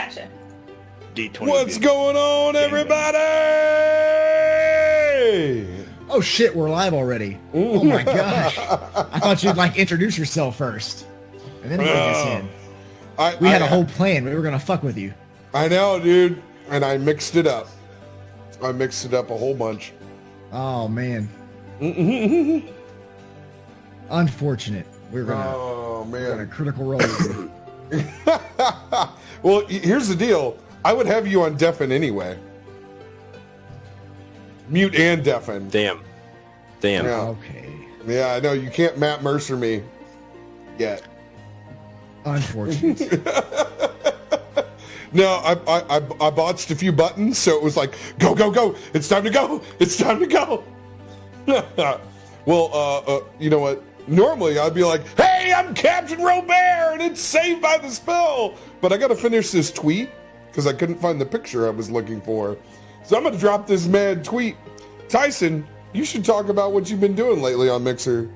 Gotcha. D20. What's going on, everybody? Oh shit, we're live already. Oh my gosh. I thought you'd like introduce yourself first. And then bring us in. We had a whole plan. We were gonna fuck with you. I know, dude. And I mixed it up. I mixed it up a whole bunch. Oh man. Unfortunate. We're gonna critical role with you. Well, here's the deal. I would have you on deafen anyway. Mute and deafen. Damn. Yeah. Okay. Yeah, I know. You can't Matt Mercer me yet. Unfortunate. No, I botched a few buttons, so it was like, go, go, go. It's time to go. It's time to go. Well, you know what? Normally, I'd be like, hey, I'm Captain RoBear, and it's Saved by the Spell. But I got to finish this tweet because I couldn't find the picture I was looking for. So I'm going to drop this mad tweet. Tyson, you should talk about what you've been doing lately on Mixer.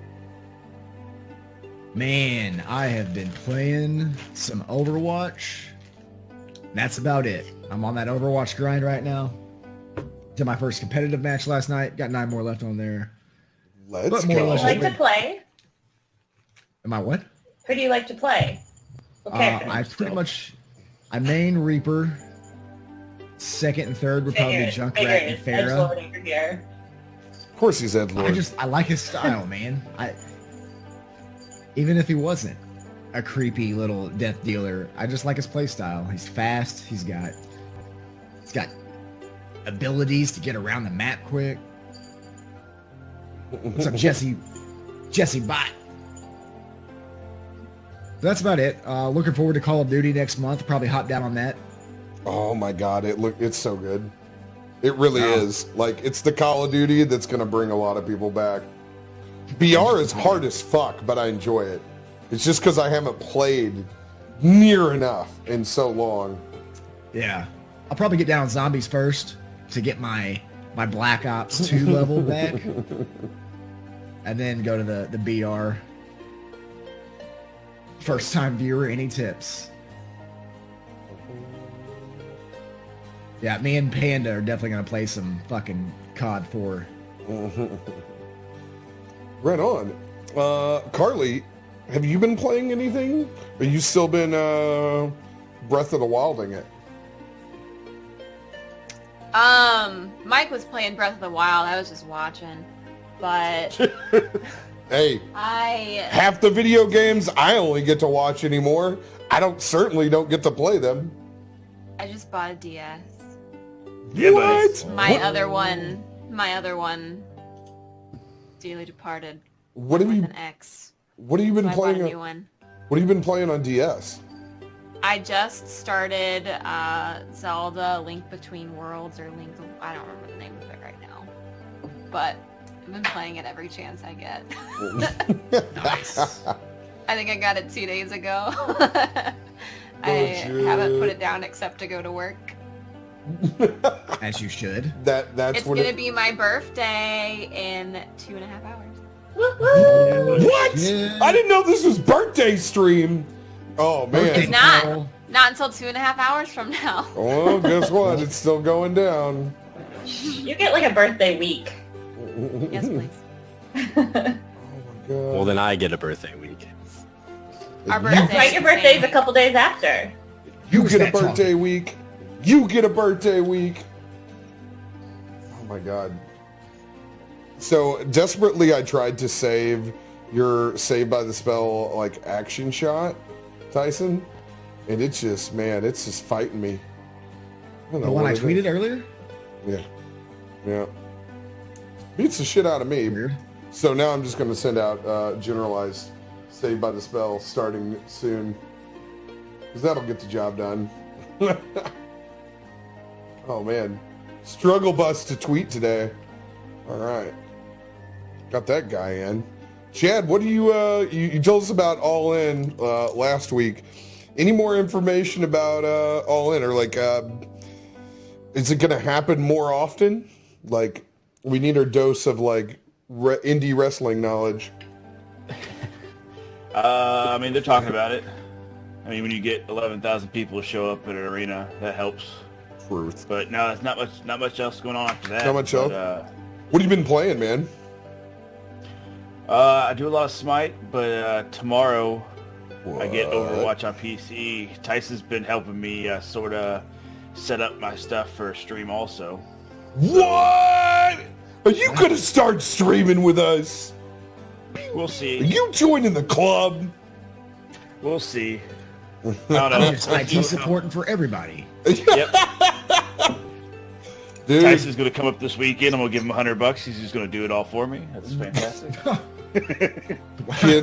Man, I have been playing some Overwatch. That's about it. I'm on that Overwatch grind right now. Did my first competitive match last night. Got 9 more left on there. Let's Who do go. you like to play? Am I what? Who do you like to play? What character? I main Reaper. Second and third would probably be Junkrat and Pharah. Edgelord over here. Of course he's Edgelord. I like his style, man. Even if he wasn't a creepy little death dealer, I just like his play style. He's fast. He's got abilities to get around the map quick. What's up, Jesse Bot? That's about it. Looking forward to Call of Duty next month. Probably hop down on that. Oh my god, it's so good. It really is. Like, it's the Call of Duty that's gonna bring a lot of people back. BR is hard as fuck, but I enjoy it. It's just because I haven't played near enough in so long. Yeah. I'll probably get down on zombies first to get my Black Ops 2 level back. And then go to the BR. First time viewer, any tips? Yeah, me and Panda are definitely going to play some fucking COD 4. Right on. Carly, have you been playing anything? Or you still been Breath of the Wilding it? Mike was playing Breath of the Wild. I was just watching. But hey, half the video games I only get to watch anymore. I certainly don't get to play them. I just bought a DS. Yeah, what? My other one dearly departed. What have you? An X. What have you been So I playing? bought a new one. What have you been playing on DS? I just started Zelda Link Between Worlds or Link. I don't remember the name of it right now, but I've been playing it every chance I get. Nice. I think I got it 2 days ago. I haven't put it down except to go to work. As you should. That's It's gonna be my birthday in 2.5 hours. What? Yeah. I didn't know this was birthday stream. Oh man. Birthday It's not. girl. Not until 2.5 hours from now. Well, guess what? It's still going down. You get like a birthday week. Yes, please. Oh my god. Well, then I get a birthday week. Our You- birthday. Right, your birthday's a couple days after. You Who's get a that birthday week. You get a birthday week. Oh my god. So desperately I tried to save your Saved by the Spell like action shot, Tyson. And it's just, man, it's just fighting me. I don't know The one what I it is. tweeted earlier? Yeah. Yeah. Beats the shit out of me. Weird. So now I'm just going to send out generalized Saved by the Spell starting soon. Because that'll get the job done. Oh, man. Struggle bus to tweet today. All right. Got that guy in. Chad, what do you told us about All In last week. Any more information about All In? Or like, is it going to happen more often? Like, we need our dose of like indie wrestling knowledge. I mean, they're talking about it. I mean, when you get 11,000 people to show up at an arena, that helps. Truth. But no, there's not much else going on after that. Not much but, else? What have you been playing, man? I do a lot of Smite, but tomorrow I get What? Overwatch on PC. Tyson's been helping me sort of set up my stuff for a stream also. What? Are you gonna start streaming with us? We'll Are see. you joining the club? We'll see. I don't know. It's IT supporting for everybody. Yep. Dude, Tyson's gonna come up this weekend. I'm gonna give him $100. He's just gonna do it all for me. That's fantastic. can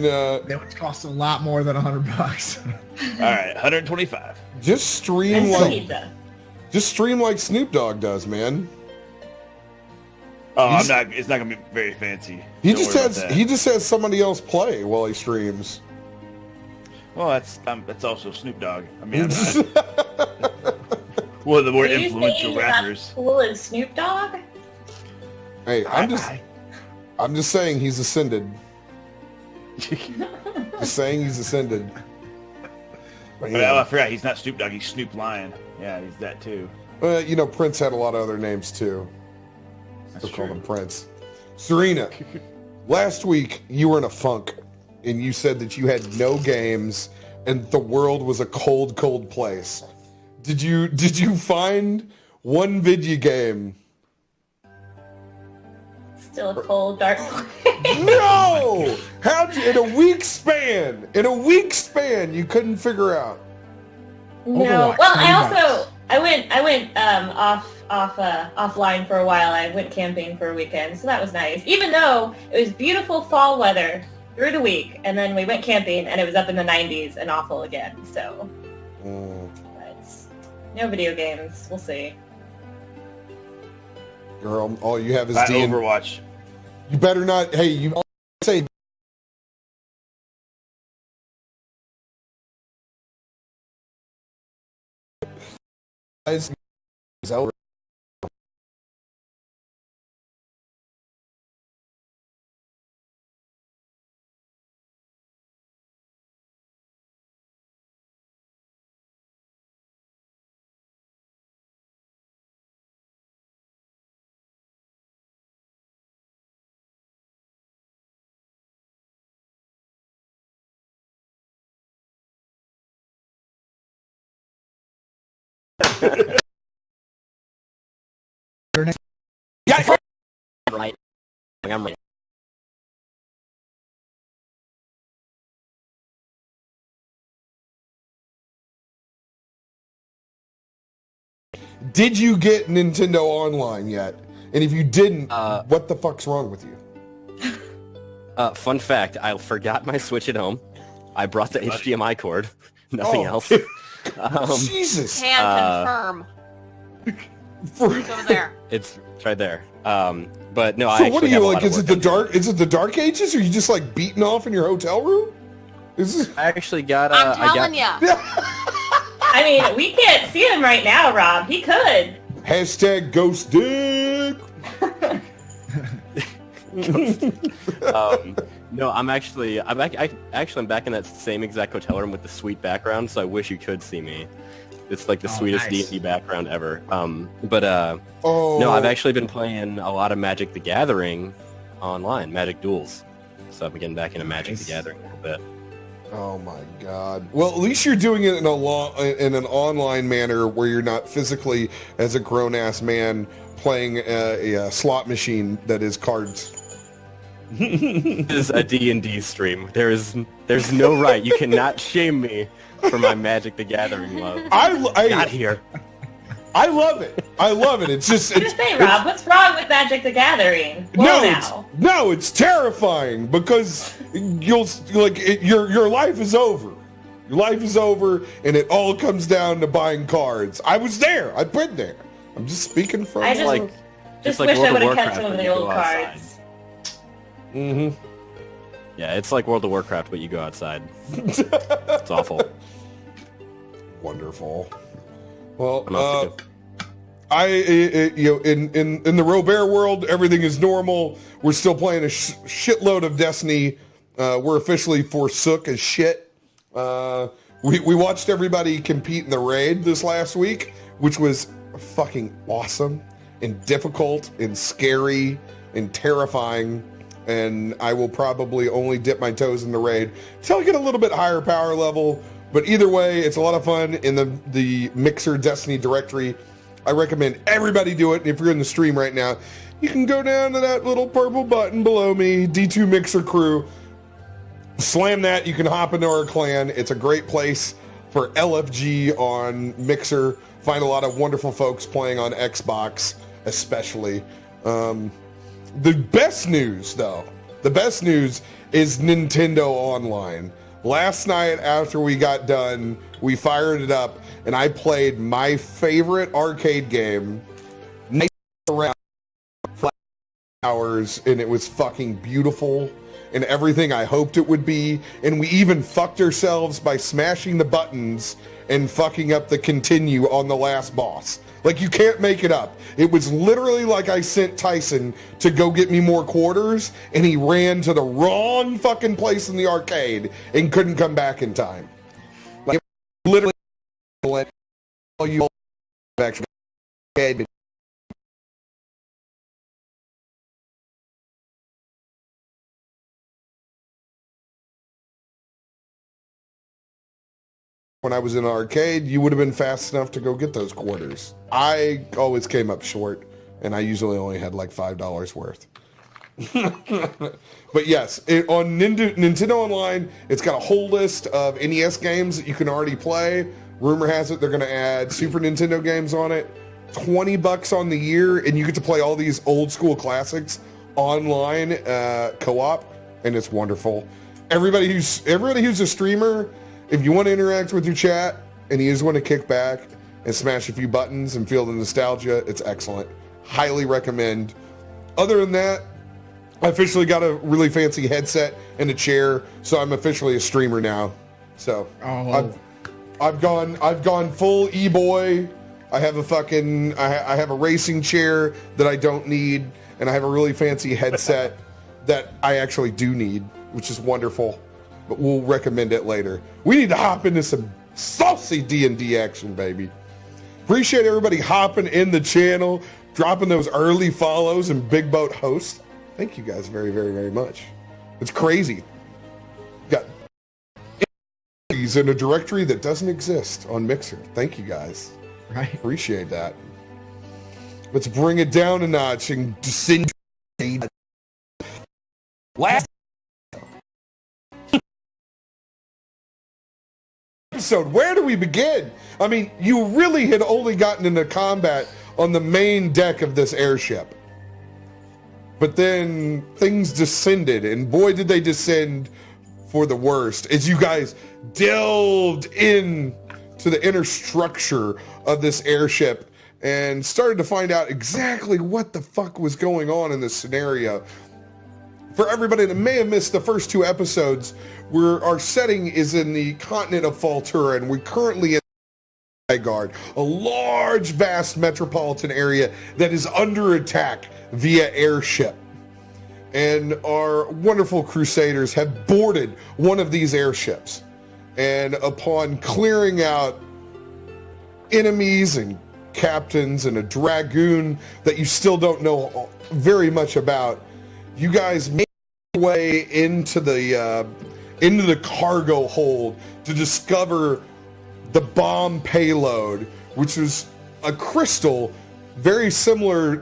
That would cost a lot more than $100. All right, 125. just stream And like pizza. Snoop Dogg does, man. Oh, He's- I'm not. It's not gonna be very fancy. He Don't just worry about has that. he just has somebody else play while he streams. Well, that's also Snoop Dogg. I mean, I'm not one of the more Are you influential saying you're not rappers. cool as Snoop Dogg? Hey, I'm just saying he's ascended. Just saying he's ascended. But, Oh, yeah. I forgot. He's not Snoop Dogg. He's Snoop Lion. Yeah, he's that too. You know, Prince had a lot of other names too. That's Still call true. him Prince. Serena, last week you were in a funk and you said that you had no games and the world was a cold, cold place. Did you find one video game? Still a cold, dark place. No! How'd you, in a week span, you couldn't figure out? No. Overwatch, Well, $20. I went offline for a while. I went camping for a weekend, so that was nice. Even though it was beautiful fall weather through the week, and then we went camping and it was up in the 90s and awful again. So, but no video games. We'll see. Girl, all you have is Not D and Overwatch. you better not. Hey, you say guys. Zelda. Yeah, right. I'm right. Did you get Nintendo Online yet? And if you didn't, what the fuck's wrong with you? Fun fact, I forgot my Switch at home. I brought the HDMI cord. Nothing Oh. else. Jesus. Can confirm. It's over there. It's right there. But no, So I what are actually have you a lot like? of Is it work the on doing. dark? Is it the Dark Ages? Or are you just like beating off in your hotel room? Is this... I actually got. I'm I telling got, ya. I mean, we can't see him right now, Rob. He could. Hashtag ghost dick. No, I'm back. I'm back in that same exact hotel room with the sweet background. So I wish you could see me. It's like the sweetest nice. D&D background ever. Oh No, I've actually been playing a lot of Magic the Gathering online, Magic Duels. So I've been getting back into Magic Nice. the Gathering a little bit. Oh my god. Well, at least you're doing it in an online manner where you're not physically, as a grown ass man, playing a slot machine that is cards. This is a D&D stream. There's no right. You cannot shame me for my Magic the Gathering love. Not here. I love it. I love it. It's just I was gonna say, Rob, what's wrong with Magic the Gathering? Well, now. it's terrifying because your life is over. Your life is over, and it all comes down to buying cards. I was there. I've been there. I'm just speaking from. I just, like- just like wish World I of would have Warcraft kept some of when the you go old outside. cards. Mm-hmm. Yeah, it's like World of Warcraft, but you go outside. It's awful. Wonderful. Well, I'm not in the RoBear world, everything is normal. We're still playing a shitload of Destiny. We're officially forsook as shit. We watched everybody compete in the raid this last week, which was fucking awesome and difficult and scary and terrifying. And I will probably only dip my toes in the raid until I get a little bit higher power level. But either way, it's a lot of fun in the Mixer Destiny directory. I recommend everybody do it. And if you're in the stream right now, you can go down to that little purple button below me, D2 Mixer Crew. Slam that. You can hop into our clan. It's a great place for LFG on Mixer. Find a lot of wonderful folks playing on Xbox, especially. The best news, though, is Nintendo Online. Last night after we got done, we fired it up, and I played my favorite arcade game, around hours, and it was fucking beautiful and everything I hoped it would be. And we even fucked ourselves by smashing the buttons and fucking up the continue on the last boss. Like, you can't make it up. It was literally like I sent Tyson to go get me more quarters, and he ran to the wrong fucking place in the arcade and couldn't come back in time. Like, literally, all you actually when I was in an arcade, you would have been fast enough to go get those quarters. I always came up short, and I usually only had like $5 worth. But yes, on Nintendo Online, it's got a whole list of NES games that you can already play. Rumor has it they're going to add Super Nintendo games on it. $20 on the year, and you get to play all these old school classics online co-op, and it's wonderful. Everybody who's a streamer, if you want to interact with your chat and you just want to kick back and smash a few buttons and feel the nostalgia, it's excellent. Highly recommend. Other than that, I officially got a really fancy headset and a chair, so I'm officially a streamer now. So I've gone full e-boy. I have I have a racing chair that I don't need, and I have a really fancy headset that I actually do need, which is wonderful. But we'll recommend it later. We need to hop into some saucy D&D action, baby. Appreciate everybody hopping in the channel, dropping those early follows and Big Boat Host. Thank you guys very, very, very much. It's crazy. Got in a directory that doesn't exist on Mixer. Thank you guys. Right. Appreciate that. Let's bring it down a notch and send last episode. Where do we begin? I mean, you really had only gotten into combat on the main deck of this airship. But then things descended, and boy did they descend for the worst as you guys delved in to the inner structure of this airship and started to find out exactly what the fuck was going on in this scenario. For everybody that may have missed the first two episodes, where our setting is in the continent of Faltura, and we're currently in Guard, a large, vast metropolitan area that is under attack via airship. And our wonderful crusaders have boarded one of these airships. And upon clearing out enemies and captains and a dragoon that you still don't know very much about, you guys made your way into the cargo hold to discover the bomb payload, which was a crystal very similar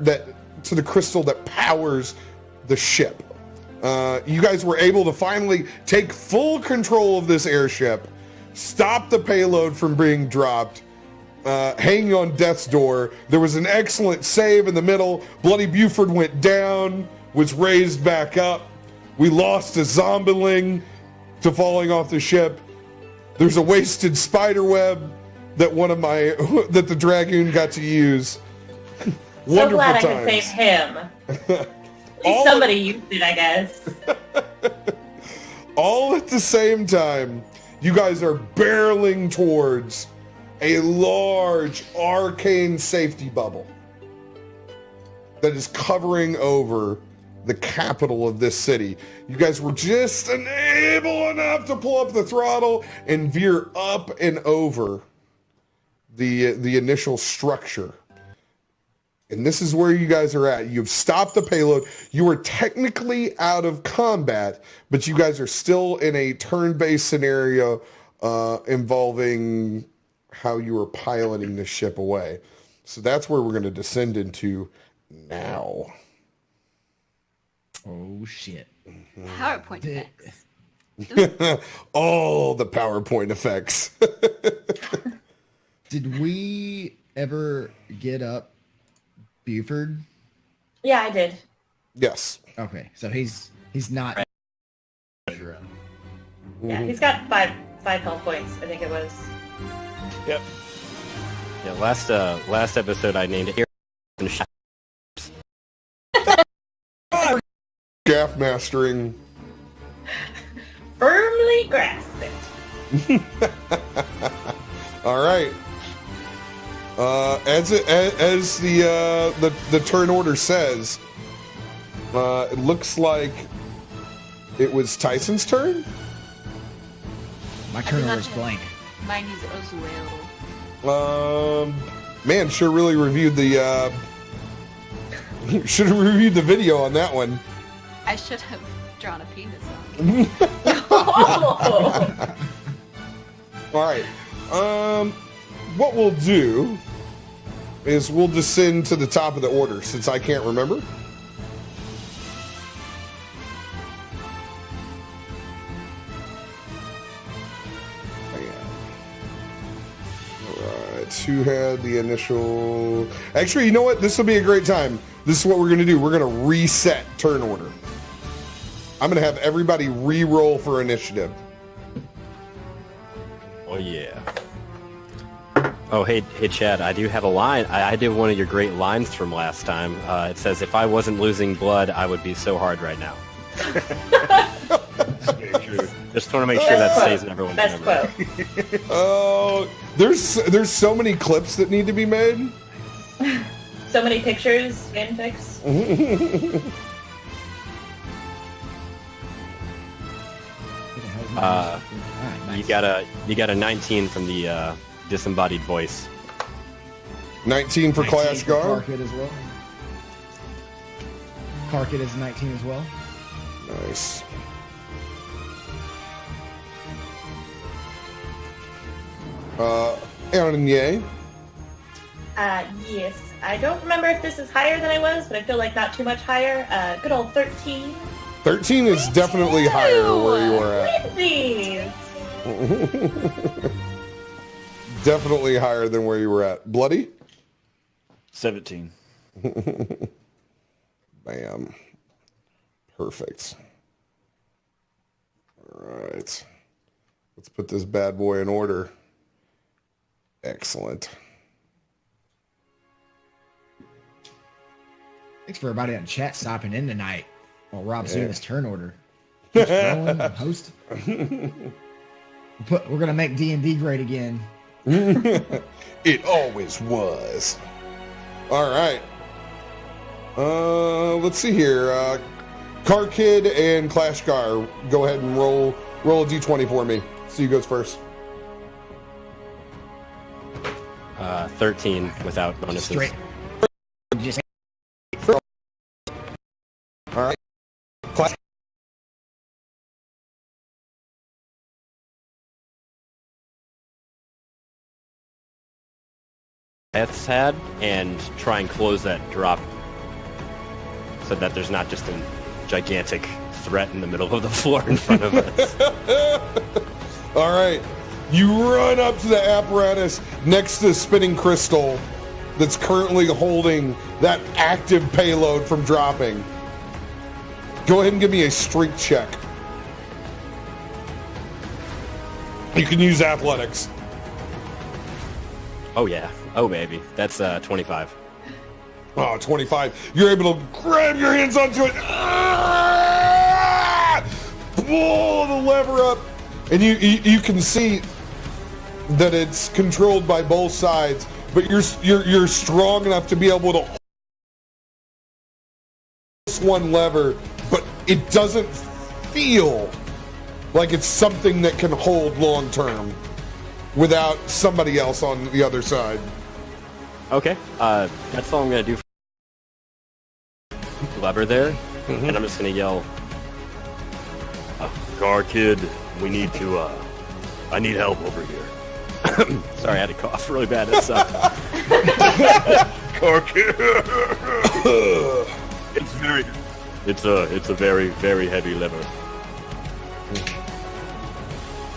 to the crystal that powers the ship. You guys were able to finally take full control of this airship, stop the payload from being dropped, hanging on death's door. There was an excellent save in the middle. Bloody Buford went down, was raised back up. We lost a zombieling to falling off the ship. There's a wasted spider web that that the Dragoon got to use. So glad I could save him. At least somebody used it, I guess. All at the same time, you guys are barreling towards a large arcane safety bubble that is covering over the capital of this city. You guys were just able enough to pull up the throttle and veer up and over the initial structure. And this is where you guys are at. You've stopped the payload. You are technically out of combat, but you guys are still in a turn-based scenario involving how you are piloting the ship away. So that's where we're going to descend into now. Oh, shit. PowerPoint effects. All the PowerPoint effects. Did we ever get up Buford? Yeah, I did. Yes. Okay, so he's not. Yeah, he's got five health points, I think it was. Yep. Yeah, last episode I named it Shaft mastering. Firmly grasp it. All right. As the turn order says, it looks like it was Tyson's turn. My turn order's blank. Mine is as well. Man, sure really reviewed the. Should have reviewed the video on that one. I should have drawn a penis on. All right. What we'll do is we'll descend to the top of the order since I can't remember. Alright, who had the initial... Actually, you know what? This will be a great time. This is what we're going to do. We're going to reset turn order. I'm going to have everybody re-roll for initiative. Oh, yeah. Oh, hey, Chad, I do have a line. I did one of your great lines from last time. It says, if I wasn't losing blood, I would be so hard right now. Just want to make sure that stays in everyone's Best memory. quote. Oh, there's so many clips that need to be made. So many pictures, fanfics. You got a 19 from the disembodied voice. 19 for Clash Gar. Karkit as well. Karkit is 19 as well. Nice. Aaron Ye. Yes. I don't remember if this is higher than I was, but I feel like not too much higher. Good old 13. 13 is definitely higher than where you were at. Twinsies. Definitely higher than where you were at. Bloody? 17. Bam. Perfect. All right. Let's put this bad boy in order. Excellent. Thanks for everybody on chat stopping in tonight while Rob's doing his turn order. Keeps growing, host. We're gonna make D&D great again. It always was. All right. Let's see here. Car Kid and Clash Gar, go ahead and roll a d20 for me. See who goes first. 13 without bonuses. Straight. Just All right. Clash. Death's had and try and close that drop so that there's not just a gigantic threat in the middle of the floor in front of us. All right. You run up to the apparatus next to the spinning crystal that's currently holding that active payload from dropping. Go ahead and give me a strength check. You can use athletics. Oh, yeah. Oh, baby. That's 25. Oh, 25. You're able to grab your hands onto it. Pull the lever up. And you can see that it's controlled by both sides, but you're strong enough to be able to this one lever, but it doesn't feel like it's something that can hold long term without somebody else on the other side. Okay, that's all I'm gonna do. Lever there, and I'm just gonna yell, "Car kid, we need to. I need help over here." Sorry, I had to cough really bad. It's Car kid. It's a very, very heavy lever.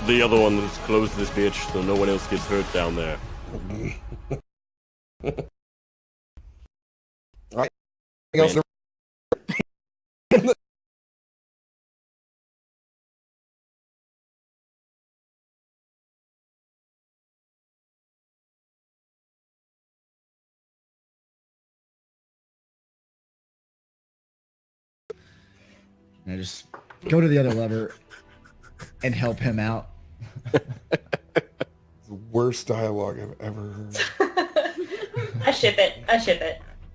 The other one, let's close this bitch so no one else gets hurt down there. Right. And I just go to the other lever and help him out. The worst dialogue I've ever heard. I ship it.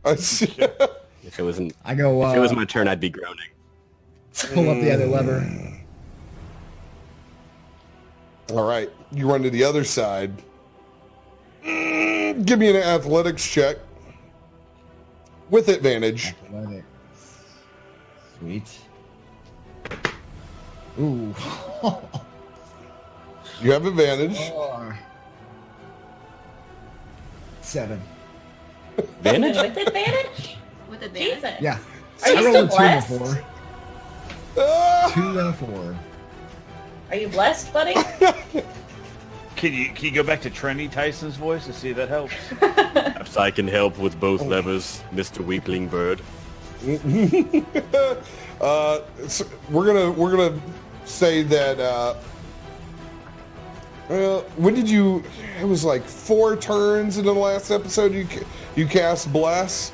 If it wasn't, I go. if it was my turn, I'd be groaning. Pull up the other lever. All right, you run to the other side. Give me an athletics check with advantage. Athletics. Sweet. Ooh. You have advantage. 7. Advantage? With advantage? With advantage? Jesus. Yeah. Are you I rolled still a 2 and a blessed? 4. 2 and a 4. Are you blessed, buddy? Can you go back to Trendy Tyson's voice to see if that helps? Perhaps I can help with both levers, Mr. Weakling Bird. So we're gonna say that. When did you? It was like 4 turns in the last episode. You cast bless.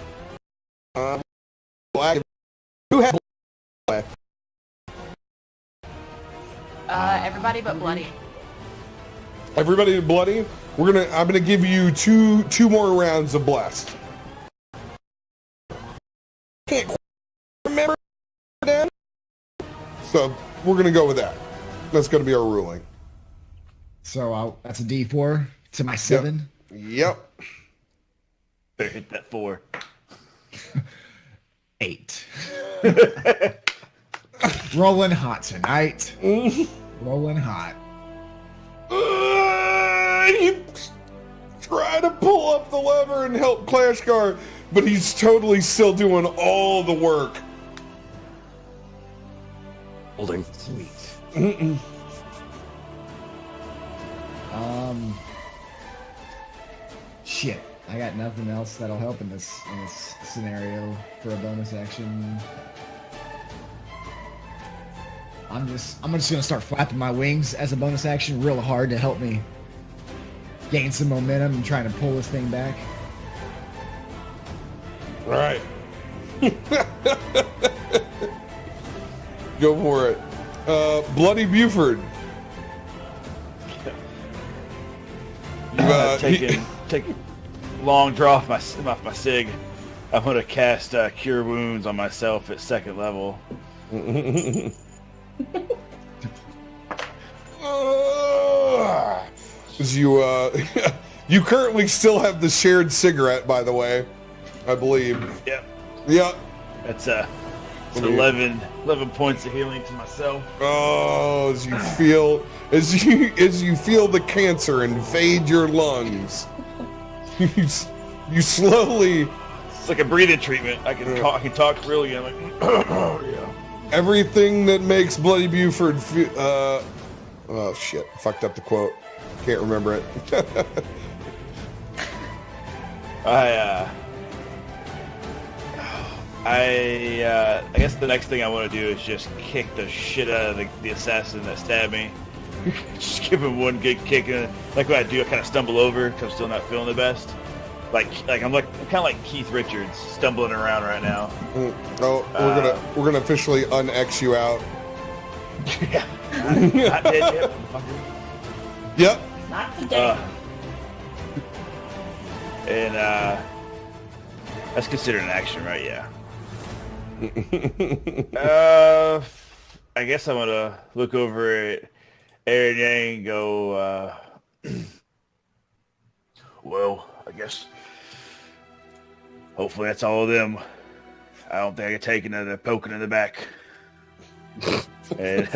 Black. Who had black? Everybody but Bloody. Everybody bloody. I'm gonna give you two more rounds of blessed. Can't quite remember then. So we're gonna go with that. That's gonna be our ruling. So that's a D4 to my 7. Yep. Better hit that 4. 8. Rolling hot tonight. Rolling hot. You try to pull up the lever and help Clash Car, but he's totally still doing all the work. Holding. Sweet. Shit. I got nothing else that'll help in this scenario for a bonus action. I'm just gonna start flapping my wings as a bonus action real hard to help me gain some momentum and trying to pull this thing back. All right. Go for it. Bloody Buford. Take a long draw off my sig. I'm gonna cast Cure Wounds on myself at 2nd level. You currently still have the shared cigarette, by the way, I believe. Yep. Yep. That's 11 points of healing to myself. Oh, as you feel the cancer invade your lungs, you slowly. It's like a breathing treatment. I can talk really. I'm like, oh yeah. Everything that makes Bloody Buford feel. Oh shit! Fucked up the quote. Can't remember it. I guess the next thing I want to do is just kick the shit out of the assassin that stabbed me. Just give him one good kick, and like what I do, I kind of stumble over because I'm still not feeling the best. I'm kind of like Keith Richards stumbling around right now. We're gonna officially un-X you out. Yeah. Not dead yet, motherfucker. Yep. Not today. And that's considered an action, right? Yeah. I guess I'm gonna look over at Aaron Yang and go, well, I guess hopefully that's all of them. I don't think I can take another poking in the back. And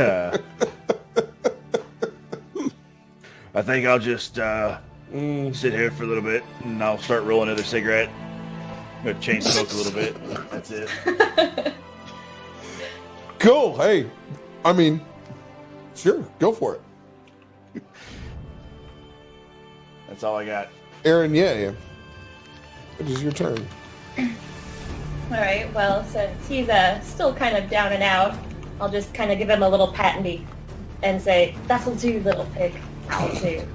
I think I'll just sit here for a little bit and I'll start rolling another cigarette. I'm gonna chain smoke a little bit. That's it. Cool. Hey, I mean, sure, go for it. That's all I got. Aaron, yeah. It is your turn. All right. Well, since he's still kind of down and out, I'll just kind of give him a little patenty and say, "That'll do, little pig. That'll do."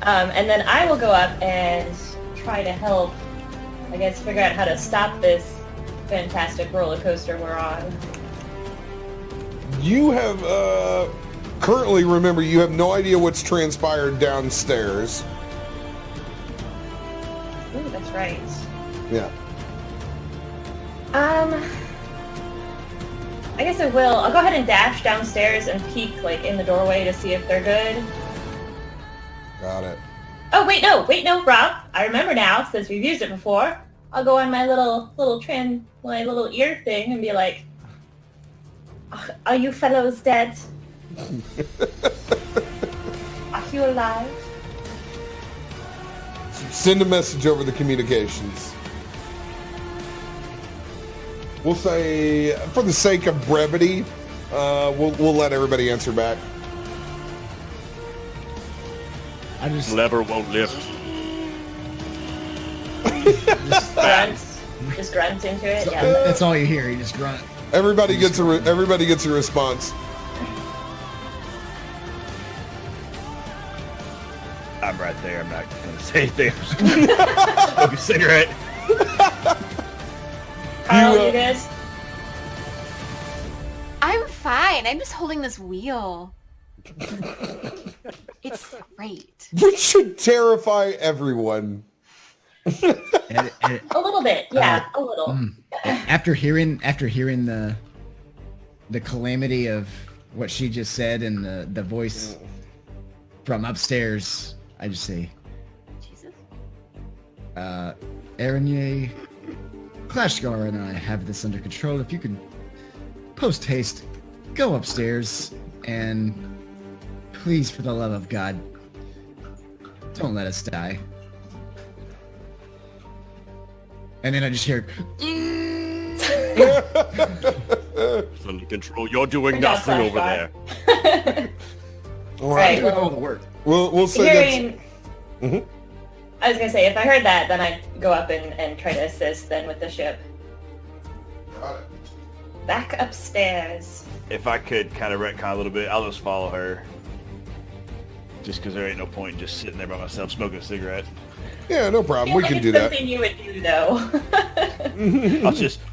And then I will go up and try to help, I guess, figure out how to stop this fantastic roller coaster we're on. You have, currently, remember, you have no idea what's transpired downstairs. Ooh, that's right. Yeah. I guess I will. I'll go ahead and dash downstairs and peek, like, in the doorway to see if they're good. Got it. Oh, wait, no, Rob. I remember now, since we've used it before. I'll go on my my little ear thing and be like, "Are you fellows dead? Are you alive?" Send a message over the communications. We'll say, for the sake of brevity, we'll let everybody answer back. I just Lever won't lift. Just grunt into it. Yeah. that's all you hear. You just grunt. Everybody gets a response. I'm right there. I'm not going to say anything. Smoke a cigarette. Carl, you guys? I'm fine. I'm just holding this wheel. It's great. Which should terrify everyone. A little bit, yeah, a little. After hearing the calamity of what she just said and the voice from upstairs, I just say, Jesus. Araignée, Clashgar and I have this under control. If you could post haste, go upstairs and please, for the love of God, don't let us die. And then I just hear, It's under control. You're doing Good job, nothing over Clashgar. there. All Right, right. all the work. We'll say Hearing, that's... I was gonna say, if I heard that, then I'd go up and try to assist then with the ship. Got it. Back upstairs. If I could kind of retcon a little bit, I'll just follow her. Just because there ain't no point in just sitting there by myself smoking a cigarette. Yeah, no problem. We Like can it's do that. something you would do, though.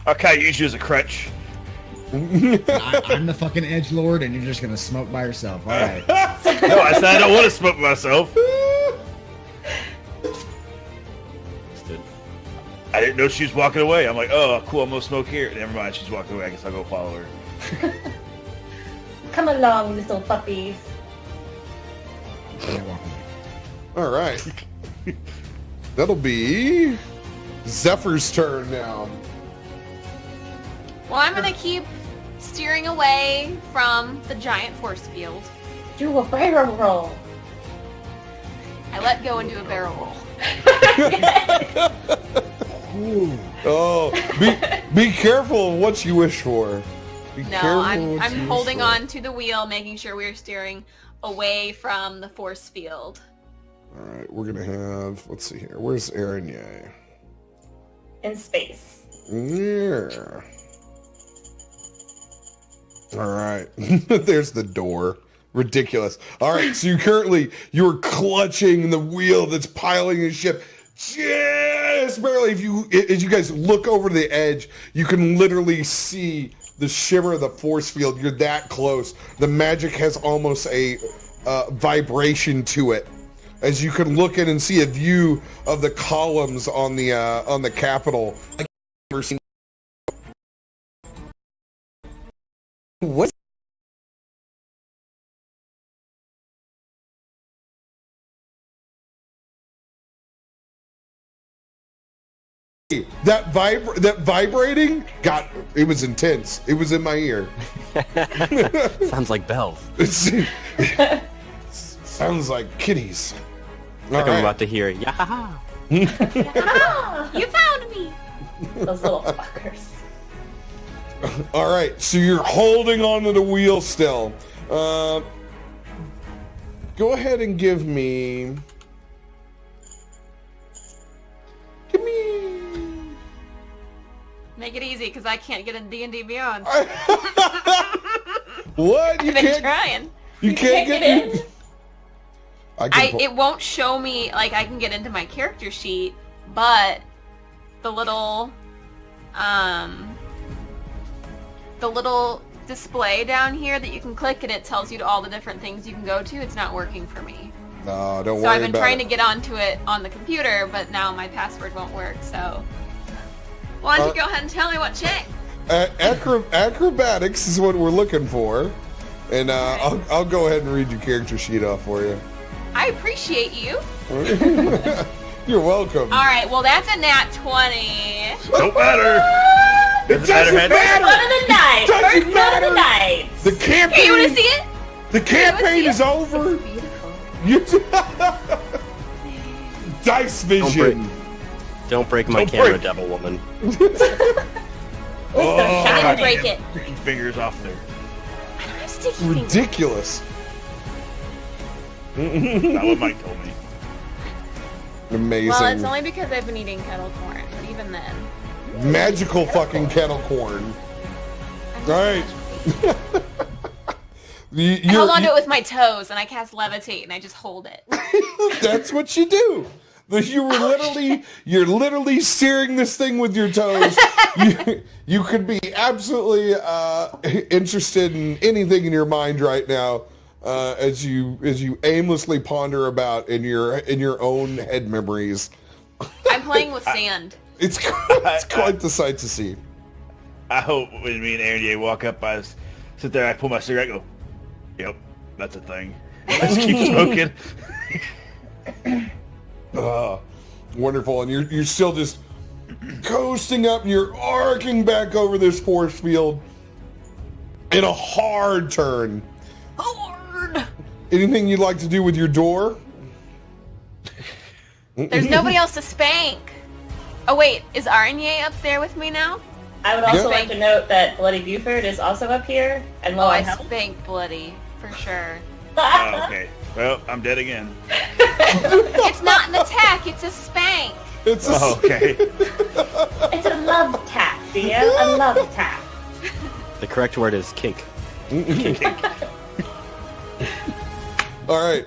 I'll kind of use you as a crutch. I'm the fucking edgelord, and you're just gonna smoke by yourself. All right. No, I said I don't want to smoke myself. I didn't know she was walking away. I'm like, oh, cool, I'm gonna smoke here. Never mind, she's walking away. I guess I'll go follow her. Come along, little puppies. All right. That'll be Zephyr's turn now. Well, I'm gonna keep steering away from the giant force field. Do a barrel roll. I let go and do a barrel roll. Oh, be careful of what you wish for. Be No, careful of I'm what you wish holding for. on to the wheel, making sure we're steering away from the force field. All right, we're gonna have. Let's see here. Where's Araignée? In space. Yeah. All right. There's the door. Ridiculous. All right, so you're clutching the wheel that's piling the ship just barely. As you guys look over the edge, you can literally see the shimmer of the force field. You're that close. The magic has almost a vibration to it as you can look in and see a view of the columns on the Capitol. I've never seen. What? That vibrating it was intense. It was in my ear. Sounds like bells. Sounds like kitties. Like I'm about to hear yeah. You found me. Those little fuckers. All right, so you're holding onto the wheel still. Go ahead and give me. Make it easy, because I can't get in D&D Beyond. What? I've been trying. You can't get in? It won't show me, like, I can get into my character sheet, but the little display down here that you can click and it tells you all the different things you can go to, it's not working for me. No, don't worry about it. So I've been trying to get onto it on the computer, but now my password won't work, so... Why don't you go ahead and tell me what check? Acrobatics is what we're looking for. And Right. I'll go ahead and read your character sheet off for you. I appreciate you. You're welcome. Alright, well that's a nat 20. Don't matter. It doesn't matter. One of the night. Doesn't First one of matter. the night. The campaign. Hey, you wanna see it? The campaign is over. Beautiful. Dice vision. Don't break my Don't camera, break. devil woman. I didn't break it. Freaking fingers off there. I don't have sticky fingers. Ridiculous. Not what Mike told me. Amazing. Well, it's only because I've been eating kettle corn, but even then. Magical fucking kettle corn. All right. I hold on to it with my toes and I cast levitate and I just hold it. That's what you do. You're literally steering this thing with your toes. You could be absolutely interested in anything in your mind right now, as you aimlessly ponder about in your own head memories. I'm playing with sand. It's quite the sight to see. I hope when me and Aaron walk up, I sit there, I pull my cigarette, go, yep, that's a thing. I just keep smoking. Wonderful, and you're still just coasting up, and you're arcing back over this force field in a hard turn. Hard. Anything you'd like to do with your door? There's nobody else to spank. Oh wait, is Aranye up there with me now? I would also Yeah. like to note that Bloody Buford is also up here and low Oh, on I health. spanked Bloody, for sure. Oh, okay. Well, I'm dead again. It's not an attack, it's a spank. It's Oh, okay. It's a love tap, Theo. A love tap. The correct word is kink. all right.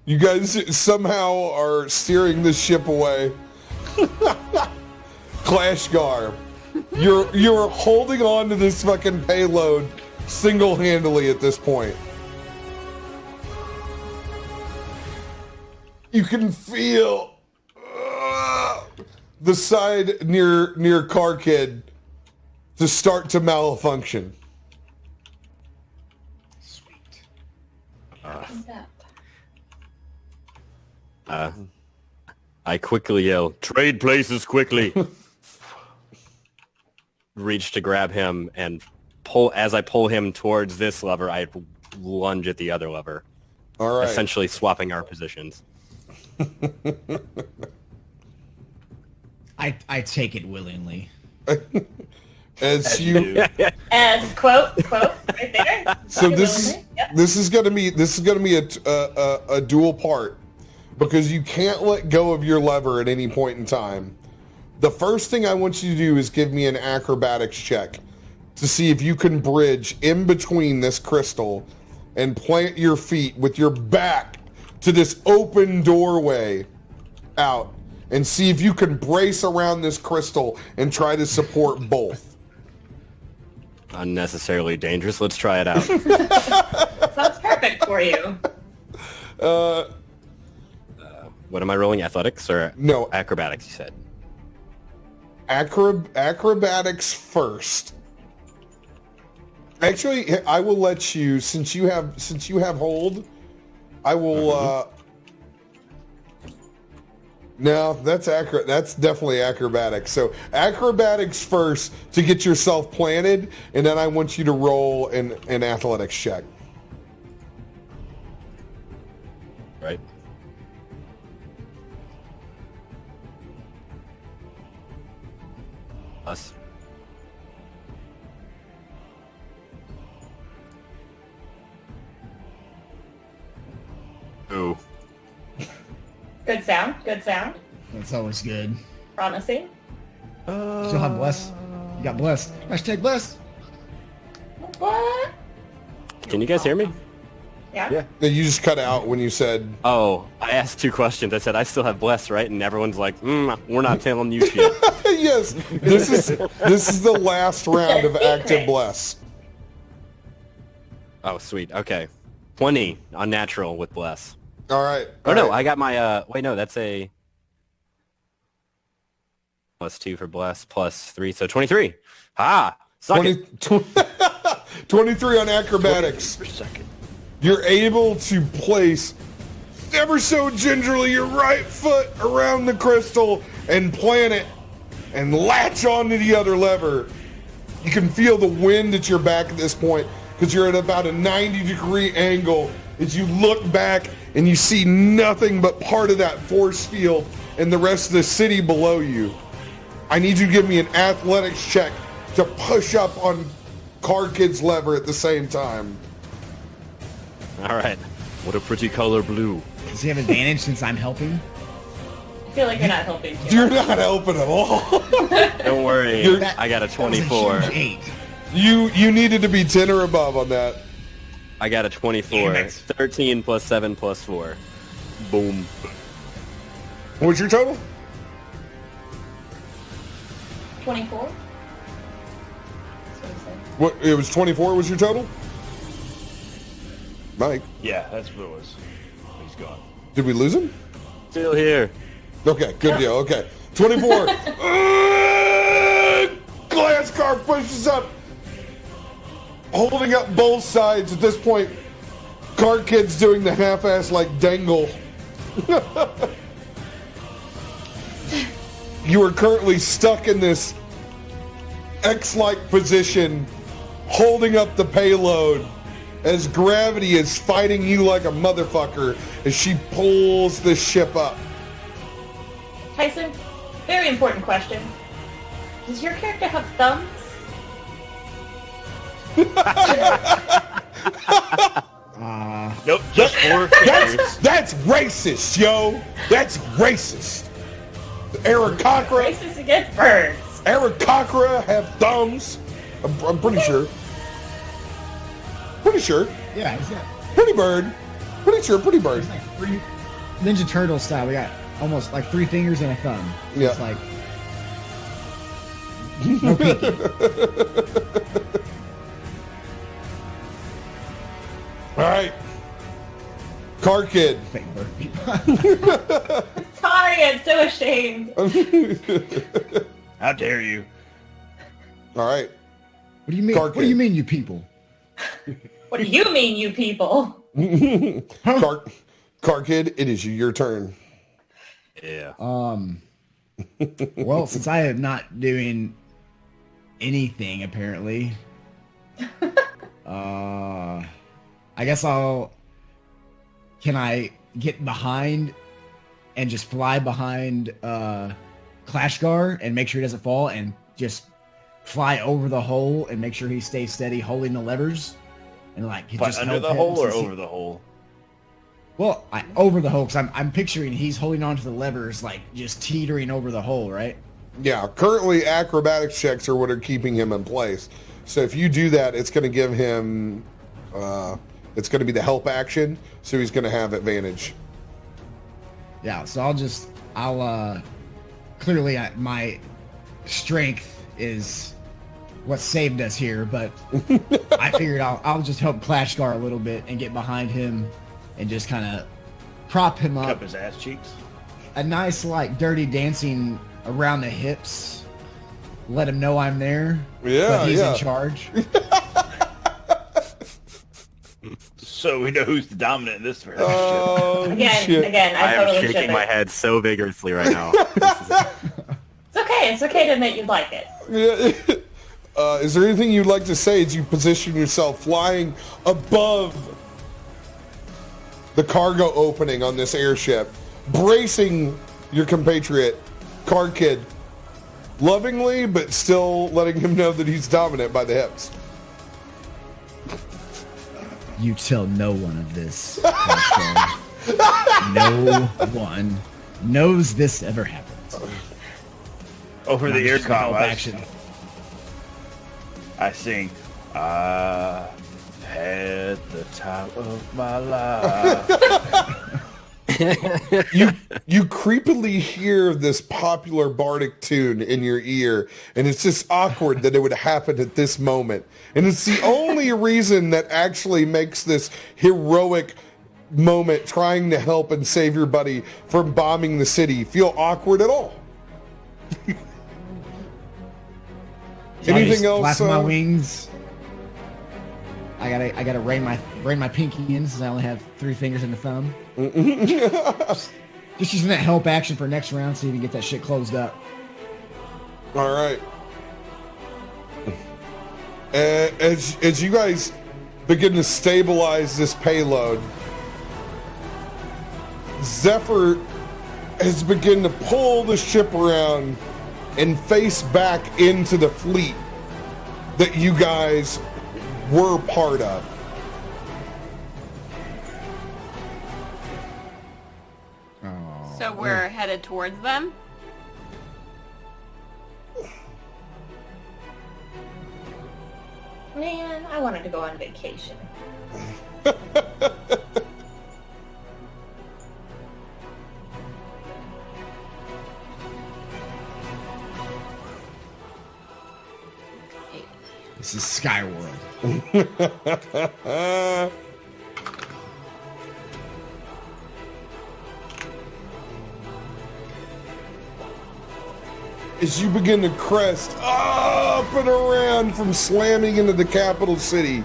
You guys somehow are steering this ship away. Klashgar, you're holding on to this fucking payload single-handedly at this point. You can feel the side near Car Kid to start to malfunction. I quickly yell, "Trade places quickly!" Reach to grab him and pull. As I pull him towards this lever, I lunge at the other lever, All right. essentially swapping our positions. I take it willingly. As you, And quote right there. so this is gonna be a dual part, because you can't let go of your lever at any point in time. The first thing I want you to do is give me an acrobatics check to see if you can bridge in between this crystal and plant your feet with your back to this open doorway out, and see if you can brace around this crystal and try to support both. Unnecessarily dangerous. Let's try it out. Sounds perfect for you. What am I rolling? Athletics or No. acrobatics? You said. Acrobatics first. Actually, I will let you, since you have hold, I will. No, that's definitely acrobatics. So acrobatics first to get yourself planted, and then I want you to roll an athletics check. Right. Us. Ooh. Good sound. Good sound. That's always good. Promising. Still have bless. You got blessed. Hashtag blessed. What? Can you guys hear me? Yeah. You just cut out when you said. Oh, I asked 2 questions. I said I still have bless, right? And everyone's like, we're not telling you shit. Yes, this is the last round of active bless. Oh, sweet. Okay. 20 unnatural with bless. All right. Oh no, I got my wait, no, that's a +2 for bless, +3, so 23. Ah, suck 23 on acrobatics. Per second. You're able to place ever so gingerly your right foot around the crystal and plant it and latch onto the other lever. You can feel the wind at your back at this point because you're at about a 90-degree angle as you look back and you see nothing but part of that force field and the rest of the city below you. I need you to give me an athletics check to push up on Car Kid's lever at the same time. All right. What a pretty color, blue. Does he have advantage since I'm helping? I feel like you're not helping too You're much. not helping at all. Don't worry. I got a 24. That was a huge 8. You needed to be 10 or above on that. I got a 24. 13 + 7 + 4. Boom. What's your total? 24? That's what he said. What, it was 24 was your total? Mike, Yeah, that's what it was. He's gone. did we lose him? Still here. Okay, good deal. Okay. 24. Glass car pushes up. Holding up both sides at this point. Car Kid's doing the half-ass like dangle. You are currently stuck in this X-like position, holding up the payload as gravity is fighting you like a motherfucker as she pulls the ship up. Tyson, very important question. Does your character have thumbs? Nope, just 4 fingers. That's racist, yo. That's racist. Aarakocra, Racist against birds. Aarakocra have thumbs. I'm pretty sure. Pretty sure. Yeah, he's got Pretty bird. Pretty sure. Pretty bird. it's like 3 Ninja Turtle style. We got almost like 3 fingers and a thumb. Yeah. It's like no pinky. All right. Car Kid. Fake bird. Sorry, I'm so ashamed. How dare you? All right. What do you mean? Car What do Kid. you mean, you people? What do you mean, you people? Car Kid, it is your turn. Yeah. Well, since I am not doing anything apparently, I guess can I get behind and just fly behind Clashgar and make sure he doesn't fall and just fly over the hole and make sure he stays steady holding the levers and like But just under help the him hole or since he- over the hole? Well, over the hole because I'm picturing he's holding onto the levers like just teetering over the hole, right? Yeah, currently acrobatics checks are what are keeping him in place. So if you do that, it's going to give him, it's going to be the help action, so he's going to have advantage. Yeah, so I'll clearly my strength is what saved us here, but I figured I'll just help Clashgar a little bit and get behind him and just kind of prop him Cup up. his ass cheeks. a nice like dirty dancing around the hips. Let him know I'm there. Yeah, but he's yeah. in charge. So we know who's the dominant in this relationship. Oh, shit. Again, I I am totally shaking ship my it. head so vigorously right now. It's okay to admit you like it. Yeah. Is there anything you'd like to say as you position yourself flying above the cargo opening on this airship, bracing your compatriot, Car Kid, lovingly, but still letting him know that he's dominant by the hips? You tell no one of this. No one knows this ever happened. Over the Just intercom, help action. I sing, I had the time of my life. You creepily hear this popular bardic tune in your ear, and it's just awkward that it would happen at this moment. And it's the only reason that actually makes this heroic moment trying to help and save your buddy from bombing the city feel awkward at all. Anything else? Flap my wings. I gotta rein my pinky in since I only have 3 fingers and a thumb. Just using that help action for next round so you can get that shit closed up. All right. As you guys begin to stabilize this payload, Zephyr has begun to pull the ship around and face back into the fleet that you guys were part of. So we're headed towards them? Man, I wanted to go on vacation. This is Skyworld. As you begin to crest up and around from slamming into the capital city,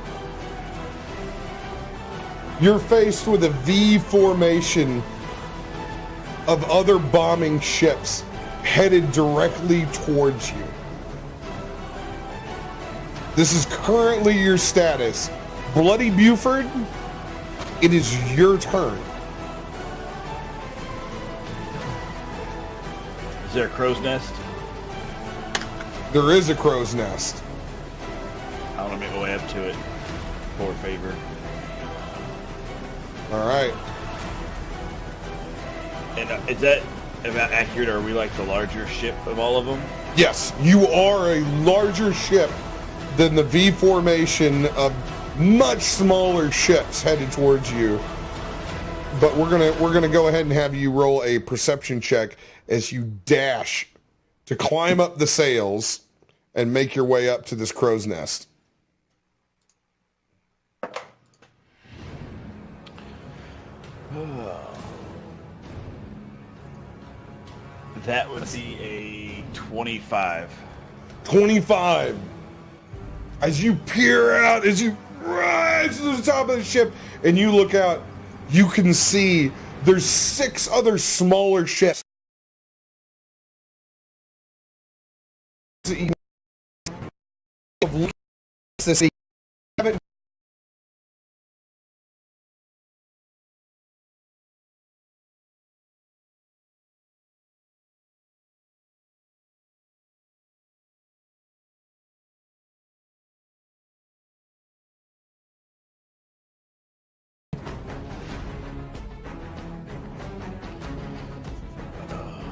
you're faced with a V formation of other bombing ships headed directly towards you. This is currently your status. Bloody Buford, it is your turn. Is there a crow's nest? There is a crow's nest. I want to make my way up to it for favor. All right. And is that about accurate? Or are we like the larger ship of all of them? Yes, you are a larger ship than the V formation of much smaller ships headed towards you. But we're gonna go ahead and have you roll a perception check as you dash to climb up the sails and make your way up to this crow's nest. That would be a 25. 25. As you peer out, as you rise to the top of the ship, and you look out, you can see there's 6 other smaller ships.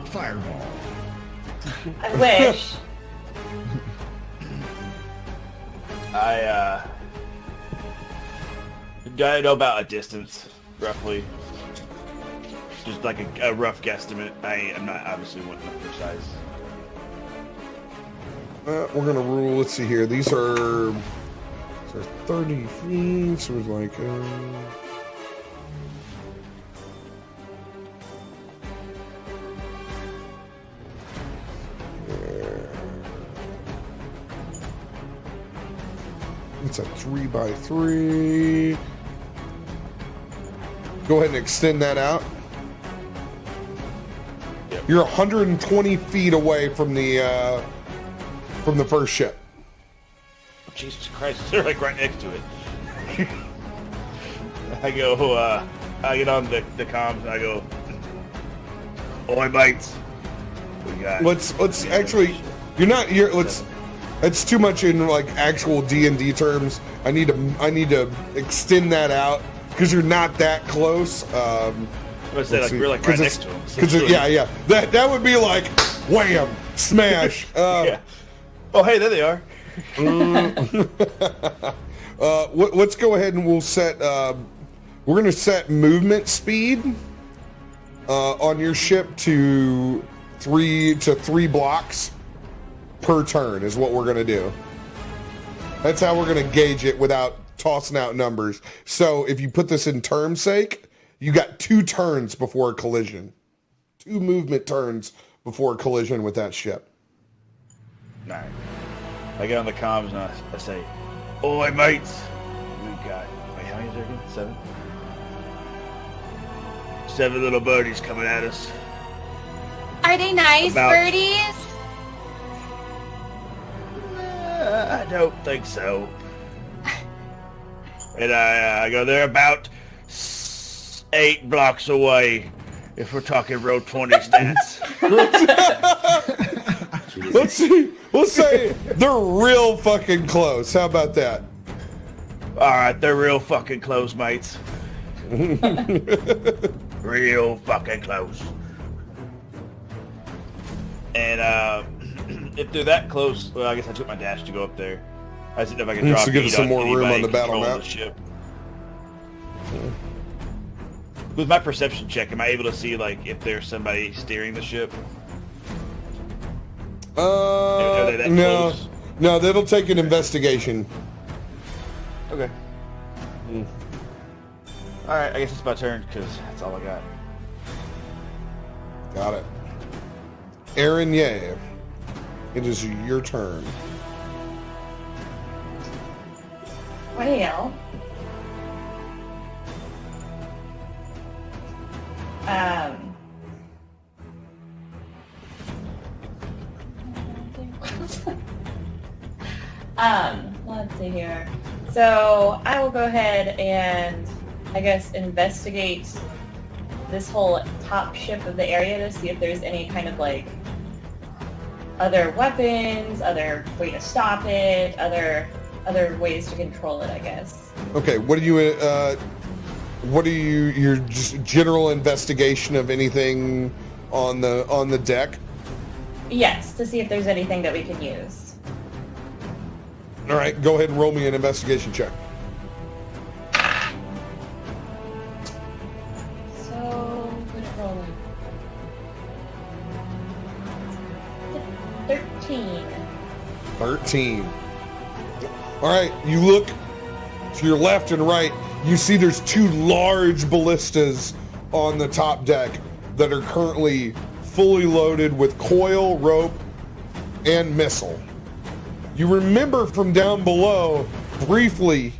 Fireball. I wish. I know about a distance, roughly. Just like a rough guesstimate. I'm not obviously wanting to precise. We're gonna rule. Let's see here. These are 30 feet. So it's like. It's a 3x3. Go ahead and extend that out. Yep. You're 120 feet away from the first ship. Jesus Christ, they're like right next to it. I go, I get on the comms and I go, "Oi, mates, we got." Let's actually. It's too much in like actual D&D terms. I need to extend that out because you're not that close. I would say like we're like right next to him. Because yeah, that would be like wham, smash. Yeah. Oh, hey, there they are. Let's go ahead and we'll set. We're gonna set movement speed on your ship to 3 blocks per turn is what we're gonna do. That's how we're gonna gauge it without tossing out numbers. So if you put this in term's sake, you got 2 turns before a collision. 2 movement turns before a collision with that ship. Alright. I get on the comms and I say, "Oi, mates, we got." Wait, how many is there again? 7? 7 little birdies coming at us. Are they nice birdies? I don't think so. And I go, "They're about 8 blocks away, if we're talking row 20 stats." Let's say they're real fucking close. How about that? Alright, they're real fucking close, mates. Real fucking close. And if they're that close, well, I guess I took my dash to go up there. I didn't know if I could drop to give us some more room on the battle controlling map. the ship. With my perception check, am I able to see like if there's somebody steering the ship? Are they that close? No, that'll take an investigation. Okay. Alright, I guess it's my turn, because that's all I got. Got it. Aaron, yeah. It is your turn. Well, let's see here. So I will go ahead and I guess investigate this whole top ship of the area to see if there's any kind of like other weapons, other way to stop it, other ways to control it, I guess. Okay, what are your just general investigation of anything on the deck? Yes, to see if there's anything that we can use. All right, go ahead and roll me an investigation check. So, good roll. 13. 13. All right, you look to your left and right. You see there's 2 large ballistas on the top deck that are currently fully loaded with coil, rope, and missile. You remember from down below briefly.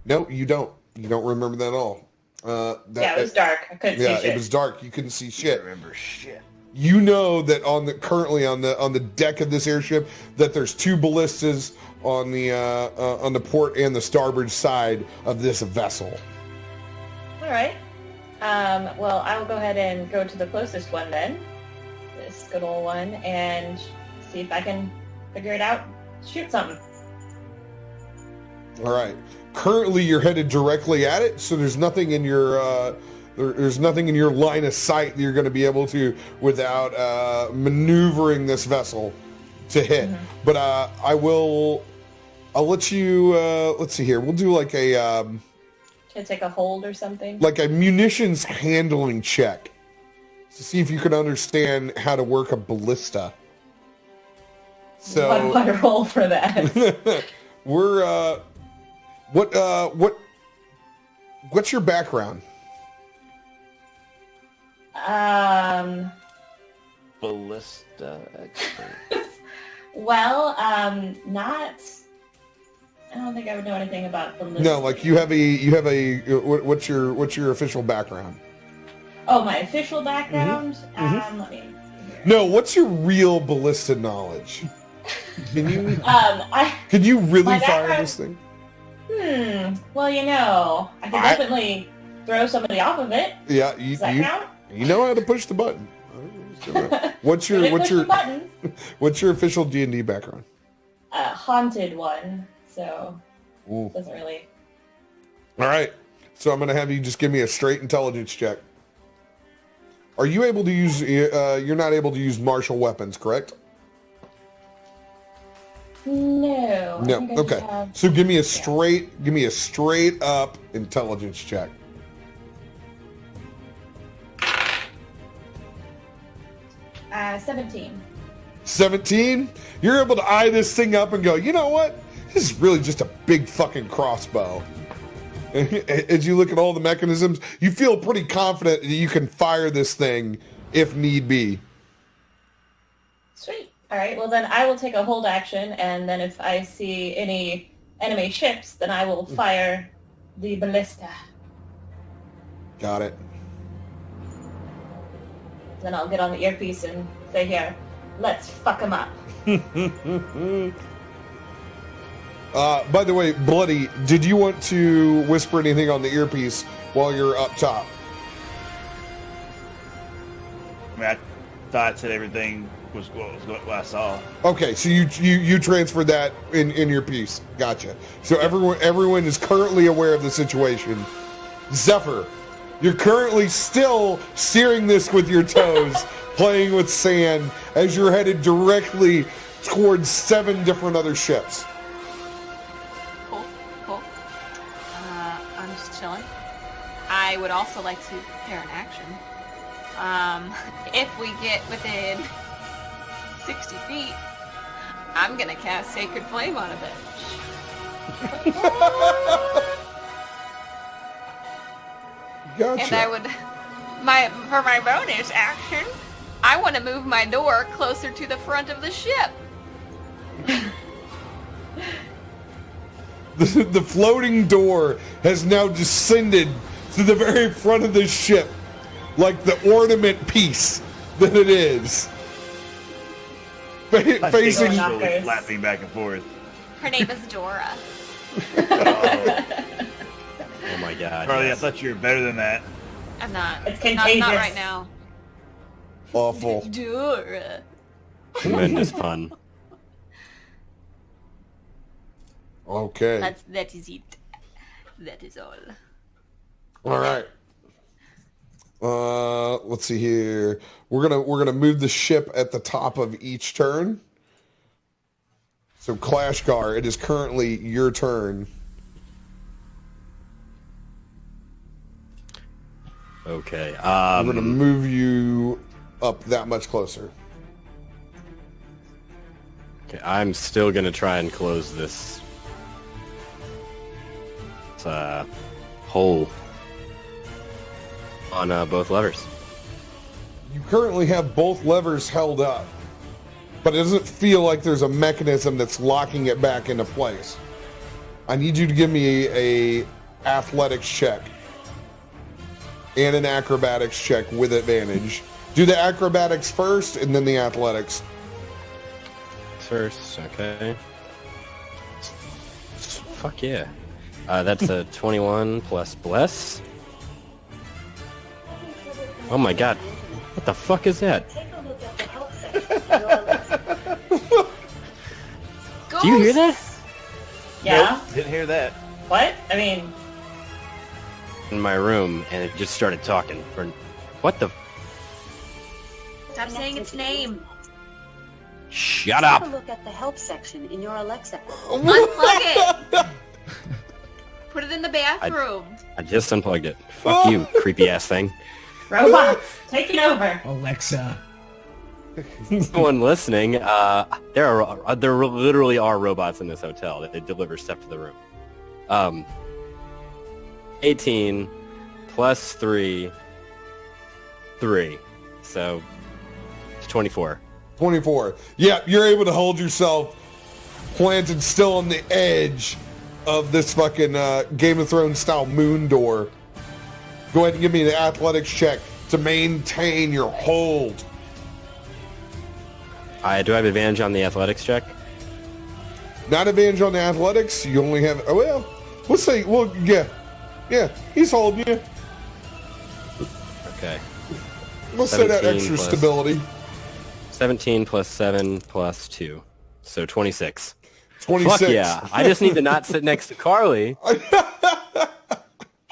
No, you don't. You don't remember that at all. Yeah, it was dark. I couldn't see shit. Yeah, it was dark. You couldn't see shit. I remember shit. You know that currently on the deck of this airship that there's 2 ballistas on the port and the starboard side of this vessel. All right. Well, I will go ahead and go to the closest one then. This good old one, and see if I can figure it out. Shoot something. All right. Currently, you're headed directly at it, so there's nothing in your there's nothing in your line of sight that you're going to be able to without maneuvering this vessel to hit. Mm-hmm. But I'll let you. Let's see here. We'll do like a. Can I take a hold or something? Like a munitions handling check to see if you can understand how to work a ballista. So what roll for that? We're what's your background? Ballista expert. Well, not I don't think I would know anything about the list. No, like you have a what's your official background? Oh, my official background? Mm-hmm. Let me see here. No, what's your real ballista knowledge? Can you can you really fire this thing? Well, you know, I can definitely throw somebody off of it. Yeah, Does that count? You know how to push the button. What's your official D&D background? Haunted one, so doesn't really. All right, so I'm gonna have you just give me a straight intelligence check. Are you able to use? You're not able to use martial weapons, correct? No. No. Okay. So give me a straight up intelligence check. 17. 17? You're able to eye this thing up and go, you know what? This is really just a big fucking crossbow. As you look at all the mechanisms, you feel pretty confident that you can fire this thing if need be. Sweet. All right. Well, then I will take a hold action, and then if I see any enemy ships, then I will fire the ballista. Got it. Then I'll get on the earpiece and say, here, let's fuck them up. By the way, Bloody, did you want to whisper anything on the earpiece while you're up top? I mean, I thought that everything was what I saw. Okay, so you transferred that in your piece. Gotcha. So everyone is currently aware of the situation. Zephyr, you're currently still steering this with your toes, playing with sand as you're headed directly towards 7 different other ships. Cool. I'm just chilling. I would also like to prepare an action. If we get within 60 feet, I'm gonna cast Sacred Flame on a bitch. Gotcha. And I would, for my bonus action, I want to move my door closer to the front of the ship. The floating door has now descended to the very front of the ship, like the ornament piece that it is. Facing, flapping back and forth. Her name is Dora. Oh my god. Carly, yes. I thought you were better than that. I'm not. It's contagious. Not right now. awful. Dora. Tremendous pun. Okay. That is it. That is all. All right. Let's see here. We're gonna move the ship at the top of each turn. So Clashgar, it is currently your turn. Okay. I'm gonna move you up that much closer. Okay, I'm still gonna try and close this hole on both levers. You currently have both levers held up, but it doesn't feel like there's a mechanism that's locking it back into place. I need you to give me a athletics check and an acrobatics check with advantage. Do the acrobatics first and then the athletics. First, okay. Fuck yeah. That's a 21 plus bless. Oh my god. What the fuck is that? Do you hear that? Yeah? Nope, didn't hear that. What? I mean... In my room, and it just started talking. What the? Stop saying its name. Shut up! Take a look at the help section in your Alexa. Unplug it. Put it in the bathroom. I just unplugged it. Fuck you, creepy ass thing. Robots, taking over. Alexa. Someone listening, there literally are robots in this hotel that they deliver stuff to the room. 18 plus 3, so it's 24. 24. Yeah, you're able to hold yourself planted still on the edge of this fucking Game of Thrones style moon door. Go ahead and give me an athletics check to maintain your hold. Do I have advantage on the athletics check? Not advantage on the athletics. You only have. Oh well. Let's say. Well, yeah. He's holding you. Okay. Let's say that extra plus, stability. 17 plus 7 plus 2, so 26. 26. Fuck yeah! I just need to not sit next to Carly.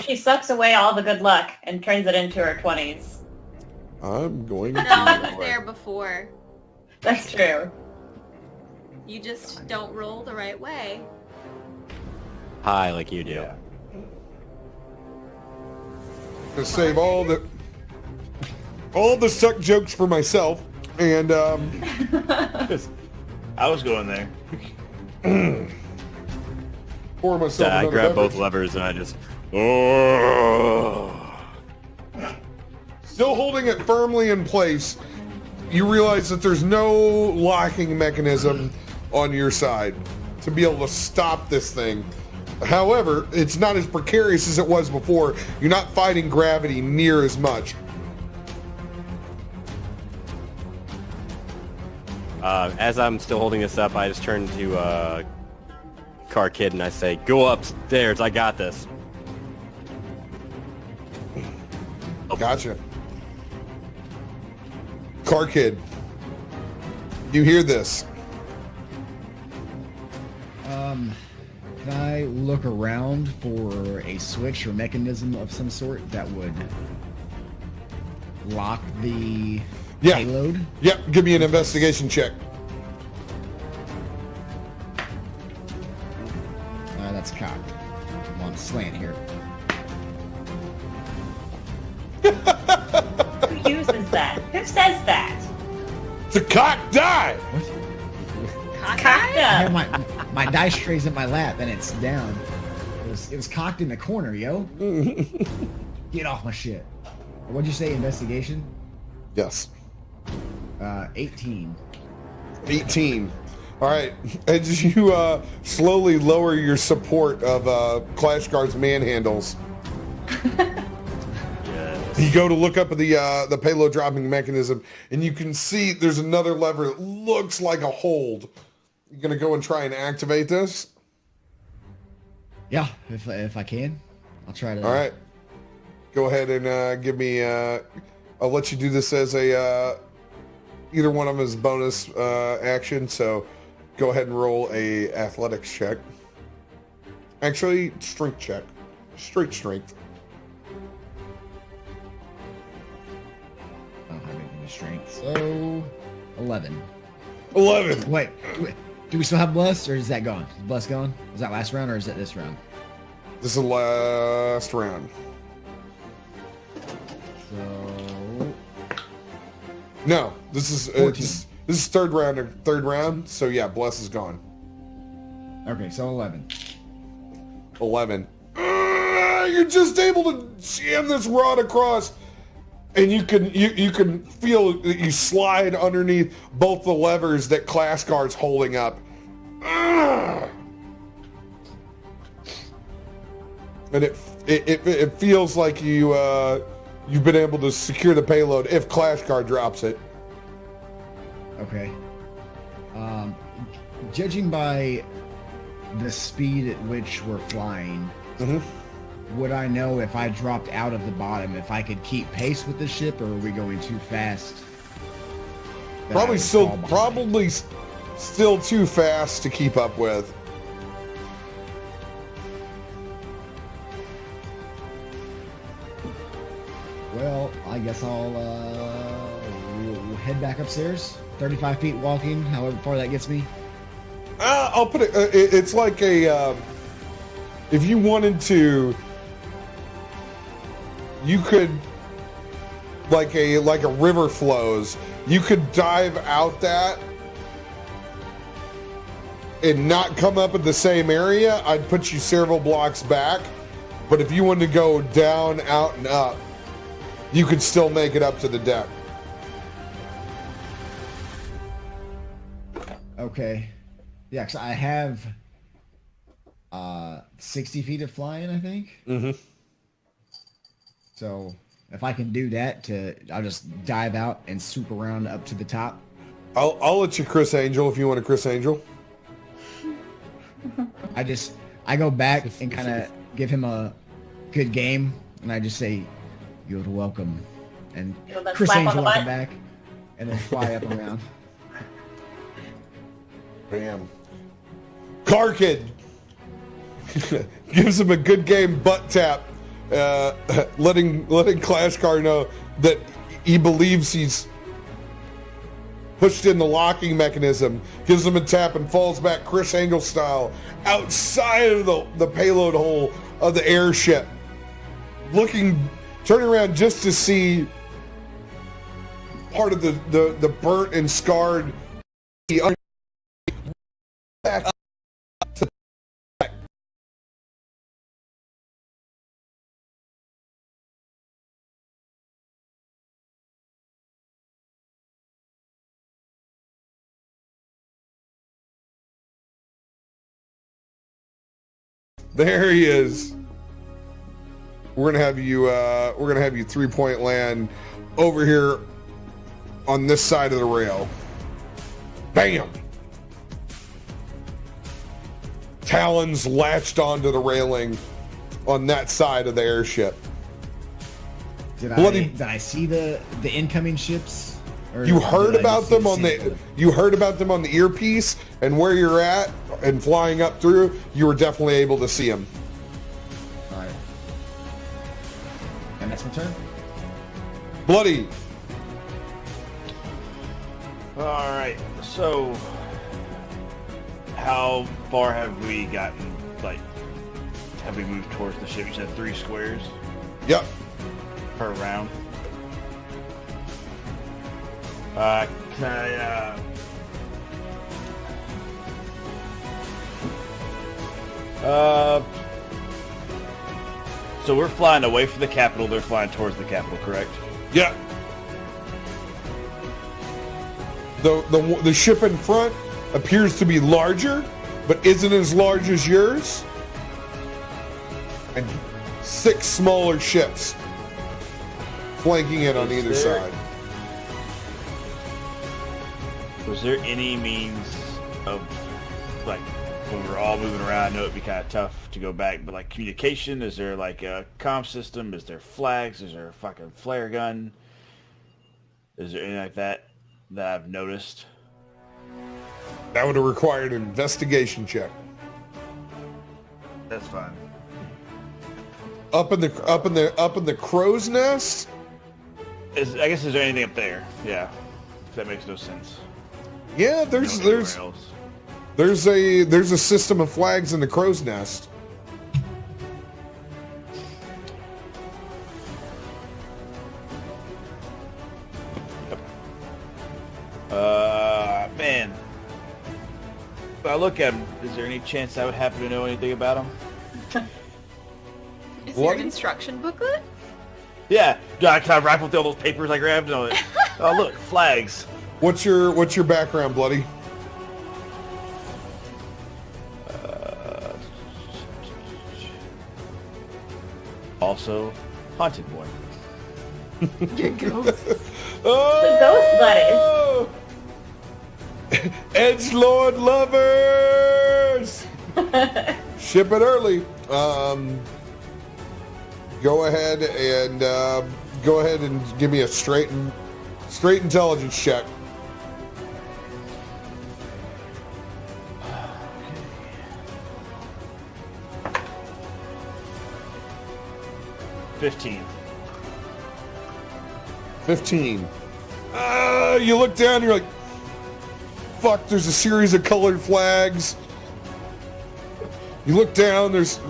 She sucks away all the good luck and turns it into her 20s. I'm going No, to. I was there before. That's true. You just don't roll the right way. Hi, like you do. To save all the suck jokes for myself, and I was going there. pour myself. I another grab both beverage. levers and I just. Oh. Still holding it firmly in place. You realize that there's no locking mechanism on your side to be able to stop this thing. However, it's not as precarious as it was before. You're not fighting gravity near as much. As I'm still holding this up, I just turn to Car Kid and I say, "Go upstairs. I got this." Gotcha. Car Kid, you hear this? Can I look around for a switch or mechanism of some sort that would lock the payload? Yep, give me an investigation check. That's cocked. I'm on slant here. Who uses that? Who says that? It's a cocked die! Cocked I have up. my dice trays in my lap and it's down. It was cocked in the corner, yo. Get off my shit. What'd you say, investigation? Yes. 18. 18. All right. As you slowly lower your support of Clash Guard's manhandles, you go to look up the payload dropping mechanism, and you can see there's another lever that looks like a hold. You're gonna go and try and activate this. Yeah, if I can, I'll try to. All right. Go ahead and give me. I'll let you do this as a either one of them is bonus action. So go ahead and roll a athletics check. Actually, strength check. Straight strength. I don't have anything to strength. So 11. 11. Wait, do we still have bless, or is that gone? Is bless gone? Was that last round, or is it this round? This is the last round. So No, this is 14. this is third round. So yeah, bless is gone. okay, so 11. 11. You're just able to jam this rod across, and you can feel that you slide underneath both the levers that Clash Guard's holding up. And it feels like you've been able to secure the payload if Clash Guard drops it. Okay. Judging by the speed at which we're flying, would I know if I dropped out of the bottom if I could keep pace with the ship, or are we going too fast? that I would fall behind? Probably still too fast to keep up with. Well, I guess I'll we'll head back upstairs. 35 feet walking, however far that gets me. I'll put it. It's like a. If you wanted to, you could. Like a river flows, you could dive out that and not come up at the same area. I'd put you several blocks back, but if you wanted to go down, out, and up, you could still make it up to the deck. Okay. Yeah, 'cause I have 60 feet of flying, I think. Mm-hmm. So if I can do that, I'll just dive out and swoop around up to the top. I'll let you Chris Angel if you want to Chris Angel. I go back and kind of give him a good game, and I just say, "You're welcome," and Chris Angel will come back, and then fly up around. Bam. Karkid gives him a good game butt tap, letting Clash Car know that he believes he's pushed in the locking mechanism, gives him a tap and falls back Chris Angel style outside of the payload hole of the airship, turning around just to see part of the burnt and scarred back up to back. There he is. We're gonna have you 3-point land over here on this side of the rail. Bam! Talons latched onto the railing on that side of the airship. Did I see the incoming ships? Or you heard about them on the earpiece, and where you're at and flying up through, you were definitely able to see them. All right. And that's my turn. Bloody. All right. So, how far have we gotten? Like, have we moved towards the ship? You said 3 squares. Yep. Per round. Can I, so we're flying away from the capital, they're flying towards the capital, correct? Yeah. The ship in front appears to be larger, but isn't as large as yours. And 6 smaller ships flanking it on either side. Was there any means of, like, when we're all moving around, I know it'd be kind of tough to go back, but, like, communication? Is there, like, a comm system? Is there flags? Is there a fucking flare gun? Is there anything like that I've noticed? That would have required an investigation check. That's fine. Up in the crow's nest? I guess is there anything up there? Yeah. That makes no sense. Yeah, there's a system of flags in the crow's nest. Man. If I look at him, is there any chance I would happen to know anything about him? Is there an instruction booklet? Yeah. Can I rifle through all those papers I grabbed? Oh, look, flags. What's your background, Bloody? Also, haunted boy. Your ghost. Oh! Ghost buddies. Edgelord lovers. Ship it early. Go ahead and give me a straight intelligence check. $15. 15. You look down, you're like, fuck, there's a series of colored flags. You look down, there's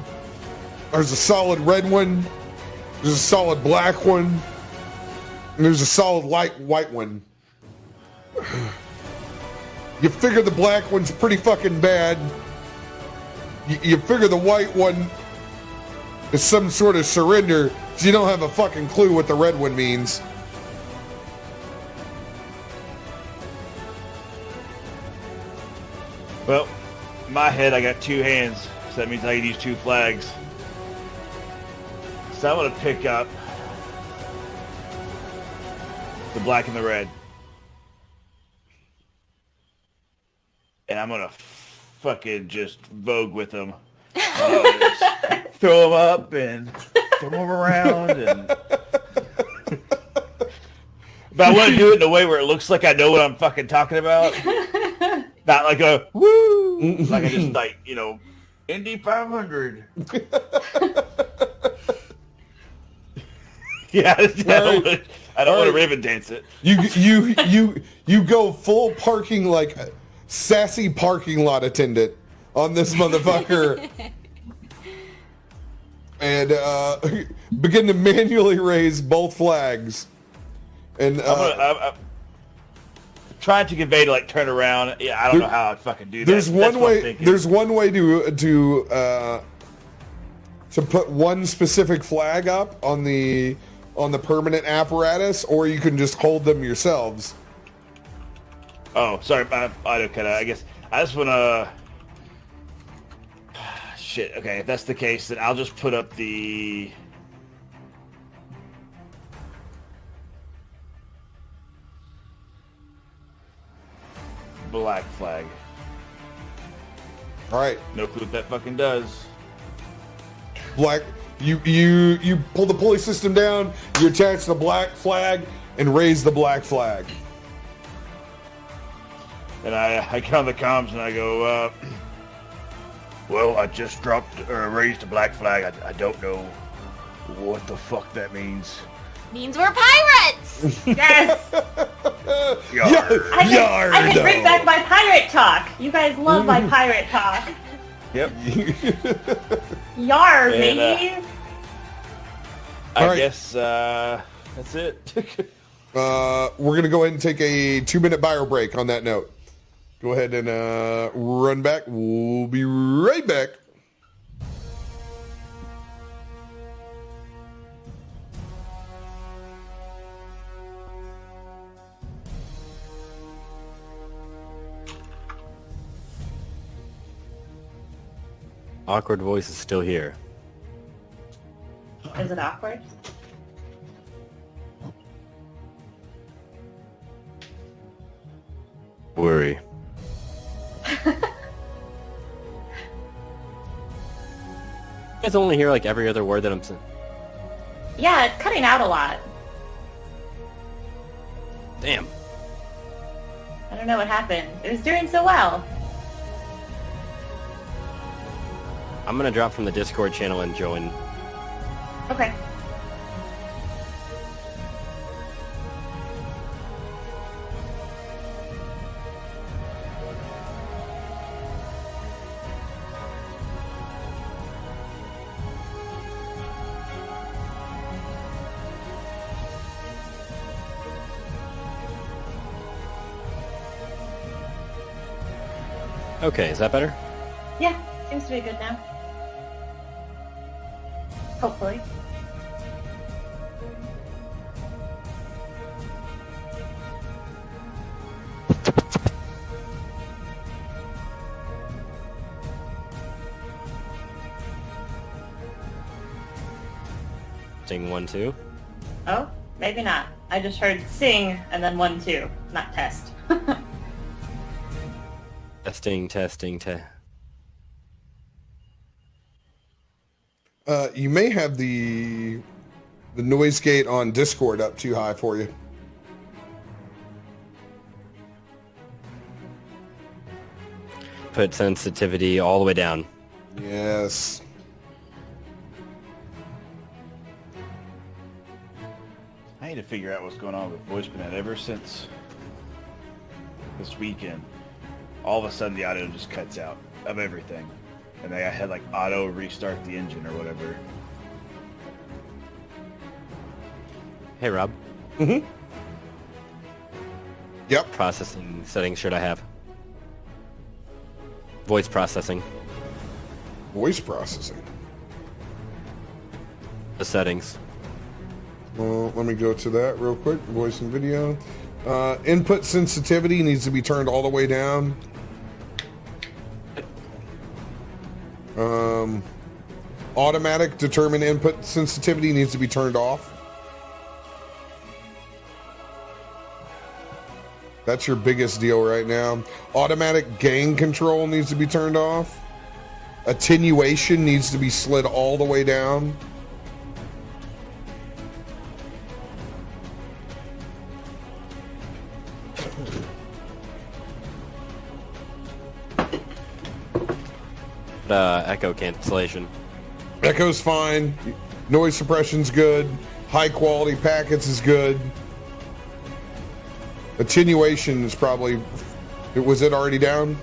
a solid red one, there's a solid black one, and there's a solid light white one. You figure the black one's pretty fucking bad. You figure the white one is some sort of surrender, so you don't have a fucking clue what the red one means. Well, in my head, I got 2 hands, so So that means I can use 2 flags. So I'm going to pick up the black and the red. And I'm going to fucking just vogue with them. Throw them up and throw them around. But I want to do it in a way where it looks like I know what I'm fucking talking about. Not like a woo, like I just like, you know, Indy 500. Yeah, I don't want to Raven dance it. You go full parking, like sassy parking lot attendant on this motherfucker. And begin to manually raise both flags. And I'm trying to convey to like turn around. Yeah, I don't know how I'd fucking do that. There's one way to put one specific flag up on the permanent apparatus, or you can just hold them yourselves. Oh, sorry, auto cut out. I guess I just wanna. Shit. Okay, if that's the case, then I'll just put up the. Black flag. All right. No clue what that fucking does. Black. You pull the pulley system down. You attach the black flag and raise the black flag. And I get on the comms and I go, well, I just dropped or raised a black flag. I don't know what the fuck that means. Means we're pirates! Yes! Yar, I can bring back my pirate talk. You guys love my pirate talk. Yep. Yar, And, baby! I guess that's it. We're going to go ahead and take a 2-minute bio break on that note. Go ahead and run back. We'll be right back. Awkward voice is still here. Is it awkward? Worry. You guys only hear like every other word that I'm saying. Yeah, it's cutting out a lot. Damn. I don't know what happened. It was doing so well. I'm gonna drop from the Discord channel and join. Okay. Okay, is that better? Yeah, seems to be good now. Hopefully. Sing 1, 2. Oh, maybe not. I just heard sing and then 1, 2, not test. Testing. You may have the noise gate on Discord up too high for you. Put sensitivity all the way down. Yes. I need to figure out what's going on with VoiceConnect ever since this weekend. All of a sudden the audio just cuts out of everything. And I had like auto restart the engine or whatever. Hey, Rob. Mm-hmm. Yep. Processing settings should I have? Voice processing. Voice processing. The settings. Well, let me go to that real quick. Voice and video. Input sensitivity needs to be turned all the way down. Automatic determine input sensitivity needs to be turned off. That's your biggest deal right now. Automatic gain control needs to be turned off. Attenuation needs to be slid all the way down. Echo cancellation. Echo's fine. Noise suppression's good. High quality packets is good. Attenuation is probably... Was it already down?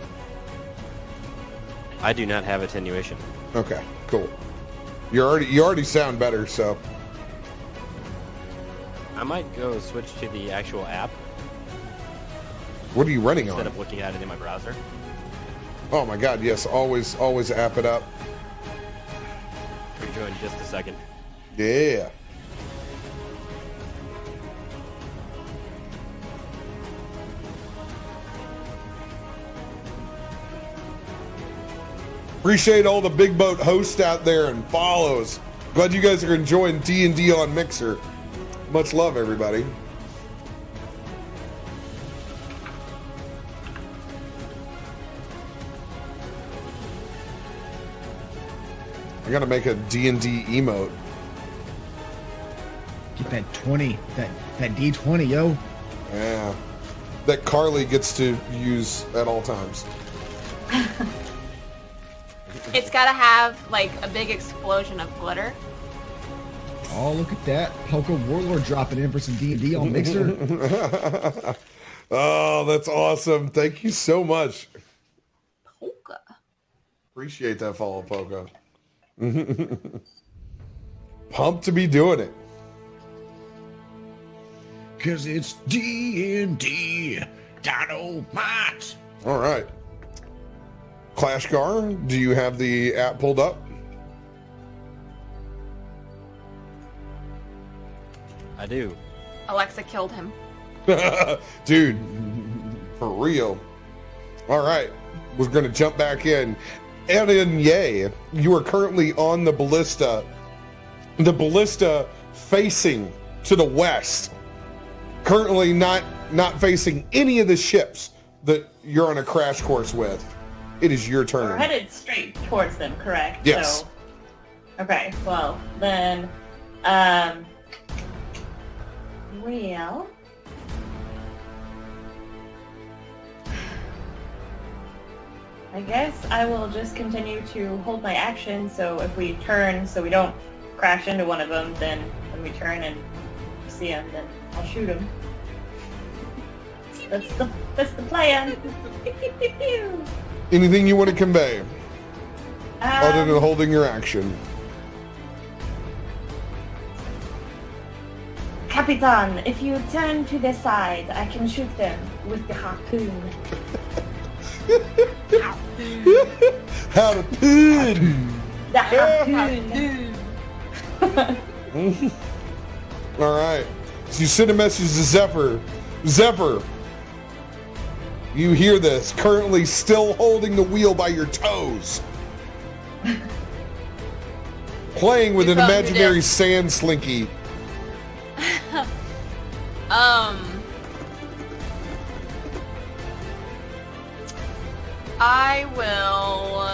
I do not have attenuation. Okay, cool. You already sound better, so... I might go switch to the actual app. What are you running instead on? of looking at it in my browser. Oh my god, yes. Always app it up. Rejoin in just a second. Yeah. Appreciate all the big boat hosts out there and follows. Glad you guys are enjoying D&D on Mixer. Much love, everybody. I gotta make a D&D emote. Get that 20, that D20, yo. Yeah. That Carly gets to use at all times. It's gotta have like a big explosion of glitter. Oh, look at that. Poker Warlord dropping in for some D&D on Mixer. Oh, that's awesome. Thank you so much. Polka. Appreciate that follow, Poco. Pumped to be doing it. Cause it's D&D Dynamite. All right. Clashgar, do you have the app pulled up? I do. Alexa killed him. Dude, for real. All right, we're going to jump back in. Erin Ye, you are currently on the ballista. The ballista facing to the west. Currently not facing any of the ships that you're on a crash course with. It is your turn. We're headed straight towards them, correct? Yes. So, okay, well, then, well... I guess I will just continue to hold my action, so if we turn, so we don't crash into one of them, then when we turn and see them, then I'll shoot them. That's the plan. Anything you want to convey other than holding your action? Capitan, if you turn to the side, I can shoot them with the harpoon. Harpoon. The harpoon. All right. So you send a message to Zephyr. Zephyr, you hear this, currently still holding the wheel by your toes. Playing with an imaginary sand slinky. I will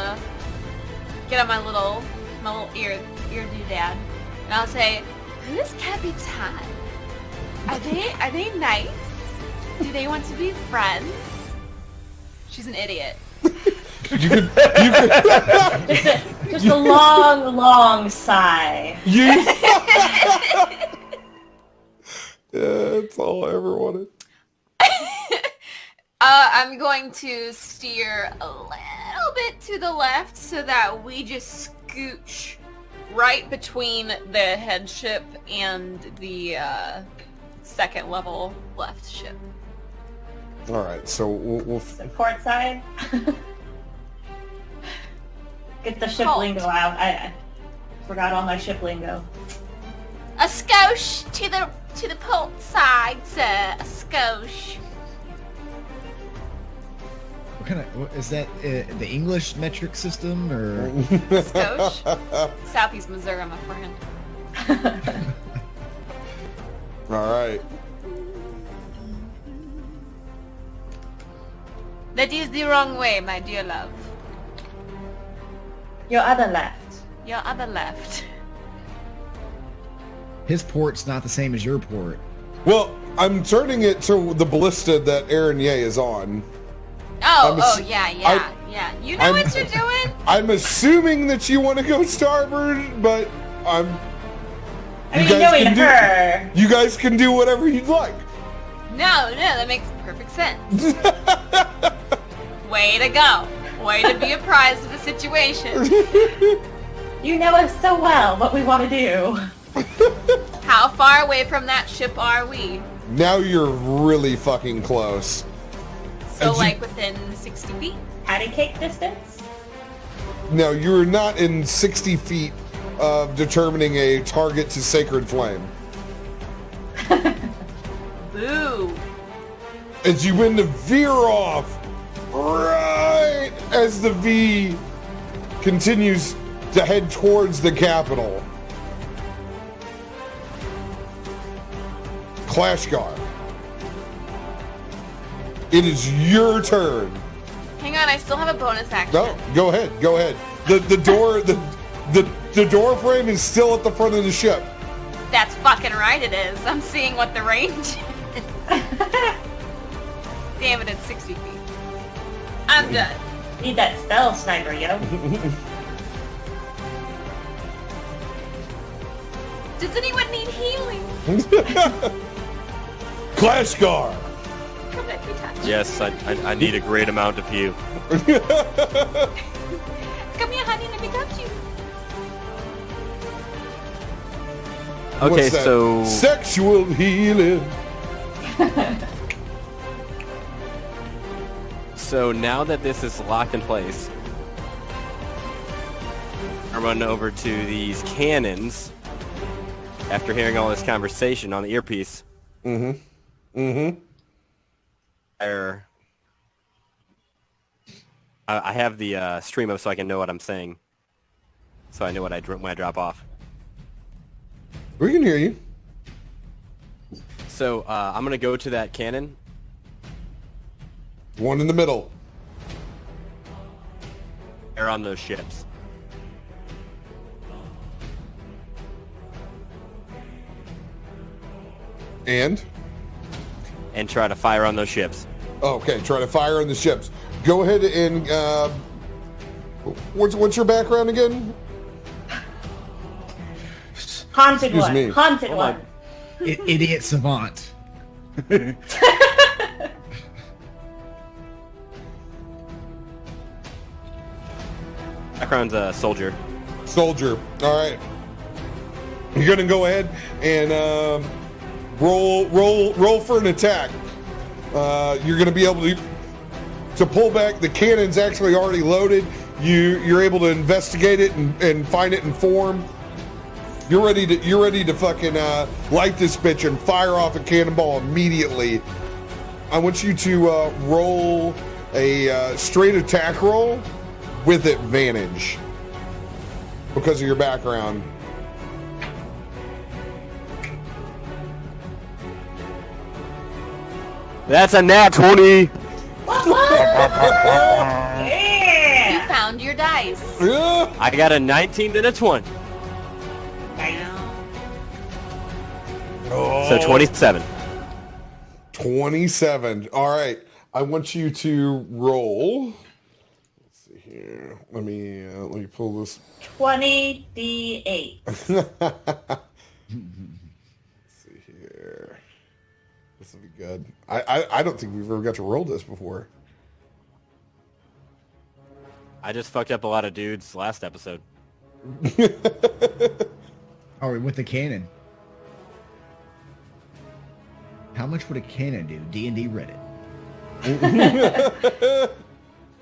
get on my little ear doodad, and I'll say, "Who's Capitan? Are they nice? Do they want to be friends?" She's an idiot. You could just a long sigh. That's all I ever wanted. I'm going to steer a little bit to the left so that we just scooch right between the head ship and the second level left ship. All right, so we'll The port side. Get the ship lingo out. I forgot all my ship lingo. A skosh to the port side, sir. A skosh. What kind of, what, is that the English metric system or? Scotch? Southeast Missouri, my friend. All right. That is the wrong way, my dear love. Your other left. Your other left. His port's not the same as your port. Well, I'm turning it to the ballista that Aaron Ye is on. Yeah. You know what you're doing? I'm assuming that you want to go starboard, but I mean, knowing her. You guys can do whatever you'd like. No, that makes perfect sense. Way to go. Way to be apprised of the situation. You know us so well, what we want to do. How far away from that ship are we? Now you're really fucking close. So like within 60 feet? Patty cake distance? No, you're not in 60 feet of determining a target to sacred flame. Boo. As you begin to veer off, right as the V continues to head towards the capital. Clashgar. It is your turn. Hang on, I still have a bonus action. No, go ahead. The door frame is still at the front of the ship. That's fucking right it is. I'm seeing what the range is. Damn it, it's 60 feet. I'm done. Need that spell, sniper, yo. Does anyone need healing? Clashgar. Come let me touch. Yes, I need a great amount of heal. Come here, honey, let me touch you. Okay, What's that? so Sexual healing. So now that this is locked in place, I'm running over to these cannons after hearing all this conversation on the earpiece. I have the stream up so I can know what I'm saying. So I know when I drop off. We can hear you. So I'm going to go to that cannon. One in the middle. They're on those ships. And try to fire on those ships. Okay, try to fire on the ships. Go ahead and what's your background again? Haunted Excuse one. me. Haunted one. Idiot savant. Background's a soldier. Soldier. All right. You're gonna go ahead and roll for an attack. You're gonna be able to pull back. The cannon's actually already loaded. You're able to investigate it and find it in form. You're ready to fucking light this bitch and fire off a cannonball immediately. I want you to roll a straight attack roll with advantage because of your background. That's a nat 20. You Yeah. found your dice. Yeah. I got a 19 and a 20. So 27. 27. All right. I want you to roll. Let's see here. Let me pull this. 20 D8. Let's see here. This will be good. I don't think we've ever got to roll this before. I just fucked up a lot of dudes last episode. Oh, with the cannon. How much would a cannon do? D&D Reddit.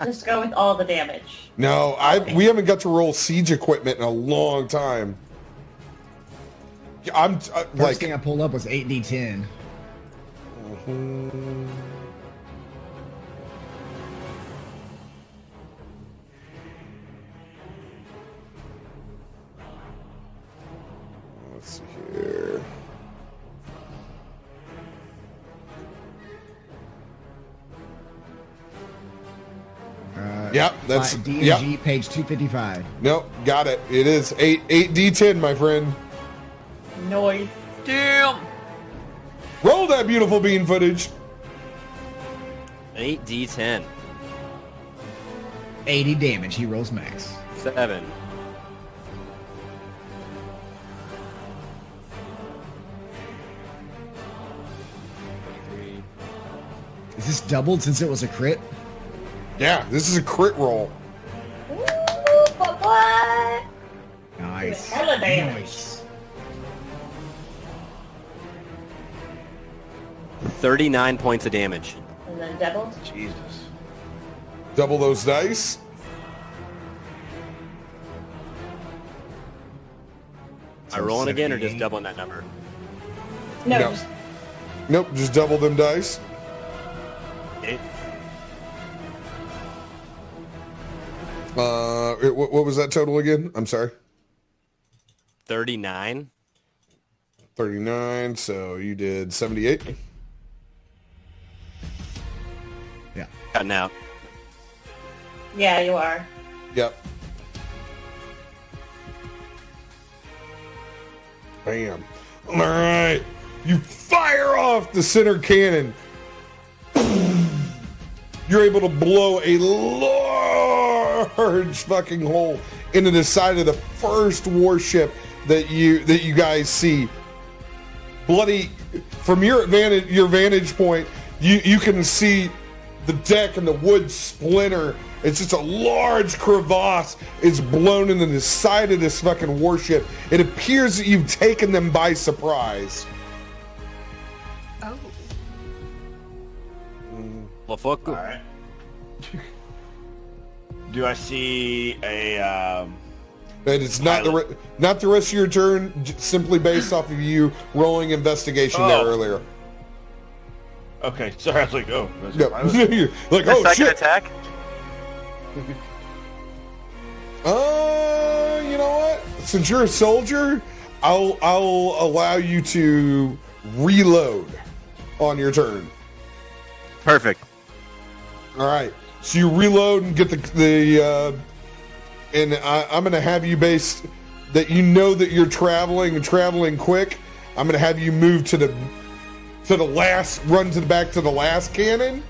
Just go with all the damage. No, we haven't got to roll siege equipment in a long time. First thing I pulled up was 8d10. Yep, that's D&G, page 255. Nope, got it. It is 8D10, my friend. Noise. Damn. Roll that beautiful bean footage. 8d10. 80 damage. He rolls max. 7. Is this doubled since it was a crit? Yeah, this is a crit roll. Ooh, but what? Nice. Hella damage. Nice. 39 points of damage. And then doubled. Jesus. Double those dice. Am I rolling again or just doubling that number? No. No. Just, Nope, just double them dice. 8. What was that total again? I'm sorry. 39. 39, so you did 78. Yeah. Cutting out. yeah, you are. Yep. Bam. All right. You fire off the center cannon. You're able to blow a large fucking hole into the side of the first warship that you guys see. Bloody, from your vantage point, you can see the deck and the wood splinter. It's just a large crevasse. It's blown into the side of this fucking warship. It appears that you've taken them by surprise. Oh. Well, fuck. All right. Do I see a? And it's not not the rest of your turn, simply based off of you rolling investigation there earlier. Okay, sorry. I was like, oh. That's No. You're like, The oh second shit. attack? You know what? Since you're a soldier, I'll allow you to reload on your turn. Perfect. All right. So you reload and get the and I'm gonna have you base that you know that you're traveling and traveling quick. I'm gonna have you move to the last run to the back to the last cannon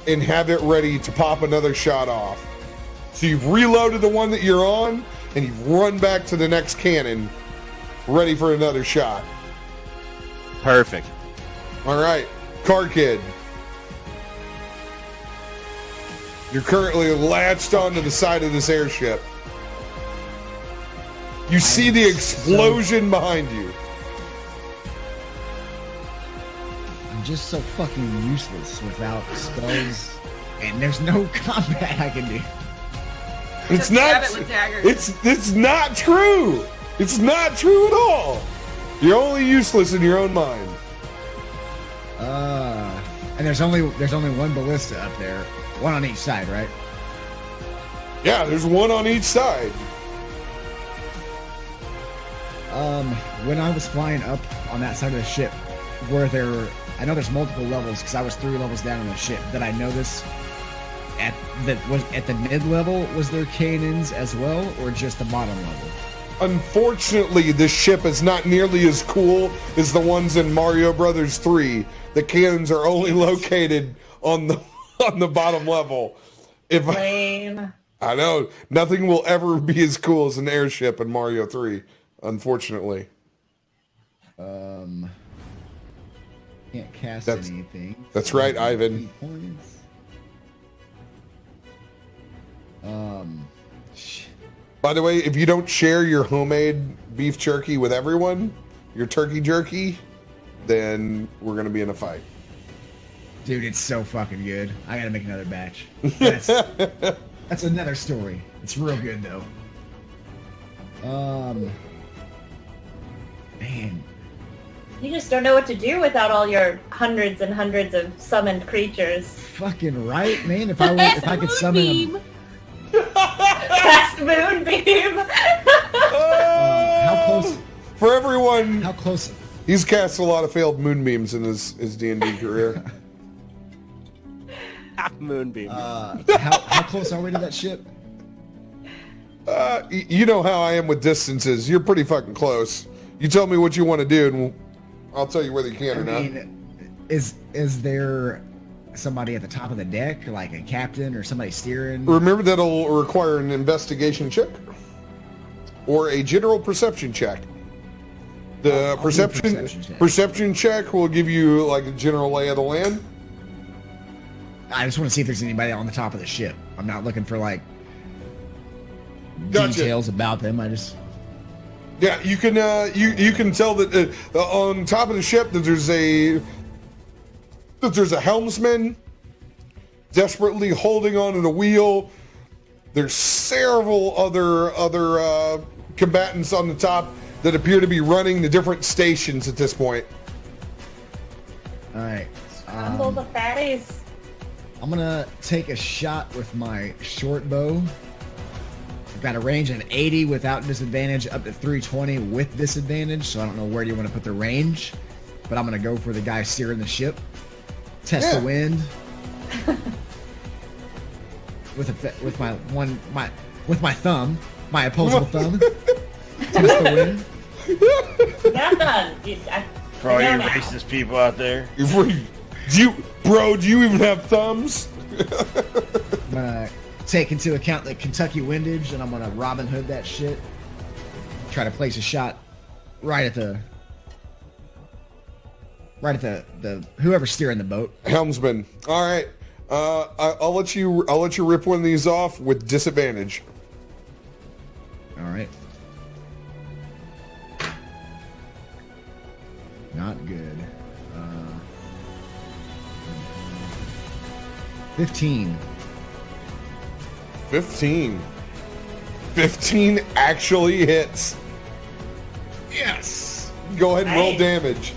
and have it ready to pop another shot off. So you've reloaded the one that you're on and you've run back to the next cannon ready for another shot. Perfect. All right, Car Kid. You're currently latched onto the side of this airship. You see the explosion behind you. I'm just so fucking useless without spells, and there's no combat I can do. It's Just not. stab it with daggers. It's not true. It's not true at all. You're only useless in your own mind. And there's only one ballista up there, one on each side, right? Yeah, there's one on each side. When I was flying up on that side of the ship, I know there's multiple levels because I was 3 levels down on the ship. Did I notice at the mid level was there cannons as well, or just the bottom level? Unfortunately, this ship is not nearly as cool as the ones in Mario Brothers 3. The cannons are only located on the bottom level. Lame. I know nothing will ever be as cool as an airship in Mario 3, unfortunately. Can't cast That's- anything. that's right, Ivan. Points. By the way, if you don't share your homemade beef jerky with everyone, your turkey jerky, then we're gonna be in a fight. Dude, it's so fucking good. I gotta make another batch. That's another story. It's real good though. Man, You just don't know what to do without all your hundreds and hundreds of summoned creatures. fucking right, man. If I could summon them, Fast moonbeam. how close? For everyone, How close? he's cast a lot of failed moonbeams in his D&D career. Moonbeam. How close are we to that ship? You know how I am with distances. You're pretty fucking close. You tell me what you want to do, and I'll tell you whether you can or not. Is there somebody at the top of the deck, like a captain or somebody steering? Remember, that'll require an investigation check or a general perception check. The perception check will give you like a general lay of the land. I just want to see if there's anybody on the top of the ship. I'm not looking for like Gotcha. details about them. Yeah, you can you can tell that on top of the ship that there's a helmsman desperately holding onto the wheel. There's several other combatants on the top that appear to be running the different stations at this point. All right. Scramble the fatties. I'm gonna take a shot with my short bow. I've got a range of 80 without disadvantage, up to 320 with disadvantage. So I don't know where do you want to put the range, but I'm gonna go for the guy steering the ship. Test the wind with my thumb, my opposable thumb. Test the wind. Not done. For all you racist people out there. Do you even have thumbs? I'm gonna take into account the Kentucky windage, and I'm gonna Robin Hood that shit. Try to place a shot right at the whoever's steering the boat. Helmsman. All right. I'll let you rip one of these off with disadvantage. All right. Not good. 15. 15 actually hits. Yes. Go ahead and roll damage.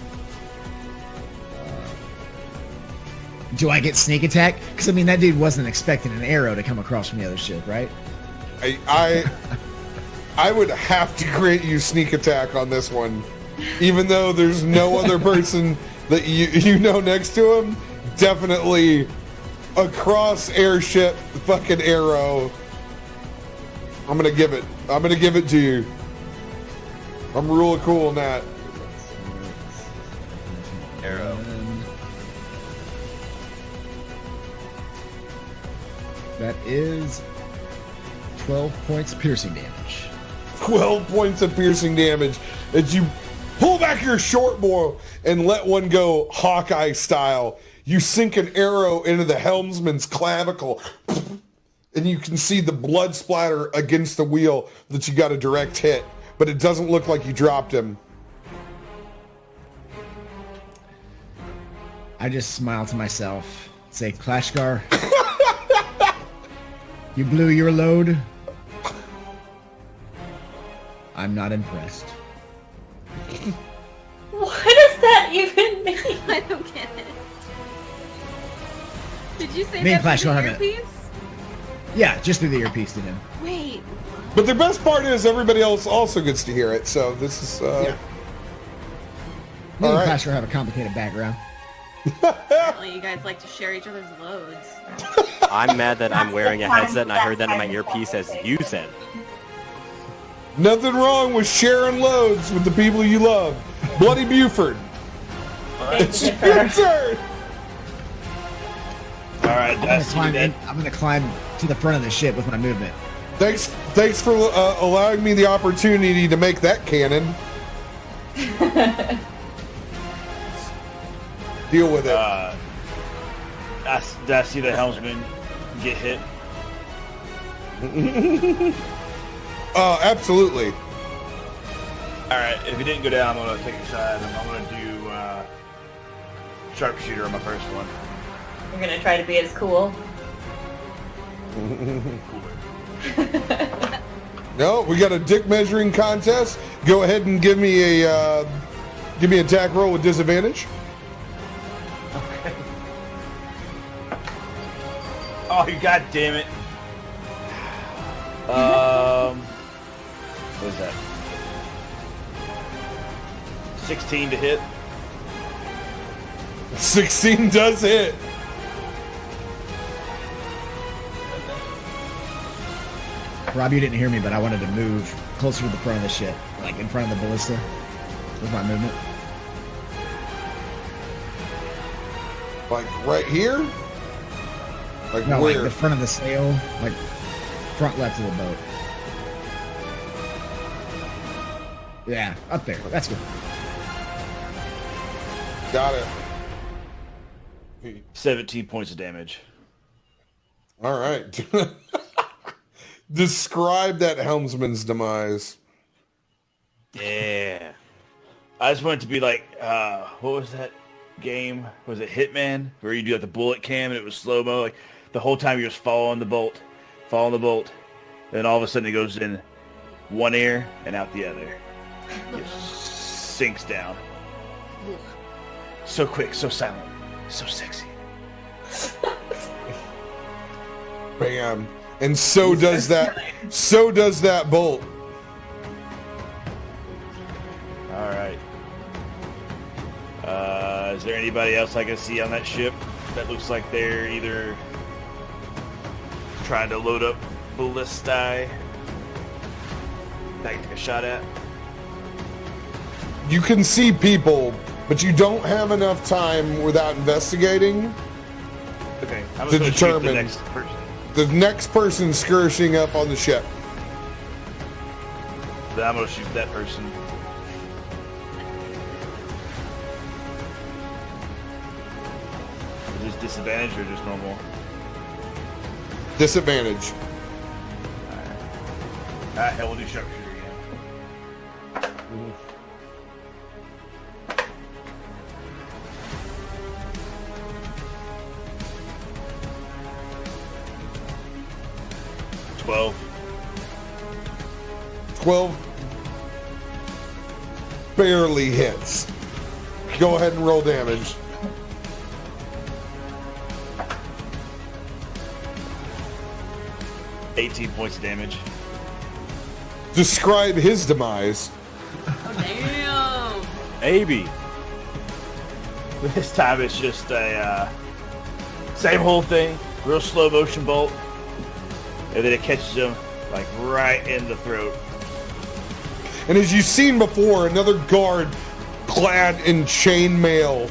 Do I get sneak attack? Because I mean, that dude wasn't expecting an arrow to come across from the other ship, right? I would have to grant you sneak attack on this one, even though there's no other person that you know next to him. Definitely across airship fucking arrow. I'm gonna give it to you. I'm real cool on that. Arrow. That is 12 points of piercing damage. 12 points of piercing damage as you pull back your short bow and let one go Hawkeye style. You sink an arrow into the helmsman's clavicle, and you can see the blood splatter against the wheel that you got a direct hit, but it doesn't look like you dropped him. I just smile to myself, say, Klashgar, you blew your load. I'm not impressed. What does that even mean? I don't get it. Did you say Me and that Clash through the don't have it. earpiece? Yeah, just through the earpiece to him. Wait. But the best part is everybody else also gets to hear it, so this is... Me All and right. Klashgar have a complicated background. Apparently you guys like to share each other's loads. I'm mad that I'm wearing a headset and I heard that in my earpiece as you said. Nothing wrong with sharing loads with the people you love. Bloody Buford. It's your turn. All right, I'm gonna climb to the front of the ship with my movement. Thanks for allowing me the opportunity to make that cannon. Deal with it. Did I see the helmsman get hit? Absolutely. All right, if he didn't go down, I'm gonna take a shot. I'm gonna do sharpshooter on my first one. You're gonna try to be as cool. No, we got a dick measuring contest. Go ahead and give me a attack roll with disadvantage. Okay. Oh, you god damn it. What is that? 16 to hit. 16 does hit. Rob, you didn't hear me, but I wanted to move closer to the front of the ship, like in front of the ballista with my movement. Like right here? Like No, where? like the front of the sail, like front left of the boat. Yeah, up there. That's good. Got it. 17 points of damage. All right. Describe that helmsman's demise. Yeah. I just want it to be like, what was that game? Was it Hitman? Where you do like the bullet cam and it was slow-mo? Like the whole time you're just following the bolt. Then all of a sudden it goes in one ear and out the other. It sinks down. So quick, so silent, so sexy. Bam. And so does that bolt. All right. Is there anybody else I can see on that ship that looks like they're either trying to load up ballistae that I can take a shot at? You can see people, but you don't have enough time without investigating Okay, I'm to just gonna shoot determine the next person. the next person skirting up on the ship. Then I'm gonna shoot that person. Is this disadvantage or just normal? Disadvantage. Alright, hell, we'll do sharpshooter again. Twelve. 12 barely hits. Go ahead and roll damage. $18 points of damage. Describe his demise. Damn. Maybe. This time it's just a same whole thing, real slow motion bolt, and then it catches him like right in the throat. And as you've seen before, another guard clad in chainmail,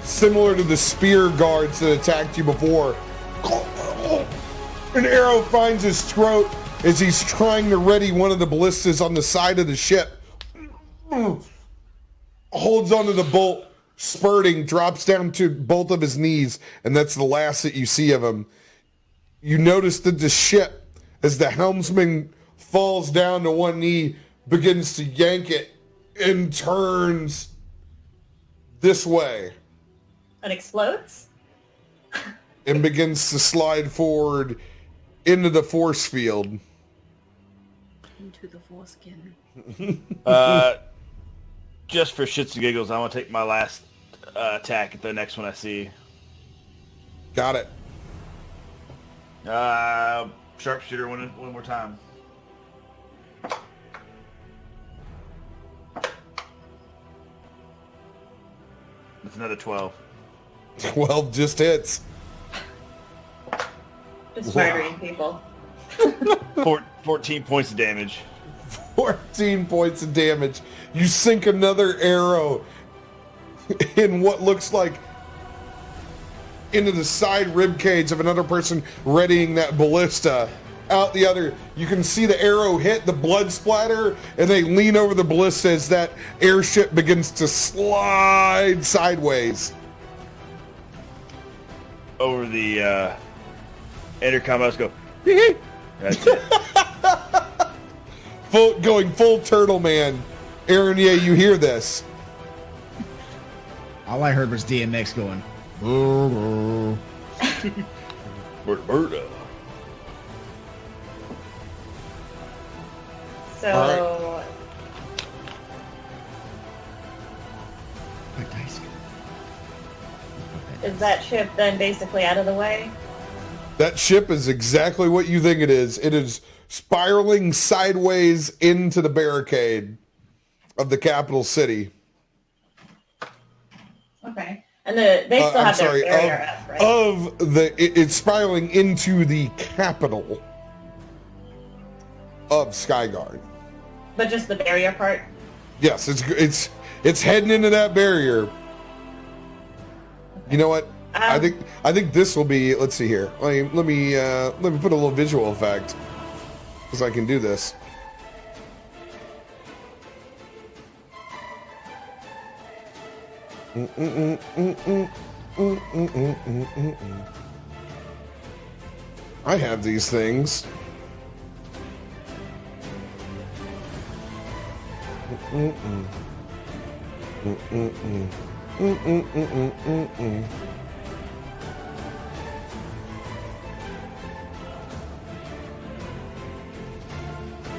similar to the spear guards that attacked you before. An arrow finds his throat as he's trying to ready one of the ballistas on the side of the ship. Holds onto the bolt, spurting, drops down to both of his knees, and that's the last that you see of him. You notice that the ship, as the helmsman falls down to one knee, begins to yank it and turns this way It explodes? and begins to slide forward into the force field. Into the foreskin. Just for shits and giggles, I want to take my last attack at the next one I see. Got it. Sharpshooter one more time. That's another 12. 12 just hits. Just murdering people. 14 points of damage. 14 points of damage. You sink another arrow in what looks like into the side rib cage of another person readying that ballista. Out the other, you can see the arrow hit, the blood splatter, and they lean over the ballista as that airship begins to slide sideways. Over the intercom, I just go, hee. That's it. Going full turtle man. Aaron, yeah, you hear this. All I heard was DMX going. Murder. So, is that ship then basically out of the way? That ship is exactly what you think it is. It is spiraling sideways into the barricade of the capital city. Okay. And they still have their barrier up, right? It's spiraling into the capital. of Skyguard. But just the barrier part? Yes, it's heading into that barrier. You know what? I think this will be. Let's see here. Let me put a little visual effect, because I can do this. I have these things.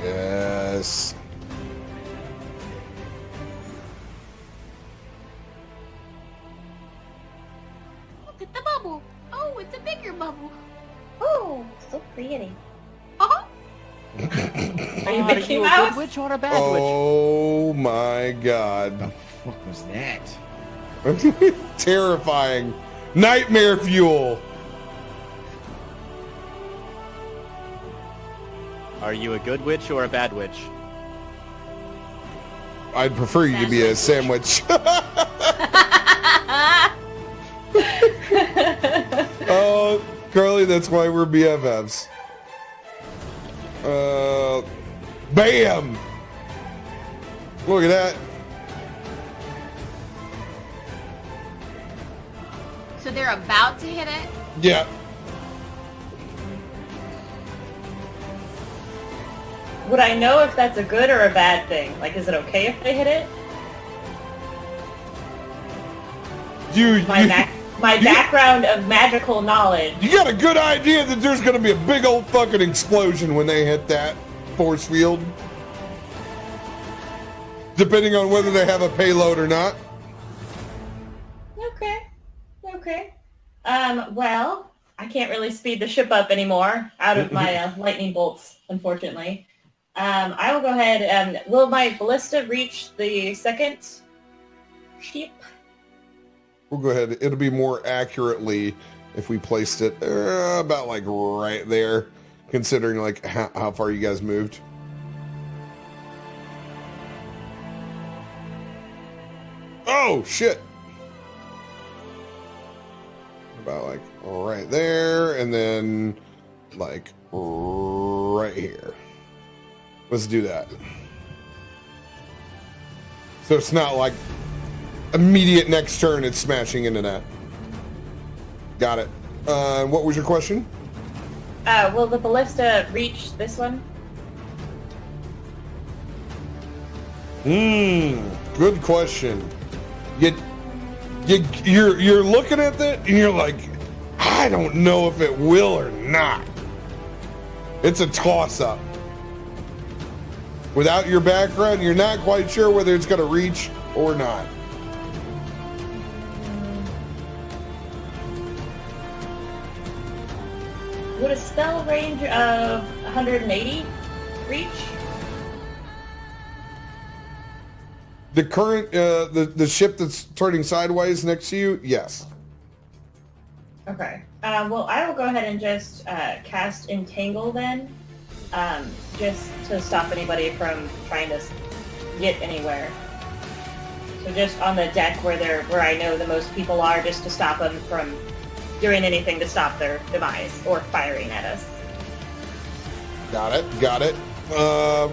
Yes. Look at the bubble. Oh, it's a bigger bubble. Oh, so pretty. Uh-huh. Are you Mickey Mouse? Witch or a bad Oh my god. The fuck was that? Terrifying. Nightmare fuel. Are you a good witch or a bad witch? I'd prefer you to be a sandwich. Oh, Carly, that's why we're BFFs. Bam! Look at that. So they're about to hit it? Yeah. Would I know if that's a good or a bad thing? Like, is it okay if they hit it? My background of magical knowledge. You got a good idea that there's going to be a big old fucking explosion when they hit that force field. Depending on whether they have a payload or not. Okay. Well, I can't really speed the ship up anymore out of my lightning bolts, unfortunately. I will go ahead and... will my ballista reach the second ship? We'll go ahead. It'll be more accurately if we placed it about like right there, considering like how far you guys moved. Oh, shit. About like right there, and then like right here. Let's do that. So it's not like immediate next turn it's smashing into that. Got it. What was your question? Will the ballista reach this one? Good question. You're looking at that and you're like, I don't know if it will or not. It's a toss-up. Without your background, you're not quite sure whether it's going to reach or not. Would a spell range of 180 reach? The current, the ship that's turning sideways next to you, yes. Okay. Well, I will go ahead and just cast Entangle then, just to stop anybody from trying to get anywhere. So just on the deck where I know the most people are, just to stop them from doing anything to stop their demise or firing at us. Got it.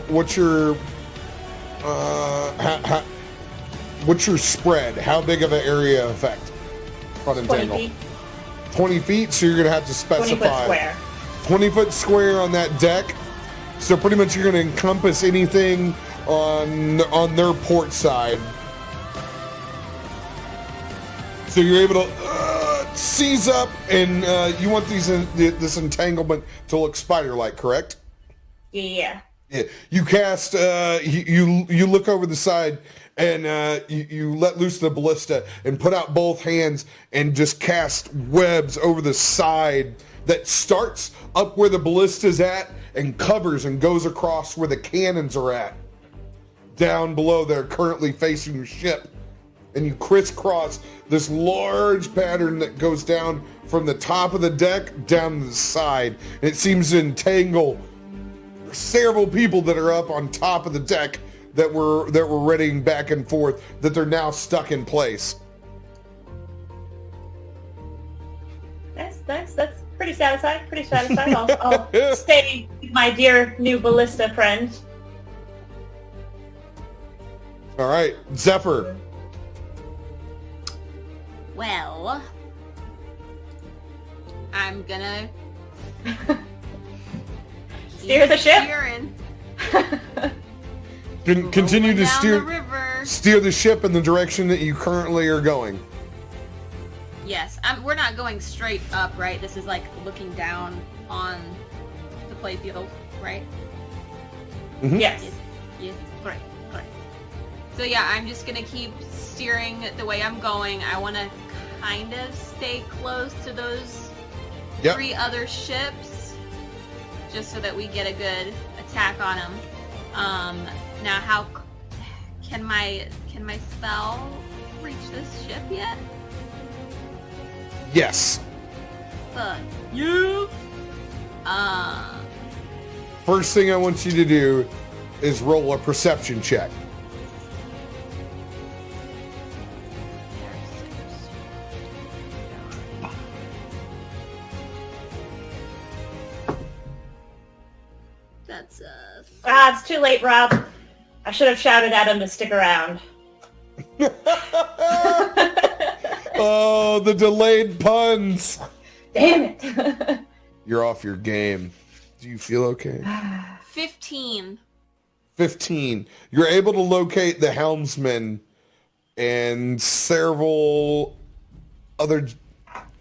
What's your what's your spread? How big of an area effect on Entangle? 20 feet. 20 feet, so you're going to have to 20 specify. foot square. 20 foot square on that deck. So pretty much you're going to encompass anything on their port side. So you're able to seize up, and you want this entanglement to look spider-like, correct? Yeah. Yeah. You cast. You look over the side, and you let loose the ballista and put out both hands and just cast webs over the side that starts up where the ballista's at and covers and goes across where the cannons are at. Down below, they're currently facing your ship. And you crisscross this large pattern that goes down from the top of the deck down to the side. And it seems to entangle several people that are up on top of the deck that were running back and forth, that they're now stuck in place. That's pretty satisfying. I'll stay with my dear new ballista friend. All right, Zephyr. Well, I'm gonna steer the ship. Steering. Continue to Down the river. steer the ship in the direction that you currently are going. Yes, we're not going straight up, right? This is like looking down on the playfield, right? Mm-hmm. Yes. Yes, correct. So yeah, I'm just gonna keep steering the way I'm going. I want to kind of stay close to those 3 other ships, just so that we get a good attack on them. Now, how can my spell reach this ship yet? Yes. Fuck you. First thing I want you to do is roll a perception check. That's it's too late, Rob. I should have shouted at him to stick around. Oh, the delayed puns. Damn it. You're off your game. Do you feel okay? 15. 15. You're able to locate the helmsman and several other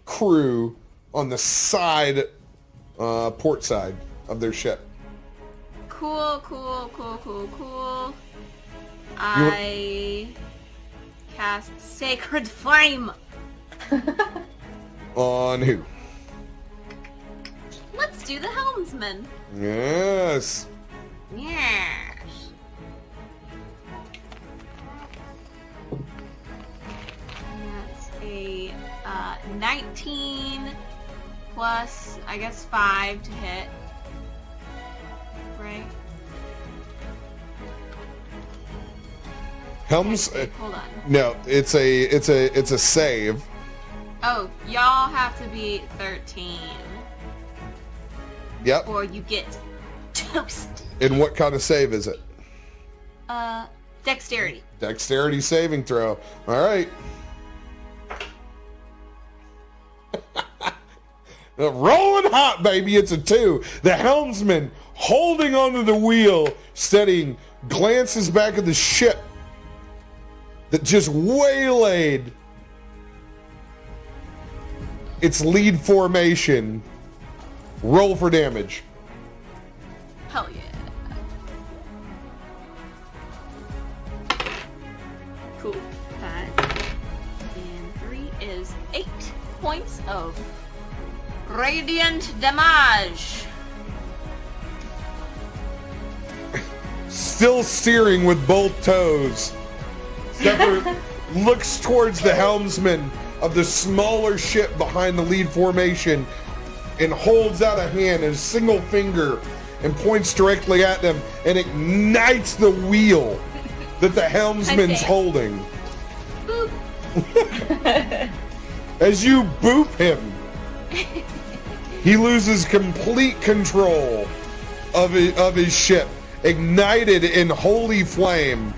crew on the side, port side of their ship. Cool. I cast Sacred Flame. On who? Let's do the helmsman. Yes. Yes. That's a 19 plus, I guess, 5 to hit. Right? Hold on. No, it's a save. Oh, y'all have to be 13. Yep. Or you get toasted. And what kind of save is it? Dexterity. Dexterity saving throw. All right. Rolling hot, baby. It's a 2. The helmsman, holding onto the wheel, steadying, glances back at the ship that just waylaid its lead formation. Roll for damage. Hell yeah. Cool. 5 and 3 is 8 points of radiant damage. Still steering with both toes, Zephyr looks towards the helmsman of the smaller ship behind the lead formation and holds out a hand and a single finger and points directly at them and ignites the wheel that the helmsman's holding. Boop. As you boop him, he loses complete control of his ship, ignited in holy flame.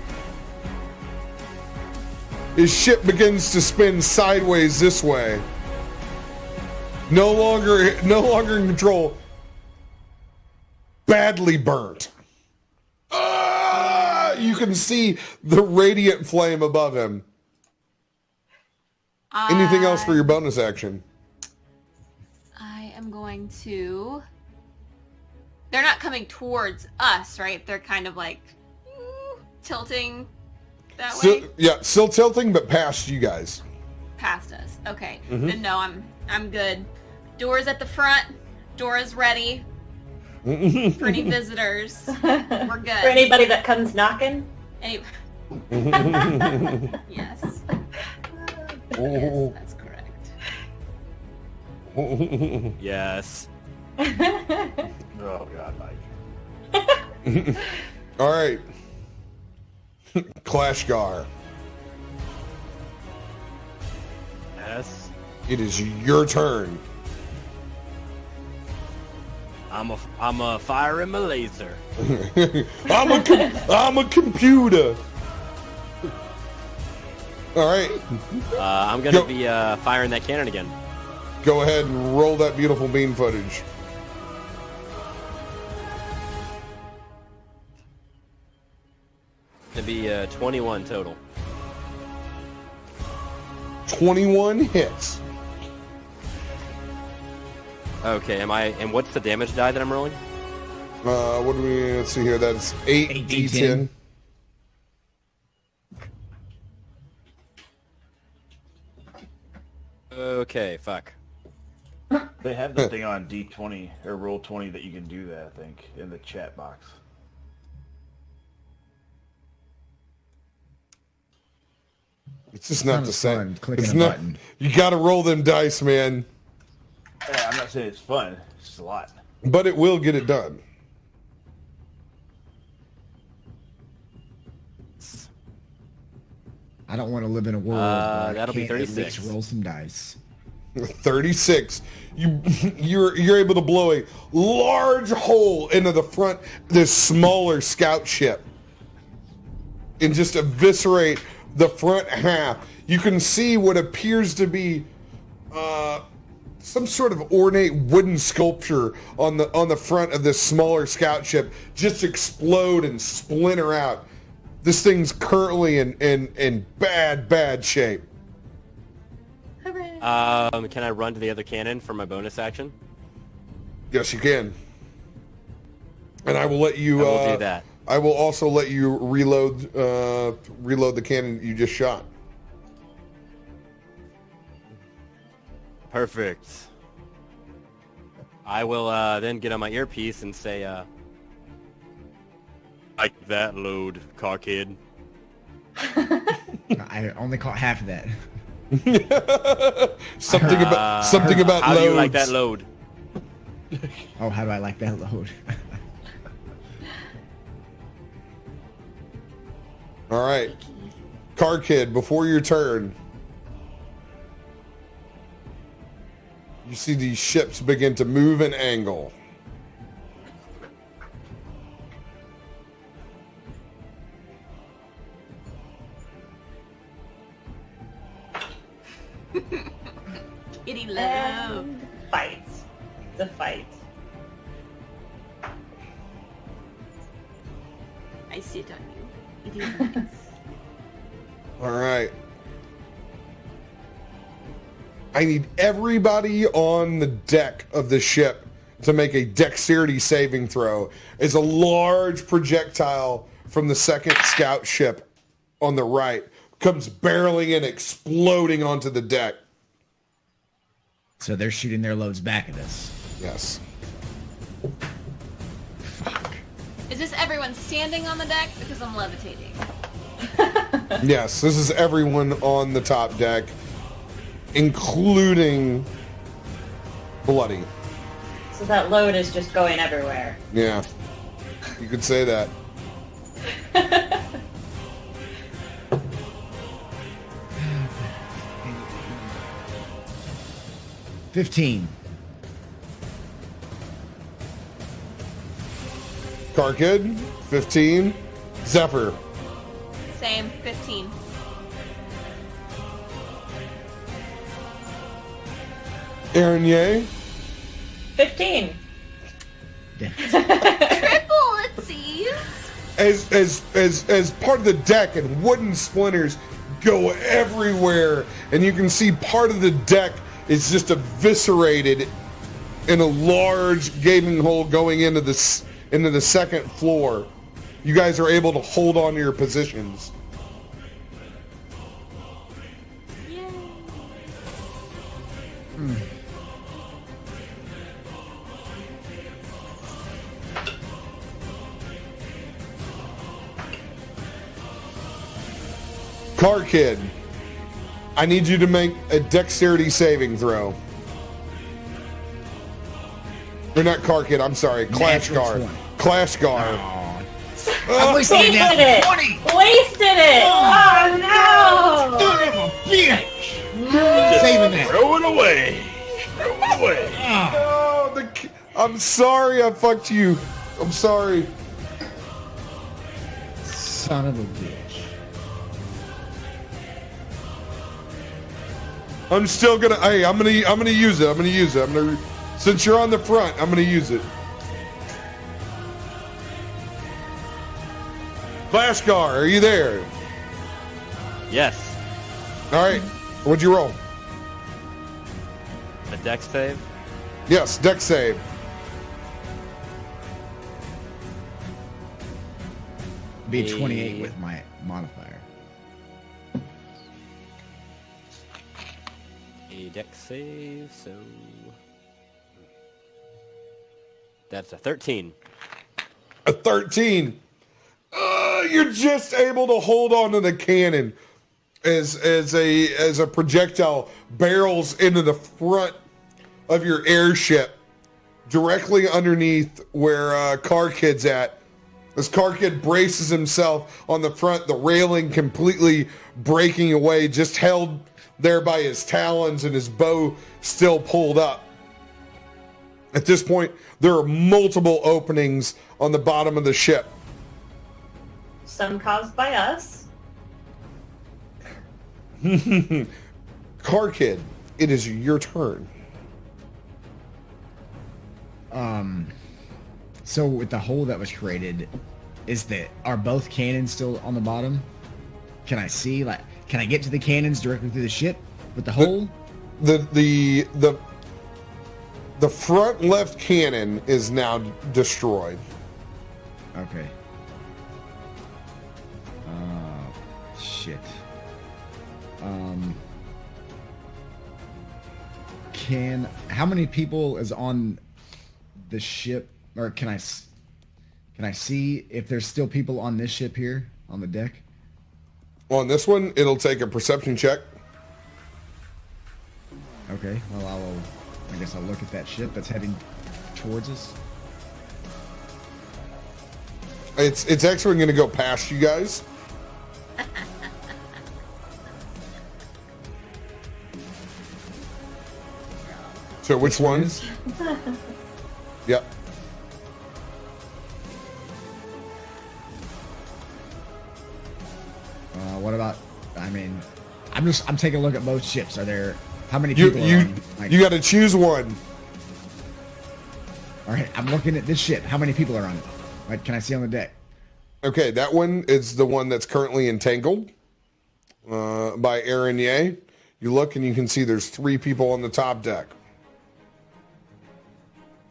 His ship begins to spin sideways this way. No longer in control. Badly burnt. You can see the radiant flame above him. Anything else for your bonus action? I am going to... They're not coming towards us, right? They're kind of like tilting that way? Yeah, still tilting, but past you guys. Past us. Okay. Then no, I'm good. Doors at the front. Doors ready. For any visitors. We're good. For anybody that comes knocking? Yes. Oh. Yes, that's correct. Yes. Oh God, Mike. All right. Clashgar. Yes. It is your turn. I'm a firing my laser. I'm a computer. All right. I'm gonna be firing that cannon again. Go ahead and roll that beautiful beam footage. It'd be 21 total. 21 hits. Okay, and what's the damage die that I'm rolling? What do we, let's see here, that's 8d10. Okay, fuck. They have the thing on D20 or Roll20 that you can do that, I think, in the chat box. It's just not the same. Fun, clicking It's a not, button. you gotta roll them dice, man. Yeah, I'm not saying it's fun. It's just a lot. But it will get it done. I don't want to live in a world where that'll be I can't at 36. least roll some dice. 36. You're able to blow a large hole into the front of this smaller scout ship and just eviscerate the front half. You can see what appears to be some sort of ornate wooden sculpture on the front of this smaller scout ship just explode and splinter out. This thing's currently in bad shape. Can I run to the other cannon for my bonus action? Yes, you can. And I will let you. I will do that. I will also let you reload the cannon you just shot. Perfect. I will then get on my earpiece and say, like that load, car kid. I only caught half of that. something about how loads. do you like that load? Oh, how do I like that load? All right, car kid. Before your turn, you see these ships begin to move and angle. Getting low. And fight. The fight. I see it on you. It is nice. All right. I need everybody on the deck of the ship to make a dexterity saving throw. It's a large projectile from the second scout ship on the right comes barreling and exploding onto the deck. So they're shooting their loads back at us. Yes. Fuck. Is this everyone standing on the deck? Because I'm levitating. Yes, this is everyone on the top deck, including Bloody. So that load is just going everywhere. Yeah, you could say that. $15. Karkid, 15. Zephyr, Same, 15. Aaron Ye, 15. Triple, it seems. as part of the deck, and wooden splinters go everywhere, and you can see part of the deck is just eviscerated in a large gaping hole going into the second floor. You guys are able to hold on to your positions. Yay. Car Kid, I need you to make a dexterity saving throw. Or not Car Kid, I'm sorry, Clash Natural Guard. 20. Clash Guard. Oh, I wasted it now. Wasted it. 20. Wasted it. Oh no! Son of a bitch. Just Saving that. throw it away. Throw it away. Oh, I'm sorry I fucked you. I'm sorry. Son of a bitch. I'm still gonna. Hey, I'm gonna use it. I'm gonna use it. Since you're on the front, I'm gonna use it. Flashgar, are you there? Yes. All right. What'd you roll? A dex save. Yes, dex save. Be 28 with my modifier. A dex save, so that's a 13. A 13. You're just able to hold on to the cannon as a projectile barrels into the front of your airship, directly underneath where Car Kid's at. As Car Kid braces himself on the front, the railing completely breaking away, just held there by his talons and his bow still pulled up. At this point, there are multiple openings on the bottom of the ship. Some caused by us. Car Kid, it is your turn. So with the hole that was created, are both cannons still on the bottom? Can I see, can I get to the cannons directly through the ship with the hole? The front left cannon is now destroyed. Okay. Shit. How many people is on the ship, or can I see if there's still people on this ship here on the deck? On this one, it'll take a perception check. Okay, well, I guess I'll look at that ship that's heading towards us. It's actually going to go past you guys. So which one? Yep. What about? I mean, I'm taking a look at both ships. Are there? How many people? You got to choose one. All right, I'm looking at this ship. How many people are on it? What can I see on the deck? Okay, that one is the one that's currently entangled by Aaron Ye. You look and you can see there's 3 people on the top deck.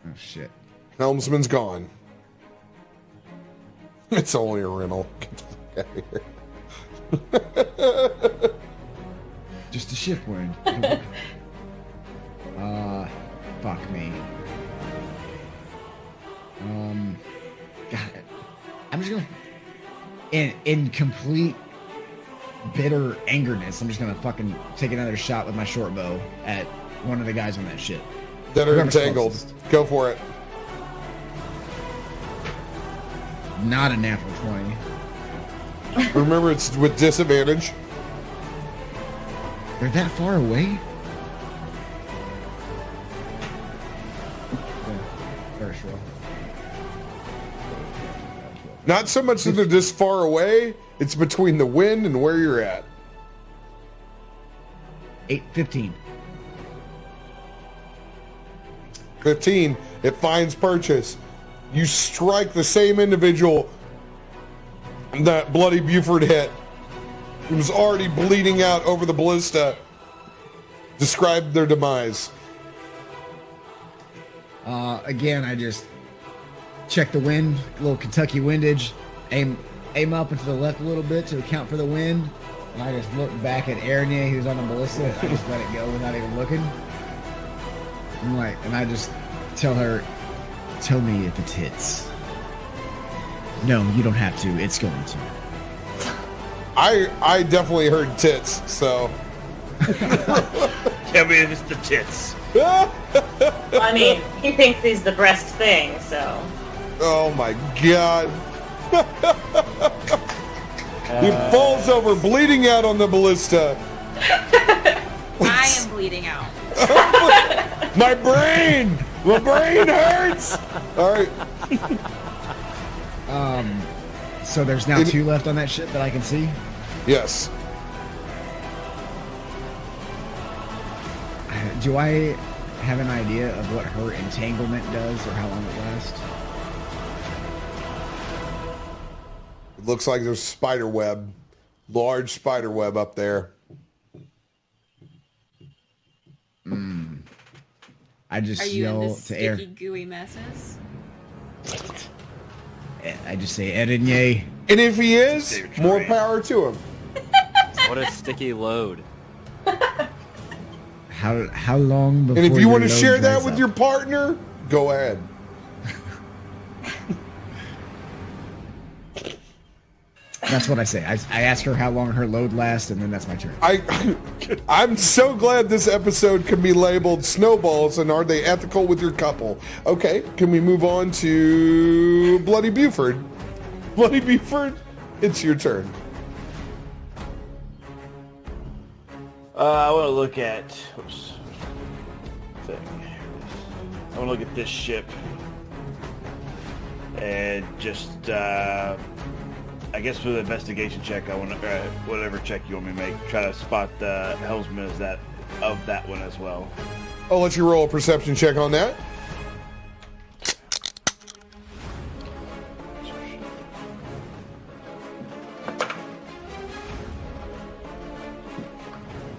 Oh shit! Helmsman's gone. It's only a rental. Get the fuck out of here. Just a ship wound. Fuck me. God, I'm just gonna, in complete bitter angerness, I'm just gonna fucking take another shot with my short bow at one of the guys on that ship. That are entangled. Go for it. Not a natural 20. Remember, it's with disadvantage. They're that far away? First roll. Not so much that they're this far away, it's between the wind and where you're at. 15. 15, it finds purchase. You strike the same individual that Bloody Buford hit. He was already bleeding out over the ballista. Describe their demise. Again, I just check the wind, a little Kentucky windage, aim up and to the left a little bit to account for the wind, and I just look back at Aranya, who's on the ballista, and I just let it go without even looking. I'm like, and I just tell her, tell me if it hits. No, you don't have to. It's going to. I definitely heard tits, so. Tell me if it's the tits. I mean, he thinks he's the breast thing, so. Oh my god. He falls over, bleeding out on the ballista. I am bleeding out. My brain hurts. All right. So there's now 2 left on that ship that I can see. Yes. Do I have an idea of what her entanglement does or how long it lasts? It looks like there's spider web, large spider web up there. I just Are you in yell the to air. sticky, gooey messes? I just say Edinye. And if he is, more power to him. What a sticky load. How long before? And if you your want to load share that dries with up? your partner, go ahead. That's what I say. I ask her how long her load lasts, and then that's my turn. I'm so glad this episode can be labeled Snowballs and Are They Ethical with Your Couple? Okay, can we move on to Bloody Buford? Bloody Buford, it's your turn. I want to look at... Oops. Thing. I want to look at this ship. And just... I guess with an investigation check, I want to, whatever check you want me to make, try to spot the helmsman of that one as well. I'll let you roll a perception check on that.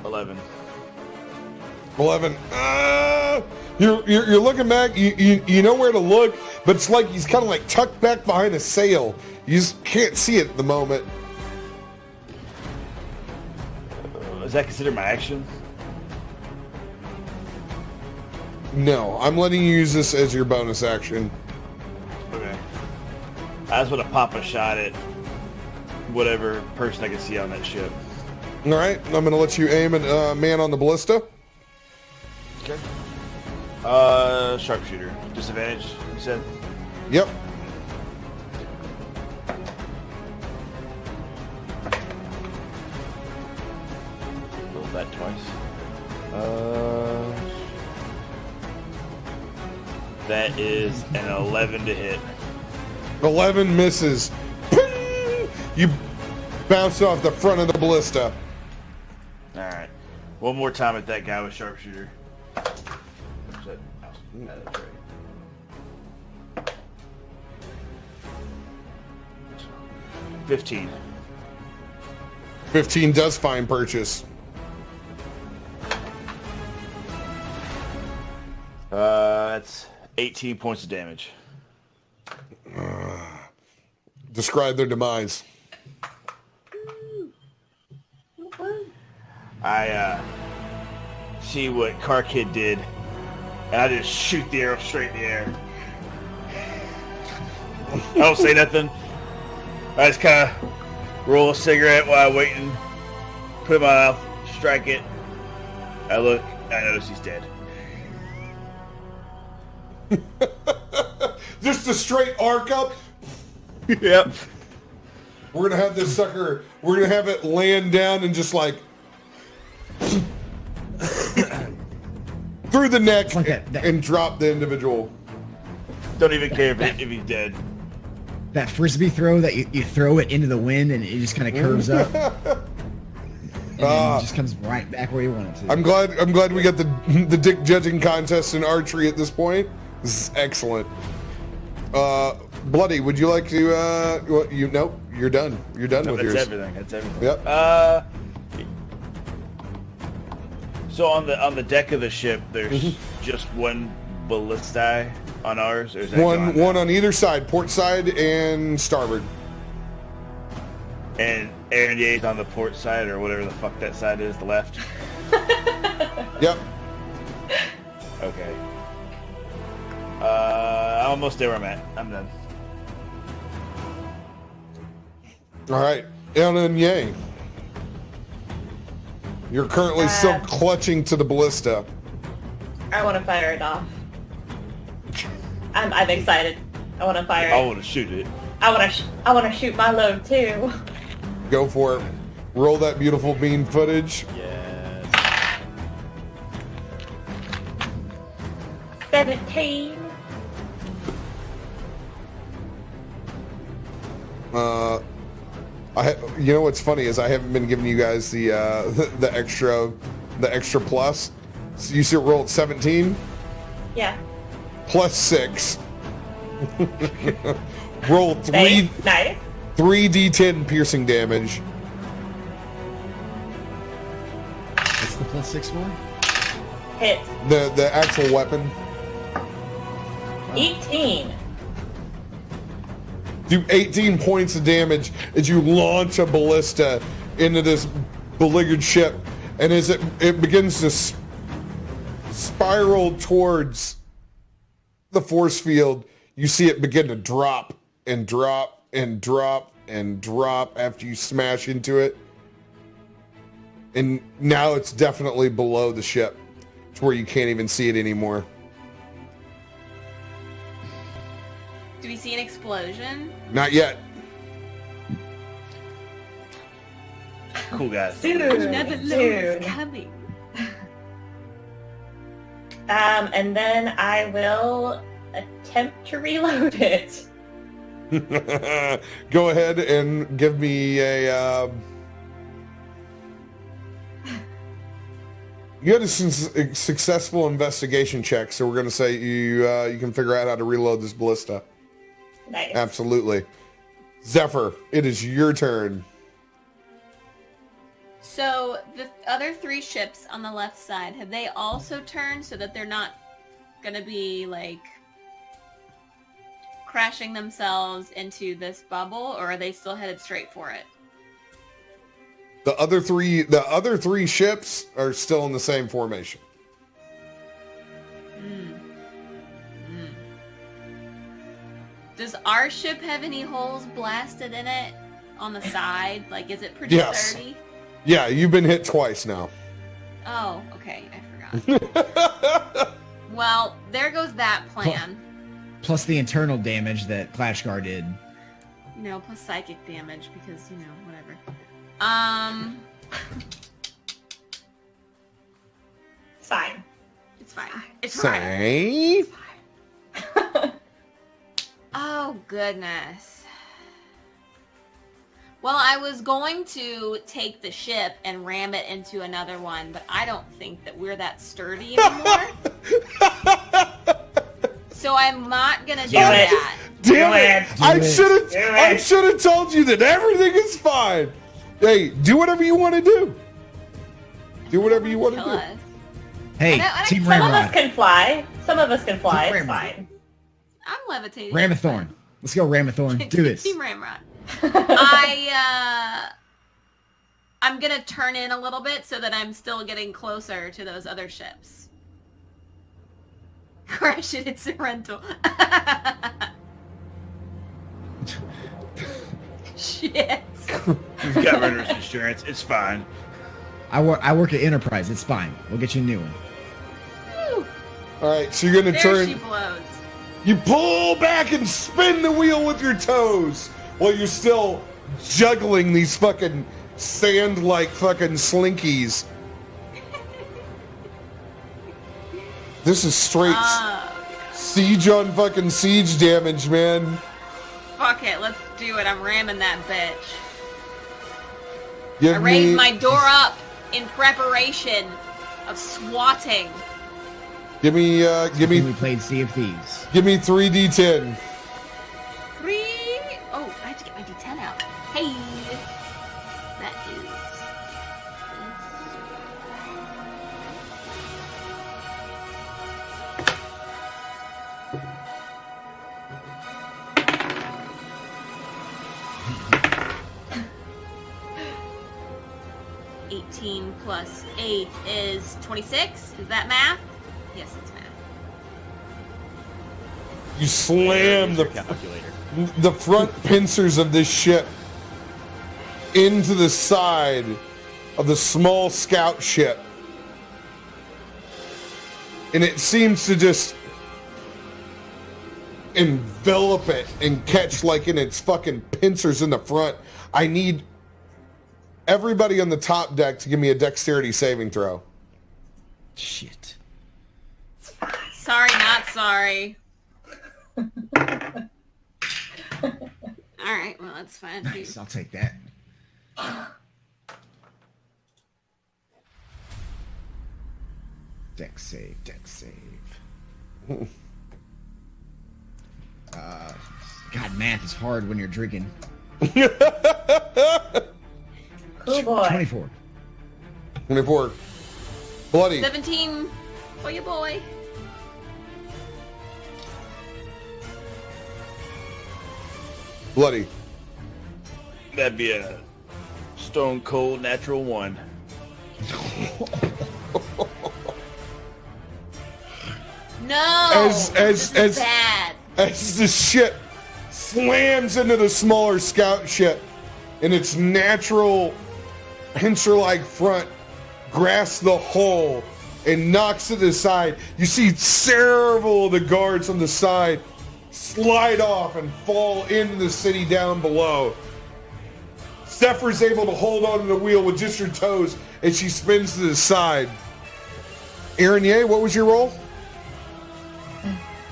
$11. 11. You're looking back. You know where to look, but it's like he's kind of like tucked back behind a sail. You just can't see it at the moment. Is that considered my action? No, I'm letting you use this as your bonus action. Okay. I just want to pop a shot at whatever person I can see on that ship. All right, I'm going to let you aim at man on the ballista. Okay. Sharpshooter. Disadvantage, you said? Yep. Roll that twice. That is an 11 to hit. 11 misses. You bounce off the front of the ballista. Alright. One more time at that guy with sharpshooter. 15. 15 does find purchase. That's 18 points of damage. Describe their demise. I see what Car Kid did, and I just shoot the arrow straight in the air. I don't say nothing. I just kind of roll a cigarette while I'm waiting, put it in my mouth, strike it. I look, I notice he's dead. Just a straight arc up. Yep. We're gonna have this sucker. We're gonna have it land down and just like through the neck like that. and drop the individual. Don't even care if he's dead. That frisbee throw that you throw it into the wind and it just kind of curves up. And then it just comes right back where you want it to. I'm glad we got the dick judging contest in archery at this point. This is excellent. Bloody, would you like to nope, you're done. You're done with yours. That's everything. That's everything. Yep. So on the deck of the ship, there's just one ballista on ours, or is that one on either side, port side and starboard. And Aaron's on the port side, or whatever the fuck that side is, the left. Yep. Okay. I'm almost there where I'm at. I'm done. All right, Anna and Ye. You're currently still clutching to the ballista. I want to fire it off. I'm excited. I want to fire I it. want to shoot it. I wanna shoot my load too. Go for it. Roll that beautiful bean footage. Yes. 17. You know what's funny is I haven't been giving you guys the the extra plus. So you see it rolled 17 Yeah. plus 6. Roll Nice. 3d10 piercing damage. What's the plus 6 for? Hit. The actual weapon. 18. Do 18 points of damage as you launch a ballista into this beleaguered ship, and as it begins to spiral towards the force field, you see it begin to drop and drop and drop and drop after you smash into it. And now it's definitely below the ship to where you can't even see it anymore. Do we see an explosion? Not yet. Cool guys. Soon. Never know it's coming. And then I will attempt to reload it. Go ahead and give me a... You had a successful investigation check, so we're going to say you can figure out how to reload this ballista. Nice. Absolutely. Zephyr, it is your turn. So the other 3 ships on the left side, have they also turned so that they're not gonna be like crashing themselves into this bubble, or are they still headed straight for it? The other three ships are still in the same formation. Does our ship have any holes blasted in it on the side? Like, is it pretty sturdy? Yeah, you've been hit twice now. Oh, okay. I forgot. Well, there goes that plan. Plus the internal damage that Clashgar did. Plus psychic damage because, whatever. It's fine. It's fine. It's fine. Say? Oh, goodness. Well, I was going to take the ship and ram it into another one, but I don't think that we're that sturdy anymore. So I'm not going to do that. Damn it! I should have told you that everything is fine. Hey, do whatever you want to do. Do whatever you want to do. Us. Hey, Team Some of us Ramrod. can fly. Some of us can fly. It's Ramrod. fine. I'm levitating. Ramathorn. Let's go, Ramathorn. Do this. Team Ramrod. I'm gonna turn in a little bit so that I'm still getting closer to those other ships. Crash it, it's a rental. Shit. We've got renter's insurance. It's fine. I work at Enterprise. It's fine. We'll get you a new one. Woo. All right, so you're gonna There she turn. blows. You pull back and spin the wheel with your toes while you're still juggling these fucking sand-like fucking slinkies. This is straight siege on fucking siege damage, man. Fuck it, let's do it. I'm ramming that bitch. Give I raised me, my door up in preparation of swatting. give me, We played Sea of Thieves. give me 3d10. 3. Oh, I have to get my D10 out. Hey, that is. Plus 8 is 26. Is that math? Yes, it's math. You slam Calculator. the front pincers of this ship into the side of the small scout ship. And it seems to just envelop it and catch like in its fucking pincers in the front. I need everybody on the top deck to give me a dexterity saving throw. Shit. Sorry, not sorry. Alright, well, that's fine. Nice, I'll take that. Dex save, dex save. God, math is hard when you're drinking. Cool boy. 24. 24. Bloody. 17 for your boy. Bloody. That'd be a stone cold natural 1. No! This is bad. As the ship slams into the smaller scout ship, and its natural pincer-like front grasps the hull and knocks it aside. You see several of the guards on the side slide off and fall into the city down below. Zephyr's able to hold on to the wheel with just her toes as she spins to the side. Aaron Ye, what was your roll?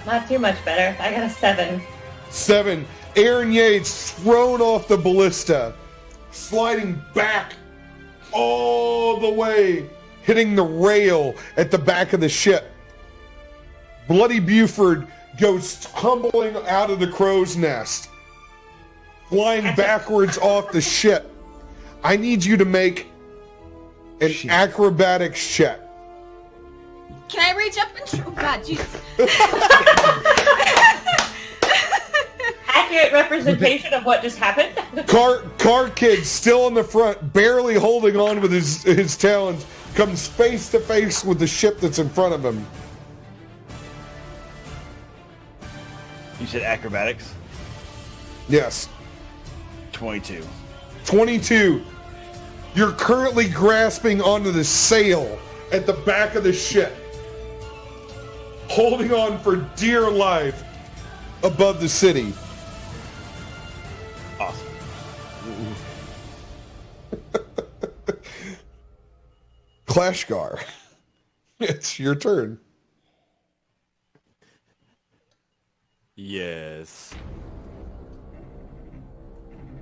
Not too much better. I got a 7. 7. Aaron Yates thrown off the ballista, sliding back all the way, hitting the rail at the back of the ship. Bloody Buford goes tumbling out of the crow's nest, flying backwards off the ship. I need you to make an acrobatics check. Can I reach up and... Oh, God, Jesus. Accurate representation of what just happened. Car Kid, still in the front, barely holding on with his talons, comes face to face with the ship that's in front of him. You said acrobatics? Yes. 22. 22. You're currently grasping onto the sail at the back of the ship, holding on for dear life above the city. Awesome. Clashgar, it's your turn. Yes.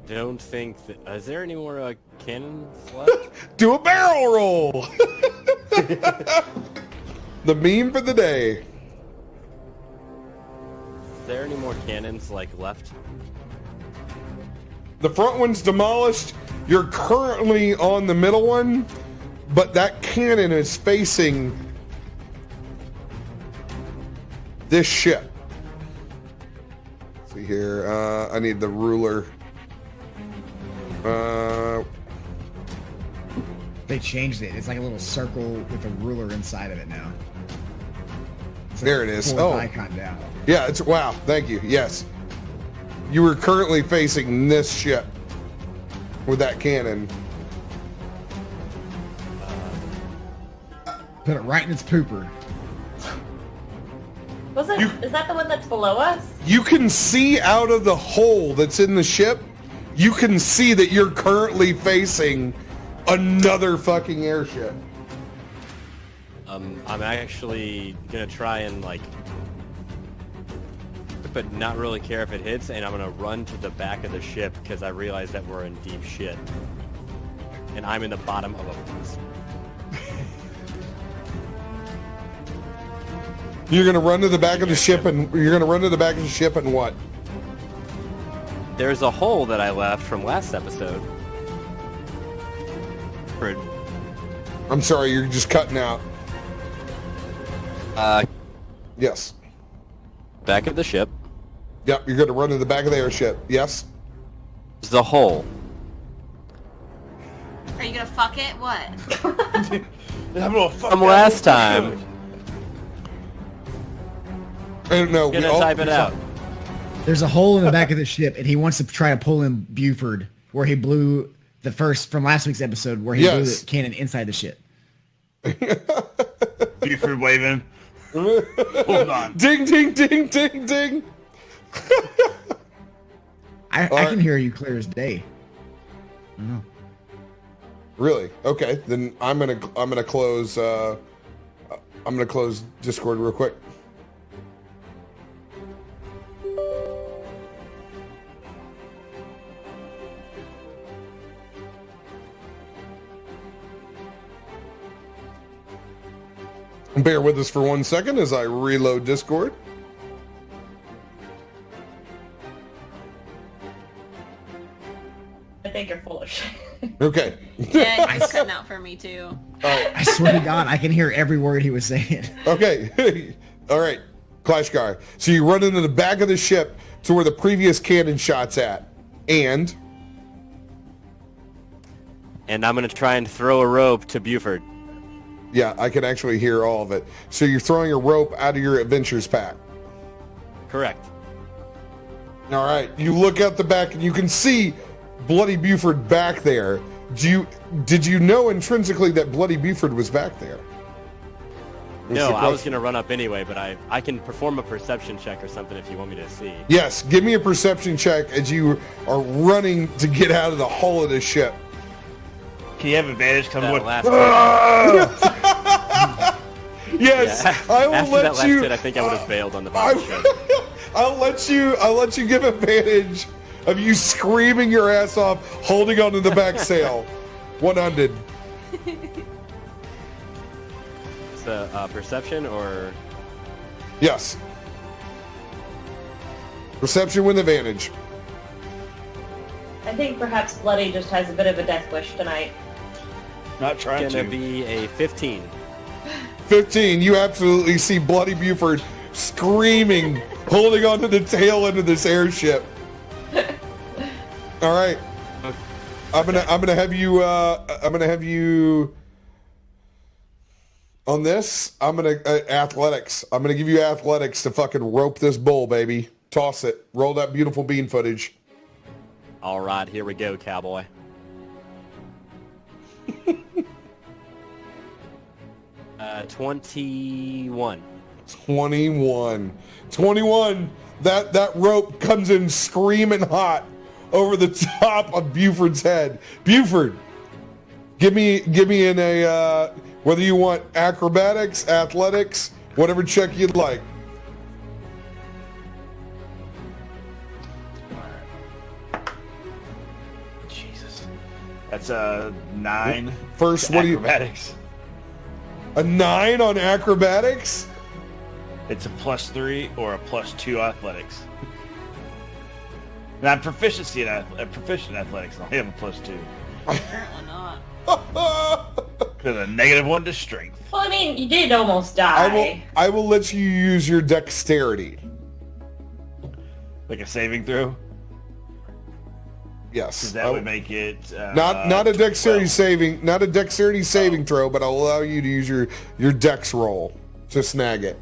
Don't think that... Is there any more cannons left? Do a barrel roll! The meme for the day. Is there any more cannons, left? The front one's demolished. You're currently on the middle one, but that cannon is facing this ship. Let's see here. I need the ruler. They changed it. It's like a little circle with a ruler inside of it now. It's there it is. Oh, icon down. Yeah, it's wow. Thank you. Yes, you were currently facing this ship with that cannon. Put it right in its pooper. Is that the one that's below us? You can see out of the hole that's in the ship. You can see that you're currently facing another fucking airship. I'm actually gonna try and but not really care if it hits, and I'm gonna run to the back of the ship because I realize that we're in deep shit, and I'm in the bottom of a. You're gonna run to the back of the ship, and you're gonna run to the back of the ship, and what? There's a hole that I left from last episode. I'm sorry, you're just cutting out. Yes. Back of the ship. Yep, you're gonna run to the back of the airship. Yes. There's a hole. Are you gonna fuck it? What? I'm gonna fuck From last time. I don't know. Gonna type it out. There's a hole in the back of the ship, and he wants to try to pull in Buford, where he blew the first from last week's episode, where he blew the cannon inside the ship. Buford waving. Hold on. Ding, ding, ding, ding, ding. I can hear you clear as day. I don't know. Really? Okay, then I'm gonna close Discord real quick. Bear with us for 1 second as I reload Discord. I think you're full of shit. Okay. Yeah, he's cutting out for me too. I swear to God, I can hear every word he was saying. Okay. All right. Clash guy. So you run into the back of the ship to where the previous cannon shot's at. And I'm going to try and throw a rope to Buford. yeah, I can actually hear all of it. So you're throwing a rope out of your adventures pack. Correct. All right. You look out the back and you can see Bloody Buford back there. Did you know intrinsically that Bloody Buford was back there? No, I was going to run up anyway, but I can perform a perception check or something if you want me to see. Yes, give me a perception check as you are running to get out of the hull of the ship. Can you have advantage coming with? Yes, Yeah. I will After let that last you. hit, I think I would have bailed on the bottom ship. I'll let you give advantage of you screaming your ass off, holding onto the back sail. 100. So, perception or... Yes. Perception with advantage. I think perhaps Bloody just has a bit of a death wish tonight. Not trying It's going to. to be a 15. 15. You absolutely see Bloody Buford screaming, holding onto the tail end of this airship. All right. I'm gonna have you on this. I'm gonna athletics. I'm gonna give you athletics to fucking rope this bull, baby. Toss it. Roll that beautiful bean footage. All right, here we go, cowboy. 21. 21. That rope comes in screaming hot over the top of Buford's head. Buford, give me in a whether you want acrobatics, athletics, whatever check you'd like. Jesus. That's a 9. First, what do you? Acrobatics. A 9 on acrobatics? It's a +3 or a +2 athletics. And I'm proficient in athletics. I have a +2. Apparently not. Because a -1 to strength. Well, I mean, you did almost die. I will let you use your dexterity. Like a saving throw. Yes. Because that would make it not a dexterity 12. saving, not a dexterity saving throw, but I'll allow you to use your dex roll to snag it.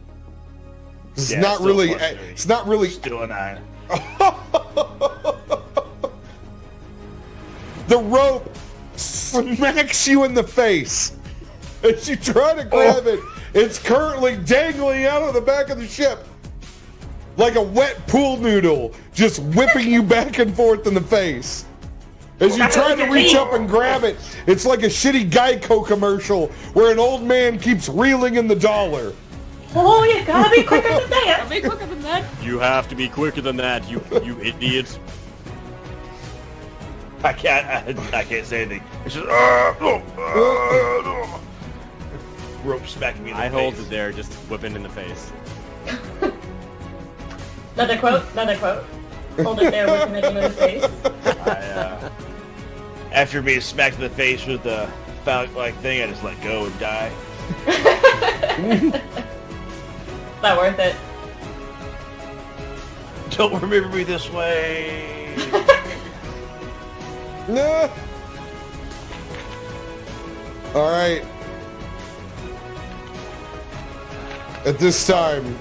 It's Yeah, not still really. +3. It's not really. Still a 9. The rope smacks you in the face as you try to grab it. It's currently dangling out of the back of the ship like a wet pool noodle, just whipping you back and forth in the face. As you try to reach up and grab it, it's like a shitty Geico commercial where an old man keeps reeling in the dollar. Oh, you gotta be quicker than that. I'll be quicker than that. You have to be quicker than that, you idiots. I can't say anything. It's just rope smacking me in the I face. hold it there, just whipping in the face. Another quote. Hold it there, looking at him in the face. After being smacked in the face with the phallic-like thing, I just let go and die. Not worth it. Don't remember me this way. No. All right. At this time,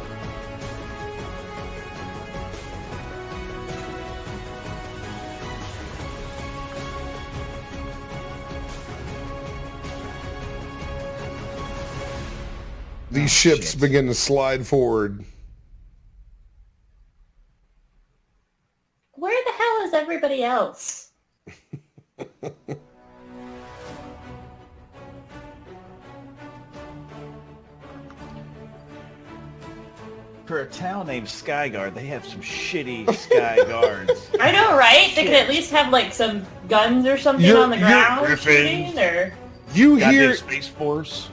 these ships begin to slide forward. everybody else? For a town named Skyguard, they have some shitty Sky Guards. I know, right? They could at least have like some guns or something on the ground shooting, or you hear Space Force.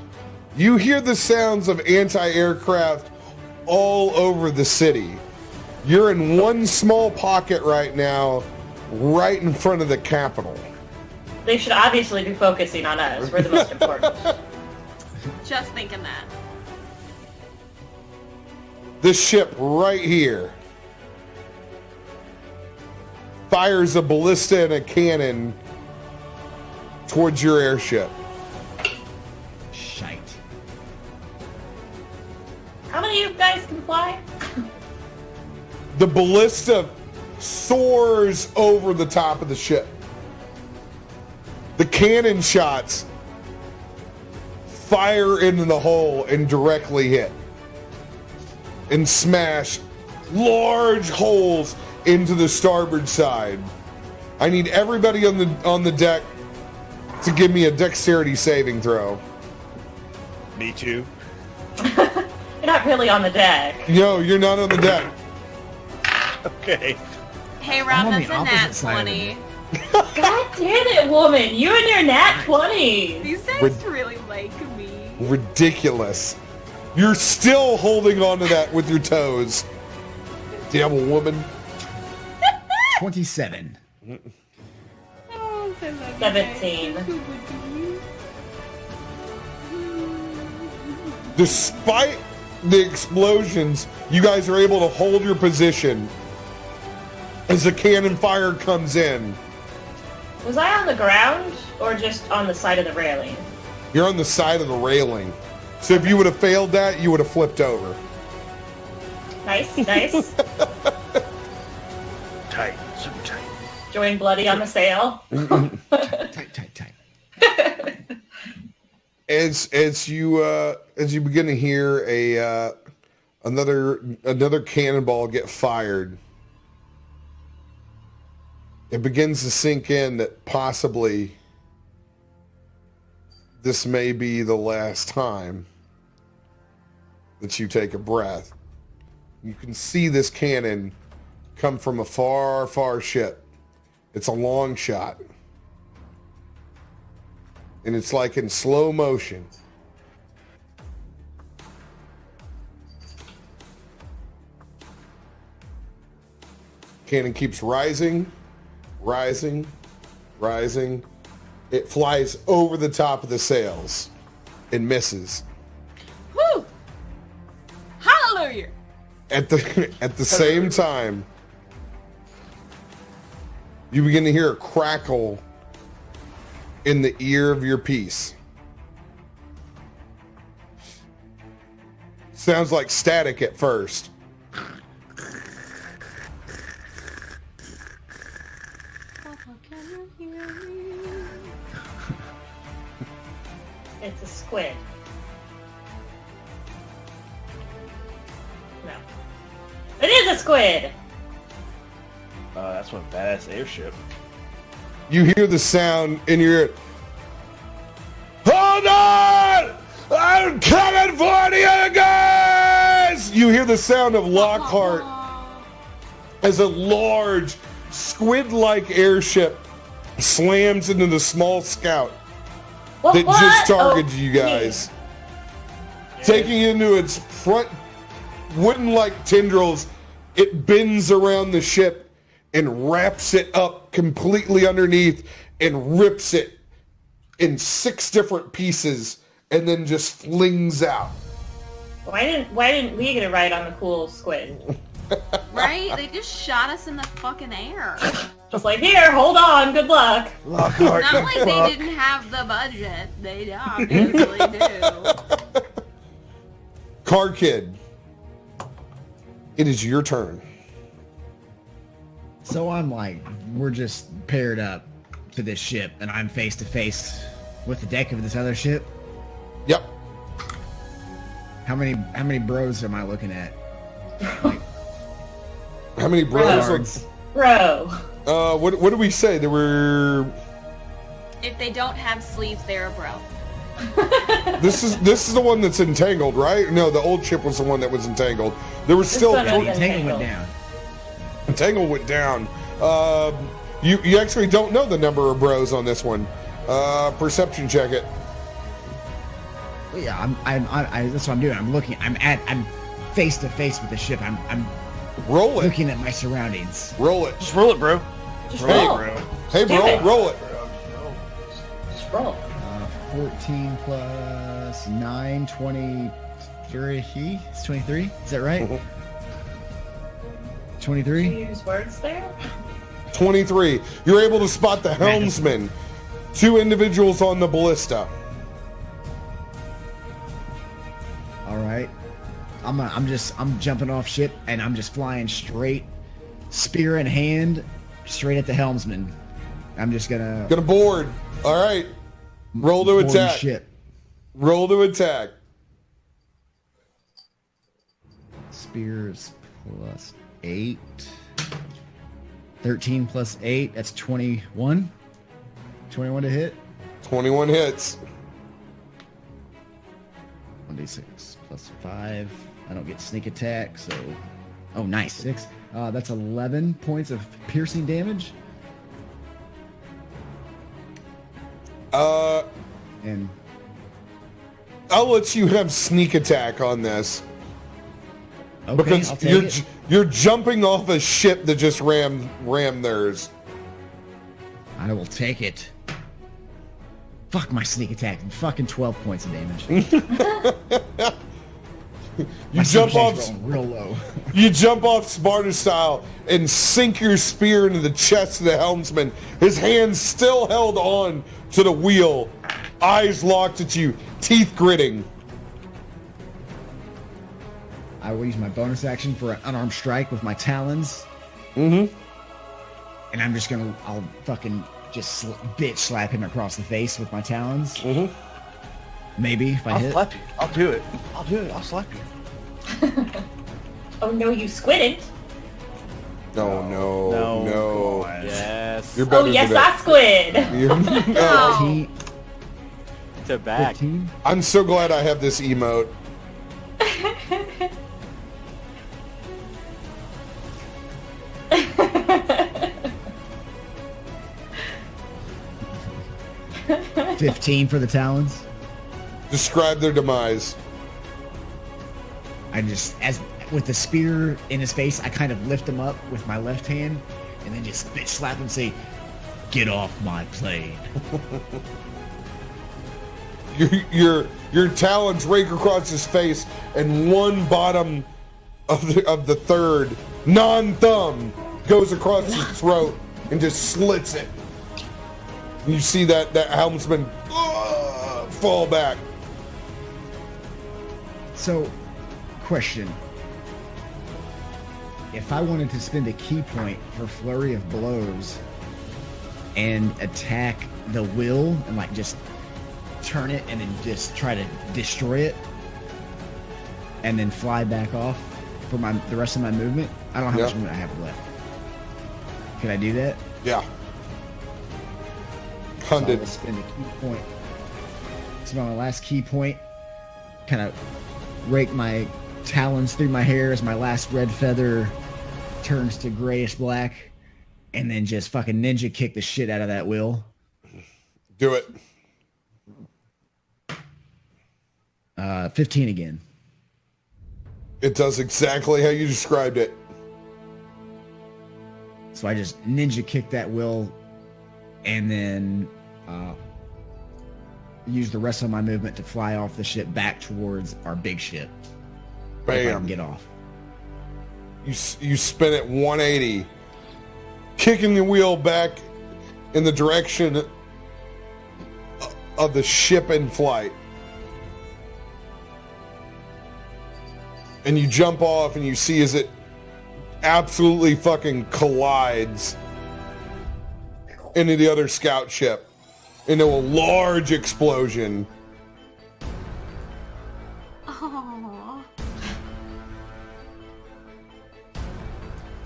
You hear the sounds of anti-aircraft all over the city. You're in one small pocket right now, right in front of the Capitol. They should obviously be focusing on us. We're the most important. Just thinking that. This ship right here fires a ballista and a cannon towards your airship. Shite. How many of you guys can fly? The ballista soars over the top of the ship. The cannon shots fire into the hull and directly hit and smash large holes into the starboard side. I need everybody on the deck to give me a dexterity saving throw. Me too. You're not really on the deck. No, you're not on the deck. Okay. Hey, I'm Rob, on that's the a nat opposite side of 20. God damn it, woman! You and your nat 20s. These guys really like me. Ridiculous. You're still holding on to that with your toes. Damn woman. 27. Oh, I love you 17. guys. Despite the explosions, you guys are able to hold your position as the cannon fire comes in. Was I on the ground or just on the side of the railing? You're on the side of the railing. So if you would have failed that, you would have flipped over. Nice, nice. Tight, super tight. Join Bloody on the sail. Tight. As you begin to hear another cannonball get fired, it begins to sink in that possibly this may be the last time that you take a breath. You can see this cannon come from a far, far ship. It's a long shot. And it's like in slow motion. Cannon keeps rising, rising, rising. It flies over the top of the sails and misses. Woo! Hallelujah! At the same time, you begin to hear a crackle in the ear of your piece. Sounds like static at first. It's a squid. No. It is a squid! That's one badass airship. You hear the sound in your ear. Hold on! I'm coming for you guys! You hear the sound of Lockhart as a large squid-like airship slams into the small scout that just targeted you guys. Taking into its front wooden-like tendrils, it bends around the ship and wraps it up completely underneath and rips it in 6 different pieces and then just flings out. Why didn't we get a ride on the cool squid? Right? They just shot us in the fucking air. Just like, here, hold on, good luck. Lockhart, Not like they didn't have the budget. They obviously do. Car Kid, it is your turn. So I'm like, we're just paired up to this ship, and I'm face to face with the deck of this other ship. Yep. How many bros am I looking at? Like, How many bros? guards. Bro. What did we say? There were. If they don't have sleeves, they're a bro. This is the one that's entangled, right? No, the old ship was the one that was entangled. There was still. Entangled went down. Entangled went down. You actually don't know the number of bros on this one. Perception check it. Well, yeah, that's what I'm doing. I'm face to face with the ship. I'm roll it. Looking at my surroundings. Roll it. Just roll it, bro. Just roll. Hey, bro, roll it. Just roll. 14 plus 9, 23. It's 23. Is that right? 23. Did you use words there? 23. You're able to spot the helmsman. 2 individuals on the ballista. All right. I'm jumping off ship and I'm just flying straight, spear in hand, straight at the helmsman. I'm just gonna board. All right. Roll to attack. Ship. Roll to attack. Spears plus 8. 13 plus 8. That's 21. 21 to hit. 21 hits. 1d6 plus 5. I don't get sneak attack, so... Oh, nice. 6. That's 11 points of piercing damage. And... I'll let you have sneak attack on this. Okay, because I'll take it. you're jumping off a ship that just rammed theirs. I will take it. Fuck my sneak attack. Fucking 12 points of damage. You jump off real low. You jump off Sparta style and sink your spear into the chest of the helmsman. His hands still held on to the wheel, eyes locked at you, teeth gritting. I will use my bonus action for an unarmed strike with my talons. Mm-hmm. And I'm just gonna, I'll fucking just bitch slap him across the face with my talons. Mm-hmm. Maybe if I I'll hit. slap you. I'll do it. I'll slap you. Oh no, you squidded. No. Yes. You're better Oh yes, than I squid. that. 15, To back. 15. I'm so glad I have this emote. $15 for the talons. Describe their demise. I just, as with the spear in his face, I kind of lift him up with my left hand and then just bitch slap him and say, "Get off my plane." Your talons rake across his face, and one bottom of the third non-thumb goes across his throat and just slits it. You see that helmsman fall back. So, question. If I wanted to spend a key point for Flurry of Blows and attack the will and like just turn it and then just try to destroy it and then fly back off for the rest of my movement, I don't know how much movement I have left. Can I do that? Yeah. So Hundred. I'll spend a key point. So my last key point, kind of rake my talons through my hair as my last red feather turns to grayish black, and then just fucking ninja kick the shit out of that will. Do it. 15 again. It does exactly how you described it. So I just ninja kick that will, and then use the rest of my movement to fly off the ship back towards our big ship. If I can Bam. get off. You spin it 180, kicking the wheel back in the direction of the ship in flight. And you jump off and you see as it absolutely fucking collides into the other scout ship, into a large explosion. Aww.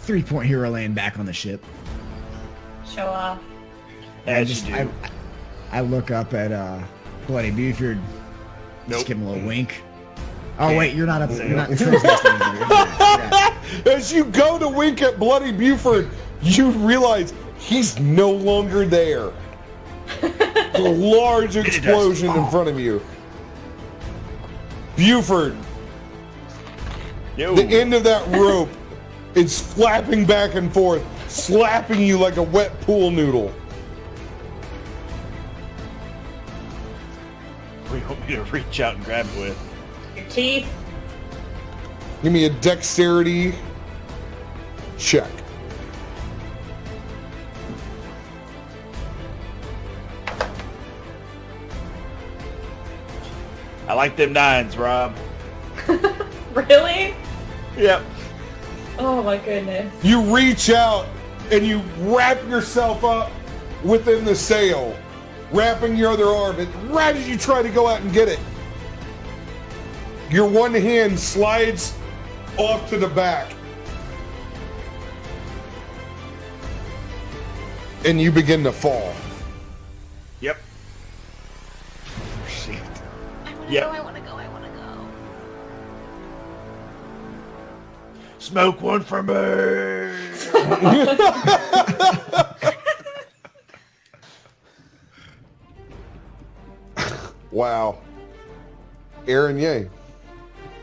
3-point hero laying back on the ship. Show off. I look up at Bloody Buford. Just give him a little wink. Oh wait, you're not up. You're not. As you go to wink at Bloody Buford, you realize he's no longer there. A large explosion in front of you. Buford. Yo. The end of that rope is flapping back and forth, slapping you like a wet pool noodle. What do you want me to reach out and grab it with? Your teeth. Give me a dexterity check. I like them 9s, Rob. Really? Yep. Oh my goodness. You reach out and you wrap yourself up within the sail, wrapping your other arm. And right as you try to go out and get it, your one hand slides off to the back. And you begin to fall. Yep. I wanna Yep. go, I wanna go, I wanna go. Smoke one for me. Wow. Aaron, yay.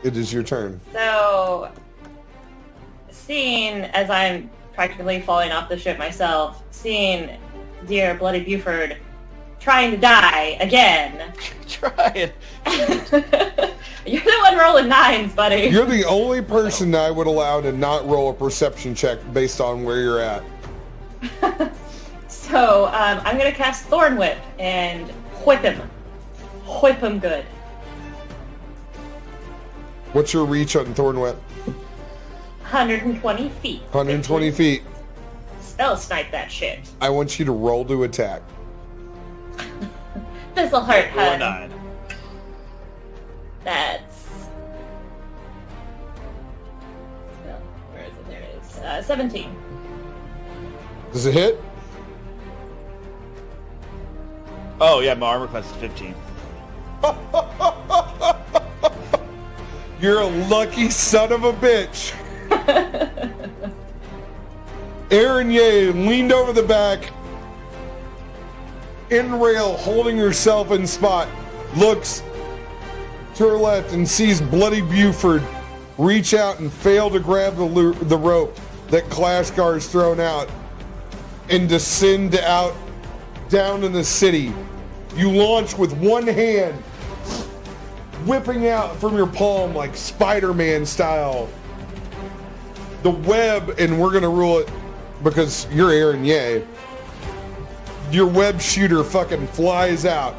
It is your turn. So, seeing as I'm practically falling off the ship myself, seeing dear Bloody Buford trying to die again. Try it. You're the one rolling 9s, buddy. You're the only person I would allow to not roll a perception check based on where you're at. So, I'm going to cast Thorn Whip and whip him. Whip him good. What's your reach on Thorn Whip? 120 feet. 120 feet. Spell snipe that shit. I want you to roll to attack. This'll hurt, Roll a hun. 9. That's... Well, where is it? There it is. 17. Does it hit? Oh yeah, my armor class is 15. You're a lucky son of a bitch. Aaron Ye leaned over the back, in rail, holding herself in spot, looks to her left and sees Bloody Buford reach out and fail to grab the rope that Clashgar's thrown out and descend out down in the city. You launch with one hand, whipping out from your palm like Spider-Man style the web, and we're gonna rule it because you're Aaron Ye. Your web shooter fucking flies out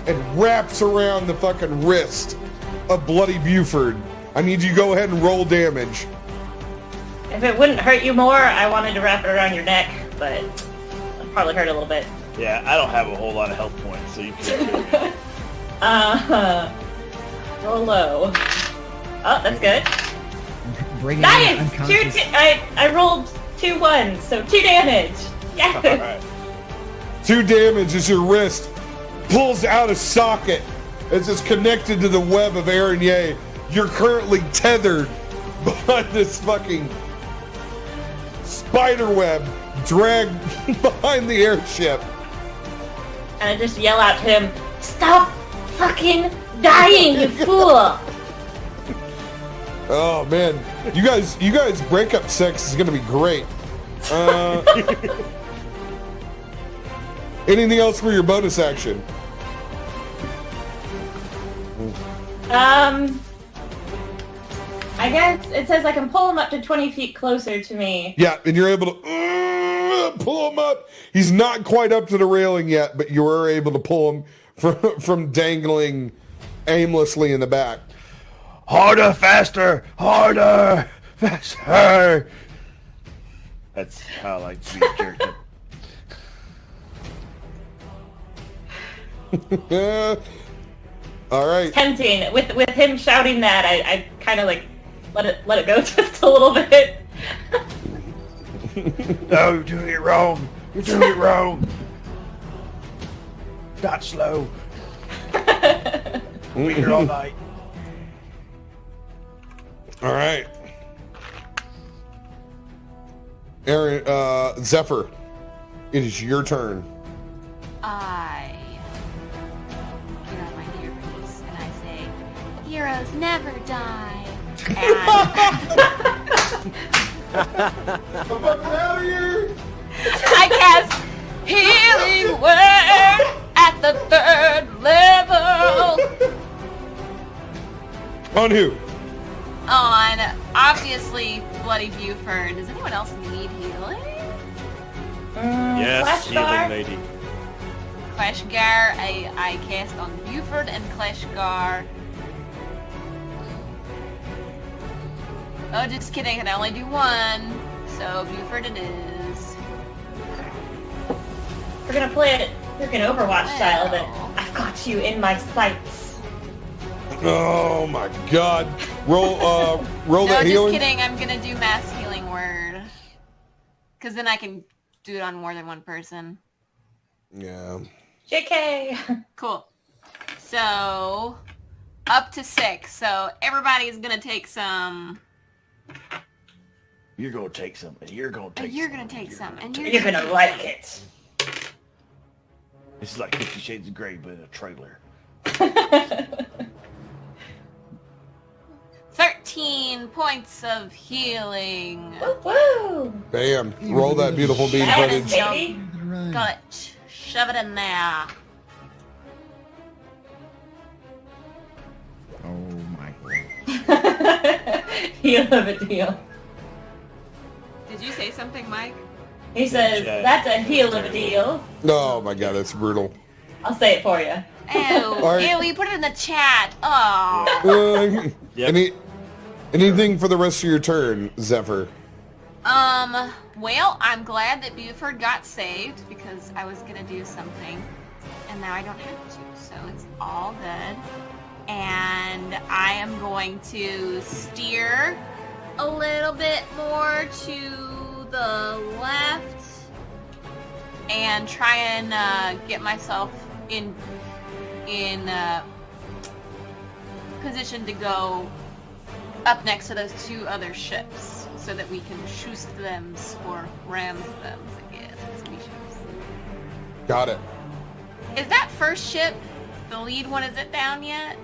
and wraps around the fucking wrist of Bloody Buford. I need you to go ahead and roll damage. If it wouldn't hurt you more, I wanted to wrap it around your neck, but it'll probably hurt a little bit. Yeah, I don't have a whole lot of health points, so you can't do it. Roll low. Oh, that's good. Bring Nice! I rolled 2 1s, so 2 damage. Yes! Alright. 2 damage as your wrist pulls out of socket as it's connected to the web of Aaron Ye. You're currently tethered behind this fucking spider web dragged behind the airship. And I just yell out to him, "Stop fucking dying, you fool!" Oh man, you guys breakup sex is gonna be great. Anything else for your bonus action? I guess it says I can pull him up to 20 feet closer to me. Yeah, and you're able to pull him up. He's not quite up to the railing yet, but you were able to pull him from dangling aimlessly in the back. Harder, faster, harder, faster. That's how I like to be jerked up. All right. Tempting. With him shouting that, I kind of like let it go just a little bit. No, you're doing it wrong. You're doing it wrong. Not slow. We'll be here all night. All right. Aaron, Zephyr, it is your turn. I get out my earpiece and I say, "Heroes never die." And I cast Healing Word at the 3rd level. On who? On, obviously, Bloody Buford. Does anyone else need healing? Yes, healing lady. Kleshgar, I cast on Buford and Kleshgar. Oh, just kidding, I can only do one. So, Buford it is. We're gonna play it freaking Overwatch style, but I've got you in my sights. Oh my God! Roll that healing. No, just kidding. I'm gonna do Mass Healing Word, because then I can do it on more than one person. Yeah. JK. Cool. So up to 6. So everybody's gonna take some. You're gonna take some, and you're gonna take And you're some. gonna take some, and You're gonna like it. This is like 50 Shades of Grey, but in a trailer. 13 points of healing. Woo! Bam! Roll that beautiful bean footage. Baby. Got it. Shove it in there. Oh my. You love a deal. Did you say something, Mike? He says, that's a heel of a deal. Oh my God, that's brutal. I'll say it for you. Ew, right. ew, you put it in the chat. Oh. Yep. Anything for the rest of your turn, Zephyr? Well, I'm glad that Buford got saved because I was gonna do something and now I don't have to, so it's all good. And I am going to steer a little bit more to the left and try and get myself in position to go up next to those 2 other ships so that we can shoot them or ram them again. Got it. Is that first ship, the lead one, is it down yet?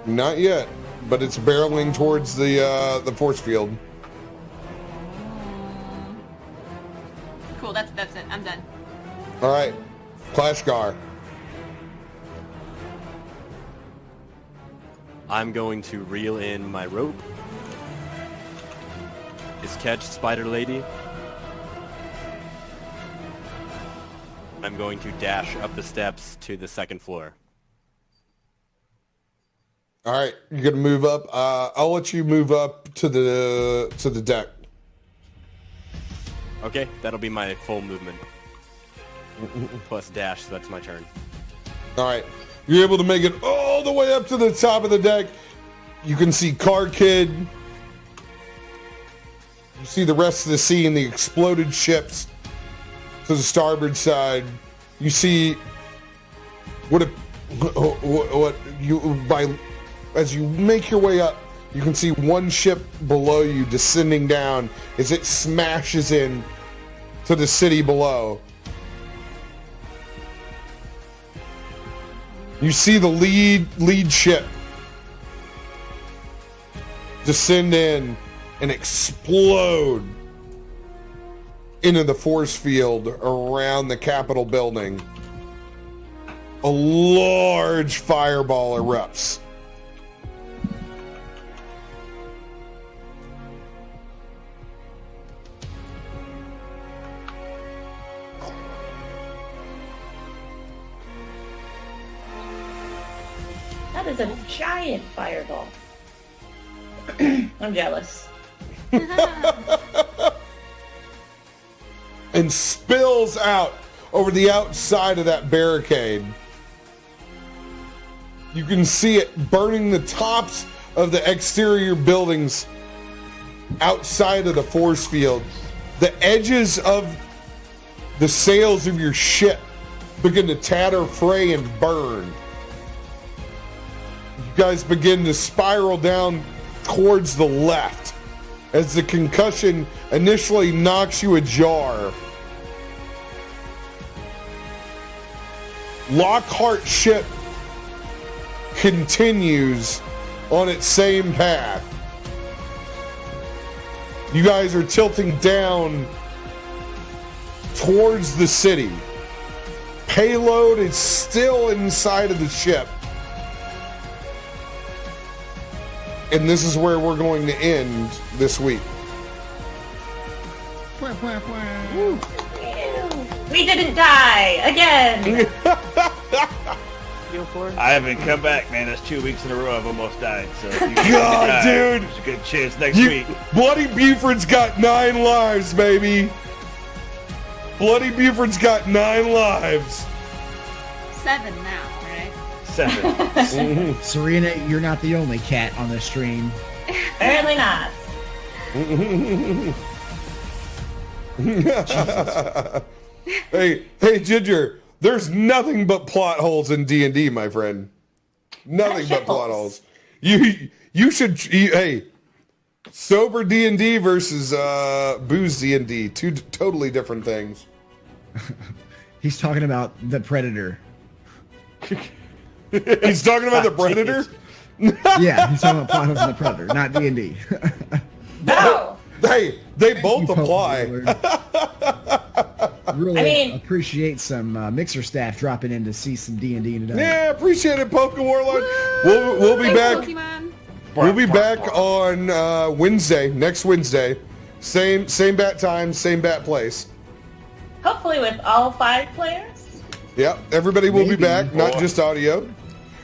Not yet, but it's barreling towards the force field. Cool, that's it. I'm done. All right, Klashgar. I'm going to reel in my rope. Is catch Spider Lady. I'm going to dash up the steps to the 2nd floor. All right, you're gonna move up. I'll let you move up to the deck. Okay, that'll be my full movement. Plus dash, so that's my turn. All right, you're able to make it all the way up to the top of the deck. You can see Car Kid. You see the rest of the sea and the exploded ships to the starboard side. You see as you make your way up, you can see one ship below you descending down as it smashes in to the city below. You see the lead ship descend in and explode into the force field around the Capitol building. A large fireball erupts. That is a giant fireball. I'm jealous. And spills out over the outside of that barricade. You can see it burning the tops of the exterior buildings outside of the force field, the edges of the sails of your ship begin to tatter, fray, and burn. You guys begin to spiral down towards the left as the concussion initially knocks you ajar. Lockhart's ship continues on its same path. You guys are tilting down towards the city. Payload is still inside of the ship. And this is where we're going to end this week. We didn't die again. I haven't come back, man. That's 2 weeks in a row I've almost died. So if you God, die, dude. there's a good chance next week. Bloody Buford's got 9 lives, baby. Bloody Buford's got 9 lives. 7 now, right? 7. Serena, you're not the only cat on the stream. Apparently not. Hey, Ginger, there's nothing but plot holes in D&D, my friend. Nothing but plot holes. You should, hey, sober D&D versus booze D&D, 2 totally different things. He's talking about the Predator. He's talking about the Predator? Yeah, he's talking about plot holes in the Predator, not D&D. No. Hey, they both apply. Really appreciate some Mixer staff dropping in to see some D&D tonight. Yeah, appreciate it, Poke Warlord. We'll be back. Pokemon. We'll be back on Wednesday, next Wednesday. Same bat time, same bat place. Hopefully with all 5 players. Yeah, everybody will be back, not just audio.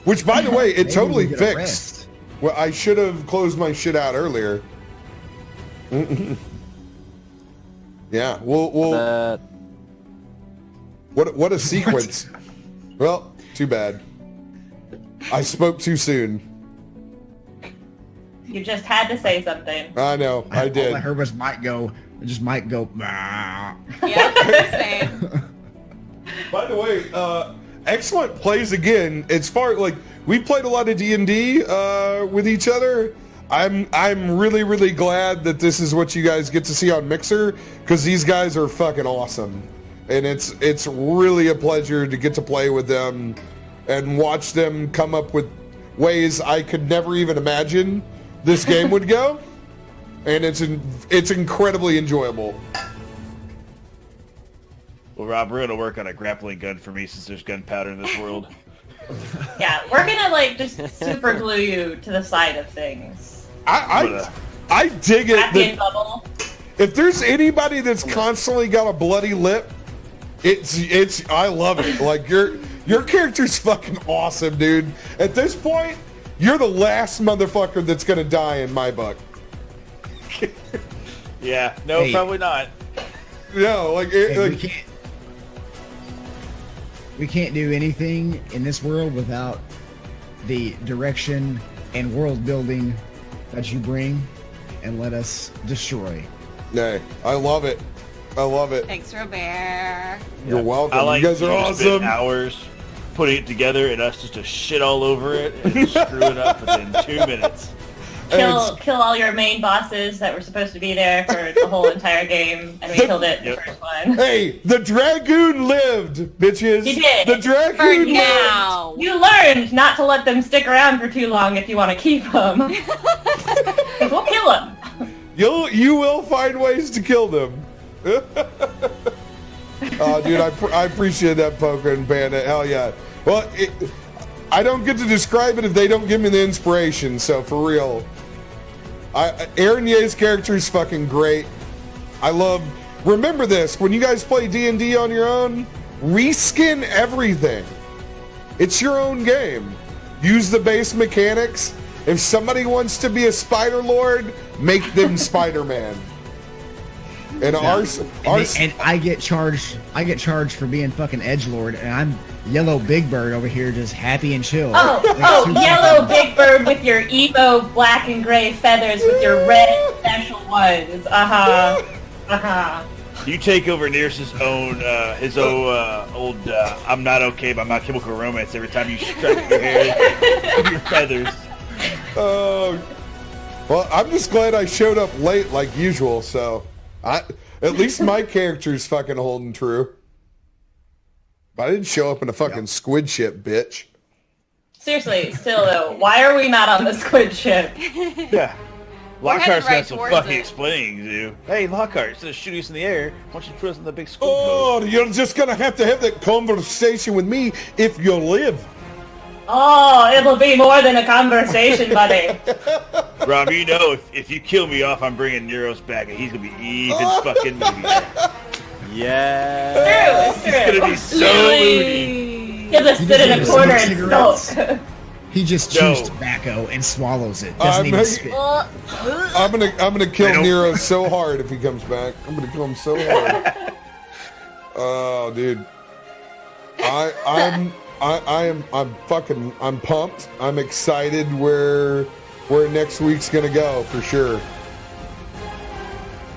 Which, by the way, it totally fixed. Well, I should have closed my shit out earlier. Yeah, we'll what a sequence. Well, too bad. I spoke too soon. You just had to say something. I know, I did. All I heard was might go. Yeah, same. By the way, excellent plays again. As far like we played a lot of D&D with each other. I'm really, really glad that this is what you guys get to see on Mixer, because these guys are fucking awesome. And it's really a pleasure to get to play with them and watch them come up with ways I could never even imagine this game would go. And it's incredibly enjoyable. Well, Rob, we're going to work on a grappling gun for me since there's gunpowder in this world. Yeah, we're gonna just super glue you to the side of things. I dig it. Bubble. If there's anybody that's constantly got a bloody lip, it's I love it. Like your character's fucking awesome, dude. At this point, you're the last motherfucker that's gonna die in my book. Yeah, no, probably not. No, we can't do anything in this world without the direction and world building that you bring and let us destroy. Nay, I love it. I love it. Thanks, RoBear. You're welcome. I like you guys are awesome. Hours putting it together and us just to shit all over it and screw it up within 2 minutes. Kill all your main bosses that were supposed to be there for the whole entire game, and we killed it the first one. Hey, the Dragoon lived, bitches. He did. The Dragoon lived. Now. You learned not to let them stick around for too long if you want to keep them. We'll kill them. You will find ways to kill them. Oh, dude, I appreciate that, Poker and Bandit. Hell yeah. Well, I don't get to describe it if they don't give me the inspiration, so for real. Aaron Ye's character is fucking great. Remember this, when you guys play D&D on your own, reskin everything. It's your own game. Use the base mechanics. If somebody wants to be a Spider Lord, make them Spider-Man. And and I get charged for being fucking edgelord, and I'm Yellow Big Bird over here just happy and chill. Yellow Big Bird with your emo black and gray feathers with your red special ones. You take over Nearest's own, old I'm Not Okay by My Chemical Romance every time you strike your hair with your feathers. Well, I'm just glad I showed up late like usual, so at least my character's fucking holding true. But I didn't show up in a fucking squid ship, bitch. Seriously, still though, why are we not on the squid ship? Yeah. Lockhart's right got some towards fucking it. explaining to do. Hey, Lockhart, instead of shooting us in the air, why don't you put us in the big squid boat? You're just gonna have that conversation with me if you live. Oh, it'll be more than a conversation, buddy. Rob, you know, if you kill me off, I'm bringing Neuros back, and he's gonna be even fucking moody. Yeah. It's true. He's gonna be so moody. He'll just sit in a corner and sulk. He just chews tobacco and swallows it. Doesn't even spit. I'm gonna kill Nero so hard if he comes back. I'm gonna kill him so hard. Oh, dude. I'm pumped. I'm excited where next week's gonna go for sure.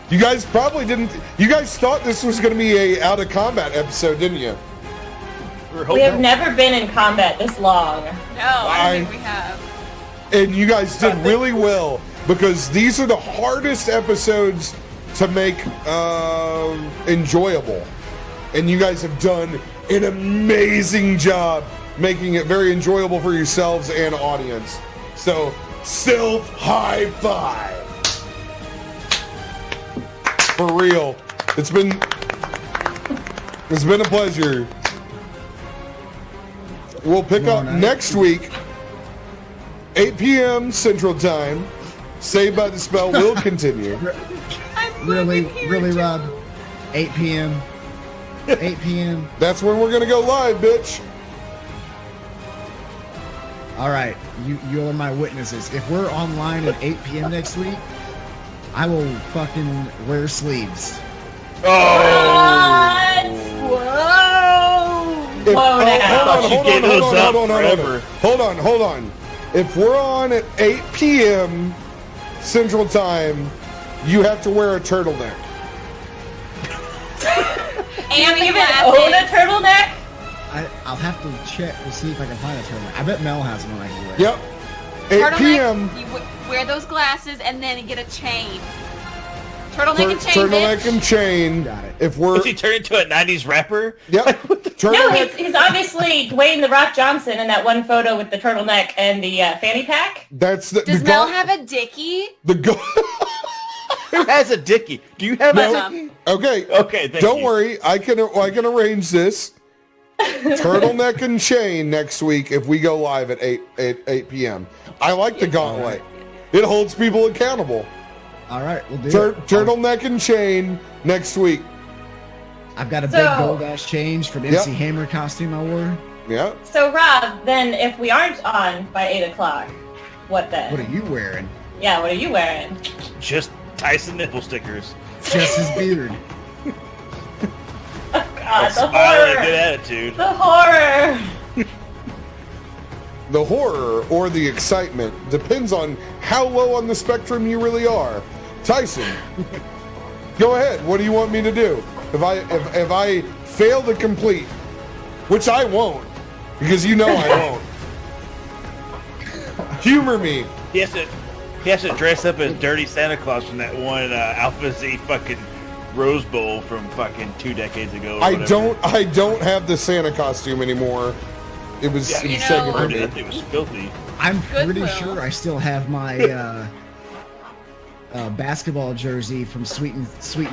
You guys probably didn't. You guys thought this was gonna be a out of combat episode, didn't you? We have never been in combat this long. No, I don't think we have. And you guys did really well because these are the hardest episodes to make enjoyable. And you guys have done an amazing job making it very enjoyable for yourselves and audience. So, self high five. For real. It's been a pleasure. We'll pick up next week, 8 p.m. Central Time. Saved by the Spell will continue. Really, Rob? 8 p.m. 8 p.m. That's when we're gonna go live, bitch. All right, you are my witnesses. If we're online at 8 p.m. next week, I will fucking wear sleeves. Hold on. If we're on at 8 p.m. Central Time, you have to wear a turtleneck. And even own a turtleneck? I'll have to check to see if I can find a turtleneck. I bet Mel has one I can wear. Yep. 8 p.m. You wear those glasses and then get a chain. Turtleneck and chain. Turtleneck and chain. Got it. If we're Does he turn into a 90s rapper? Yep. No, he's obviously Dwayne The Rock Johnson in that one photo with the turtleneck and the fanny pack. That's the. Does Mel have a dickie? Who has a dickie? Do you have a dickie? Okay. Don't worry. I can arrange this. Turtleneck and chain next week if we go live at 8 p.m. I like the gauntlet. It holds people accountable. All right, we'll do it. Turtleneck and chain next week. I've got a big gold ash change for the MC Hammer costume I wore. Yeah. So Rob, then if we aren't on by 8 o'clock, what then? What are you wearing? Yeah, what are you wearing? Just Tyson nipple stickers. Just his beard. God, the smile and horror! a good attitude. The horror! The horror or the excitement depends on how low on the spectrum you really are. Tyson, go ahead. What do you want me to do? If I fail to complete, which I won't, because you know I won't. Humor me. He has to dress up as Dirty Santa Claus from that one Alpha Z fucking Rose Bowl from fucking 2 decades ago. I don't have the Santa costume anymore. It was it was filthy. I'm pretty sure I still have my basketball jersey from Sweet and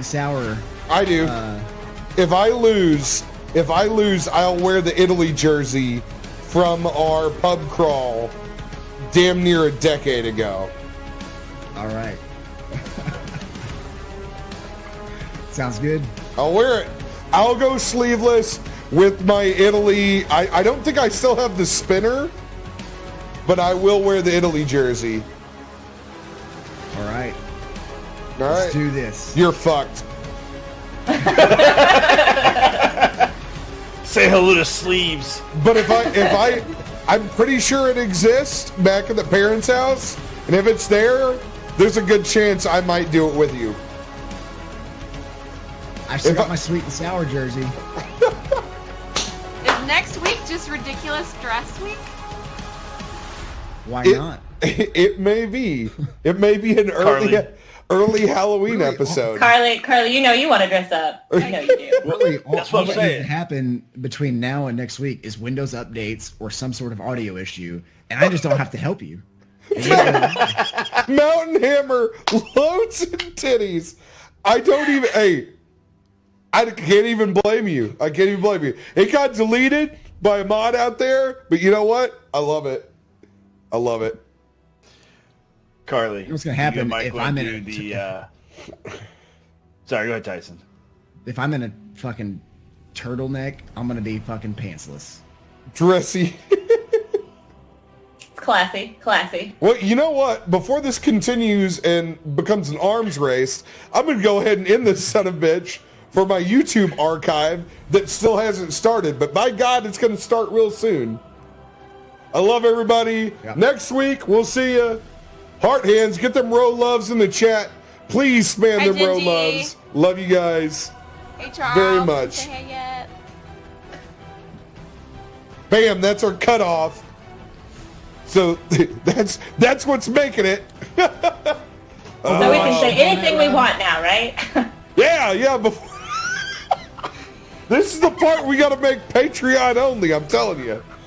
Sour. I do. If I lose, I'll wear the Italy jersey from our pub crawl damn near a decade ago. All right. Sounds good. I'll wear it. I'll go sleeveless with my Italy. I don't think I still have the spinner, but I will wear the Italy jersey. All right. All right. Let's do this. You're fucked. Say hello to sleeves. But I'm pretty sure it exists back at the parents' house, and if it's there's a good chance I might do it with you. I still got my sweet and sour jersey. Is next week just ridiculous dress week? Why not? It may be. It may be an early Halloween episode. Carly, you know you want to dress up. I know you do. Really, That's what I'm that saying. needs to happen between now and next week is Windows updates or some sort of audio issue, and I just don't have to help you. Mountain Hammer, loads and titties. I can't even blame you. It got deleted by a mod out there, but you know what? I love it. Carly, What's gonna happen if I'm in Sorry, go ahead, Tyson. If I'm in a fucking turtleneck, I'm gonna be fucking pantsless. Dressy. Classy. Well, you know what? Before this continues and becomes an arms race, I'm going to go ahead and end this son of a bitch for my YouTube archive that still hasn't started. But by God, it's going to start real soon. I love everybody. Yep. Next week, we'll see you. Heart hands, get them row loves in the chat. Please spam Hi, them row Gingy. loves. Love you guys. Hey, Charles. Very much. Say hey yet. Bam, that's our cutoff. So that's what's making it. So we can say anything we want now, right? Yeah. Before this is the part we got to make Patreon only. I'm telling you.